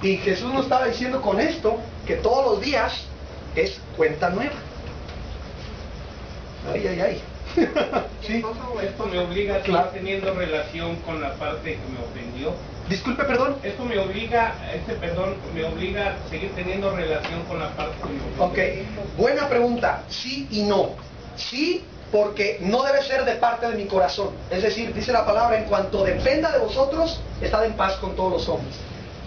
Y Jesús nos estaba diciendo con esto que todos los días es cuenta nueva. Ay, ay, ay. Sí. Esto me obliga a seguir teniendo relación con la parte que me ofendió. Disculpe, perdón. Esto me obliga, perdón, me obliga a seguir teniendo relación con la parte que me ofendió. Ok, buena pregunta. Sí y no. Sí, porque no debe ser de parte de mi corazón. Es decir, dice la palabra, en cuanto dependa de vosotros, estad en paz con todos los hombres.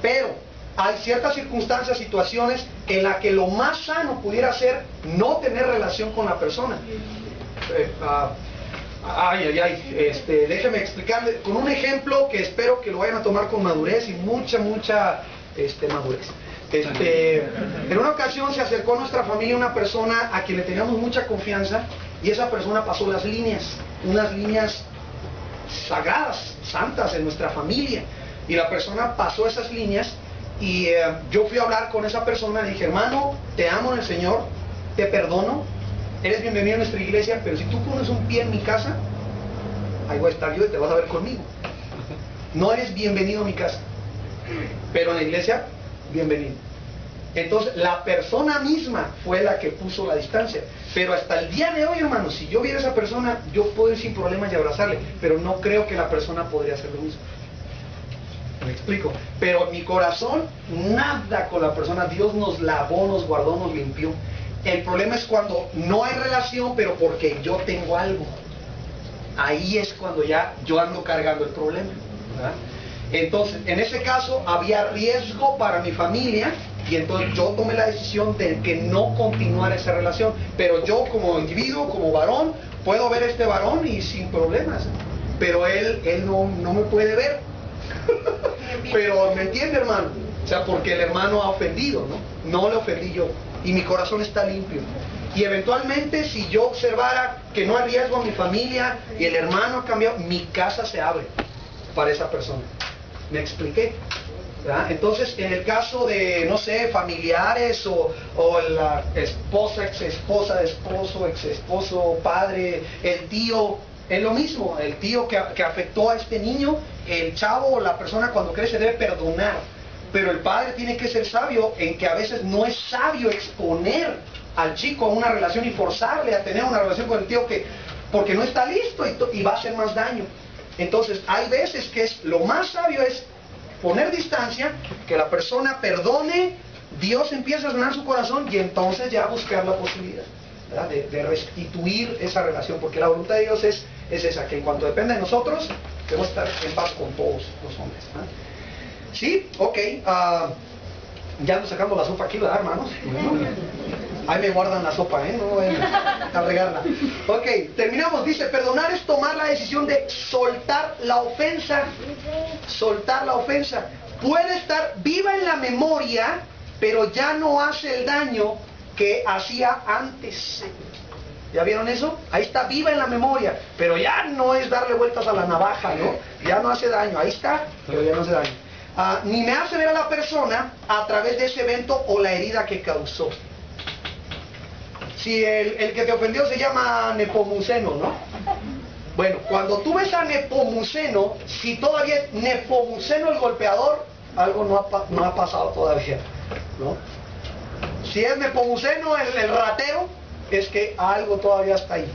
Pero hay ciertas circunstancias, situaciones en las que lo más sano pudiera ser no tener relación con la persona. Déjeme explicarle con un ejemplo que espero que lo vayan a tomar con madurez y mucha madurez. En una ocasión se acercó a nuestra familia una persona a quien le teníamos mucha confianza, y esa persona pasó las líneas, unas líneas sagradas, santas en nuestra familia, y la persona pasó esas líneas, y yo fui a hablar con esa persona, le dije: hermano, te amo en el Señor, te perdono, eres bienvenido a nuestra iglesia, pero si tú pones un pie en mi casa, ahí voy a estar yo y te vas a ver conmigo. No eres bienvenido a mi casa, pero en la iglesia, bienvenido. Entonces la persona misma fue la que puso la distancia. Pero hasta el día de hoy, hermano, si yo viera a esa persona, yo puedo ir sin problemas y abrazarle, pero no creo que la persona podría hacer lo mismo. ¿Me explico? Pero en mi corazón, nada con la persona. Dios nos lavó, nos guardó, nos limpió. El problema es cuando no hay relación, pero porque yo tengo algo. Ahí es cuando ya yo ando cargando el problema, ¿verdad? Entonces, en ese caso, había riesgo para mi familia, y entonces yo tomé la decisión de que no continuara esa relación. Pero yo, como individuo, como varón, puedo ver a este varón y sin problemas. Pero él no me puede ver. Pero me entiende, hermano. O sea, porque el hermano ha ofendido, ¿no? No le ofendí yo. Y mi corazón está limpio. Y eventualmente, si yo observara que no hay riesgo a mi familia y el hermano ha cambiado, mi casa se abre para esa persona. ¿Me expliqué? ¿Verdad? Entonces, en el caso de, no sé, familiares o la esposa, ex esposa de esposo, ex esposo, padre, el tío, es lo mismo. El tío que afectó a este niño, el chavo o la persona cuando crece debe perdonar. Pero el padre tiene que ser sabio en que a veces no es sabio exponer al chico a una relación y forzarle a tener una relación con el tío porque no está listo y va a hacer más daño. Entonces hay veces que lo más sabio es poner distancia, que la persona perdone, Dios empieza a sanar su corazón y entonces ya buscar la posibilidad, ¿verdad?, de restituir esa relación, porque la voluntad de Dios es esa, que en cuanto dependa de nosotros, debemos estar en paz con todos los hombres, ¿verdad? ¿Sí? Ok. Ya nos sacamos la sopa aquí, ¿verdad, hermanos? Ahí me guardan la sopa, ¿eh? No vayan a regarla. Ok, terminamos. Dice, perdonar es tomar la decisión de soltar la ofensa. Soltar la ofensa. Puede estar viva en la memoria, pero ya no hace el daño que hacía antes. ¿Ya vieron eso? Ahí está, viva en la memoria, pero ya no es darle vueltas a la navaja, ¿no? Ya no hace daño. Ahí está, pero ya no hace daño. Ni me hace ver a la persona a través de ese evento o la herida que causó. Si el que te ofendió se llama Nepomuceno, ¿no? Bueno, cuando tú ves a Nepomuceno, si todavía es Nepomuceno el golpeador, algo no ha pasado todavía, ¿no? Si es Nepomuceno el ratero, es que algo todavía está ahí.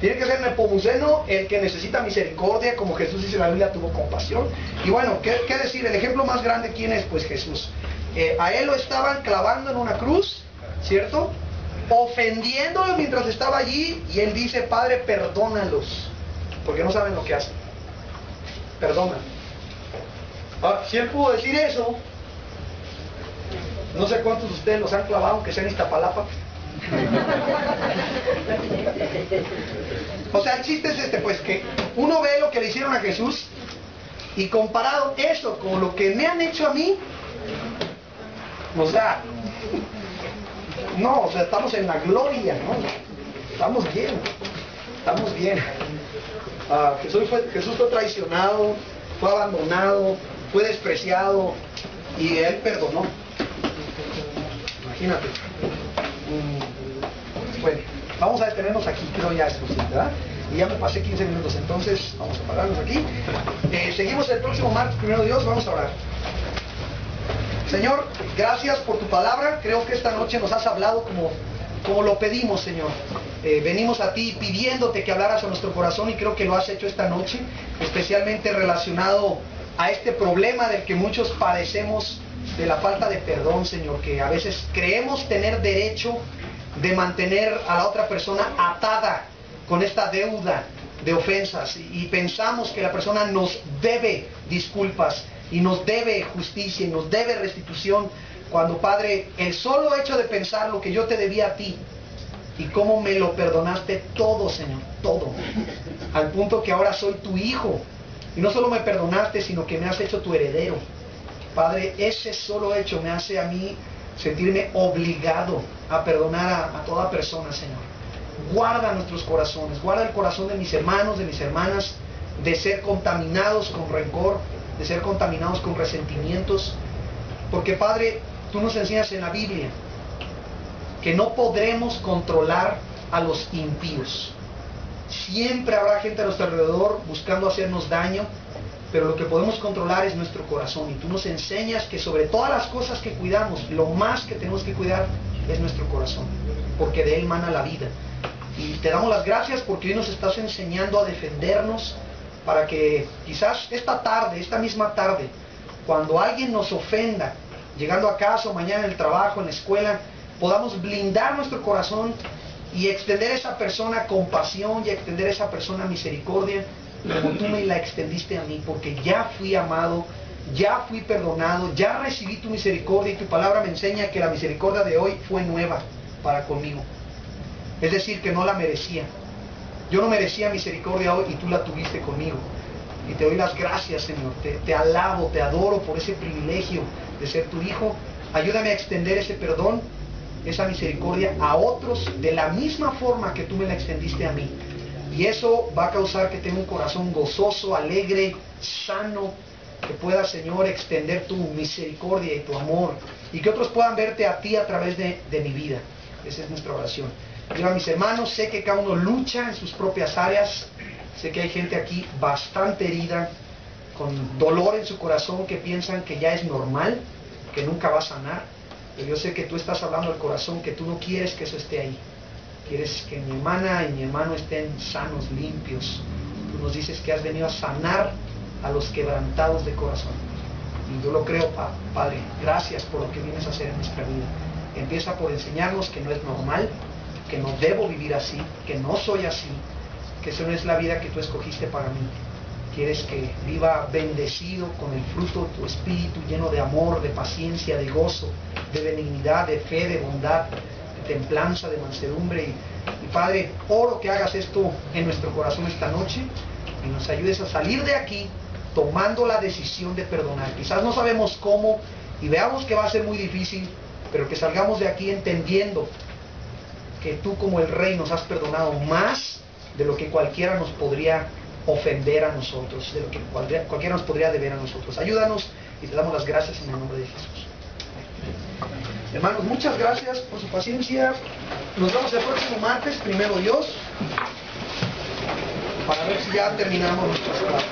Tiene que ser Nepomuceno el que necesita misericordia, como Jesús dice en la Biblia, tuvo compasión. Y bueno, ¿qué decir? El ejemplo más grande, ¿quién es? Pues Jesús. A él lo estaban clavando en una cruz, ¿cierto? Ofendiéndolo mientras estaba allí, y él dice, Padre, perdónalos, porque no saben lo que hacen. Perdona. Ahora, si él pudo decir eso, no sé cuántos de ustedes los han clavado, aunque sea en Iztapalapa. O sea, el chiste es pues que uno ve lo que le hicieron a Jesús y comparado eso con lo que me han hecho a mí, o sea, estamos en la gloria, ¿no? Estamos bien. Jesús fue traicionado, fue abandonado, fue despreciado, y él perdonó. Imagínate. Bueno, vamos a detenernos aquí, creo ya es posible, ¿verdad? Y ya me pasé 15 minutos, entonces vamos a pararnos aquí. Seguimos el próximo martes, primero Dios, vamos a orar. Señor, gracias por tu palabra. Creo que esta noche nos has hablado como como lo pedimos, Señor. Venimos a ti pidiéndote que hablaras a nuestro corazón y creo que lo has hecho esta noche, especialmente relacionado a este problema del que muchos padecemos, de la falta de perdón, Señor, que a veces creemos tener derecho de mantener a la otra persona atada con esta deuda de ofensas y pensamos que la persona nos debe disculpas y nos debe justicia y nos debe restitución, cuando, Padre, el solo hecho de pensar lo que yo te debía a ti y cómo me lo perdonaste todo, Señor, todo, al punto que ahora soy tu hijo y no solo me perdonaste, sino que me has hecho tu heredero. Padre, ese solo hecho me hace a mí sentirme obligado a perdonar a toda persona, Señor. Guarda nuestros corazones, guarda el corazón de mis hermanos, de mis hermanas, de ser contaminados con rencor, de ser contaminados con resentimientos, porque, Padre, tú nos enseñas en la Biblia que no podremos controlar a los impíos. Siempre habrá gente a nuestro alrededor buscando hacernos daño, pero lo que podemos controlar es nuestro corazón. Y tú nos enseñas que sobre todas las cosas que cuidamos, lo más que tenemos que cuidar es nuestro corazón, porque de él mana la vida. Y te damos las gracias porque hoy nos estás enseñando a defendernos, para que quizás esta tarde, esta misma tarde, cuando alguien nos ofenda, llegando a casa o mañana en el trabajo, en la escuela, podamos blindar nuestro corazón y extender a esa persona compasión y extender a esa persona misericordia, como tú me la extendiste a mí, porque ya fui amado, ya fui perdonado, ya recibí tu misericordia y tu palabra me enseña que la misericordia de hoy fue nueva para conmigo. Es decir, que no la merecía. Yo no merecía misericordia hoy y tú la tuviste conmigo. Y te doy las gracias, Señor. Te alabo, te adoro por ese privilegio de ser tu hijo. Ayúdame a extender ese perdón, esa misericordia a otros de la misma forma que tú me la extendiste a mí. Y eso va a causar que tenga un corazón gozoso, alegre, sano, que pueda, Señor, extender tu misericordia y tu amor, y que otros puedan verte a ti a través de mi vida. Esa es nuestra oración. Yo a mis hermanos, sé que cada uno lucha en sus propias áreas. Sé que hay gente aquí bastante herida, con dolor en su corazón, que piensan que ya es normal, que nunca va a sanar. Pero yo sé que tú estás hablando del corazón, que tú no quieres que eso esté ahí. Quieres que mi hermana y mi hermano estén sanos, limpios. Tú nos dices que has venido a sanar a los quebrantados de corazón. Y yo lo creo, Padre. Gracias por lo que vienes a hacer en nuestra vida. Empieza por enseñarnos que no es normal, que no debo vivir así, que no soy así, que eso no es la vida que tú escogiste para mí. Quieres que viva bendecido con el fruto de tu espíritu, lleno de amor, de paciencia, de gozo, de benignidad, de fe, de bondad, de templanza, de mansedumbre. Y Padre, oro que hagas esto en nuestro corazón esta noche y nos ayudes a salir de aquí tomando la decisión de perdonar. Quizás no sabemos cómo y veamos que va a ser muy difícil, pero que salgamos de aquí entendiendo que tú, como el Rey, nos has perdonado más de lo que cualquiera nos podría ofender a nosotros, de lo que cualquiera nos podría deber a nosotros. Ayúdanos y te damos las gracias en el nombre de Jesús. Hermanos, muchas gracias por su paciencia. Nos vemos el próximo martes, primero Dios, para ver si ya terminamos nuestras clases.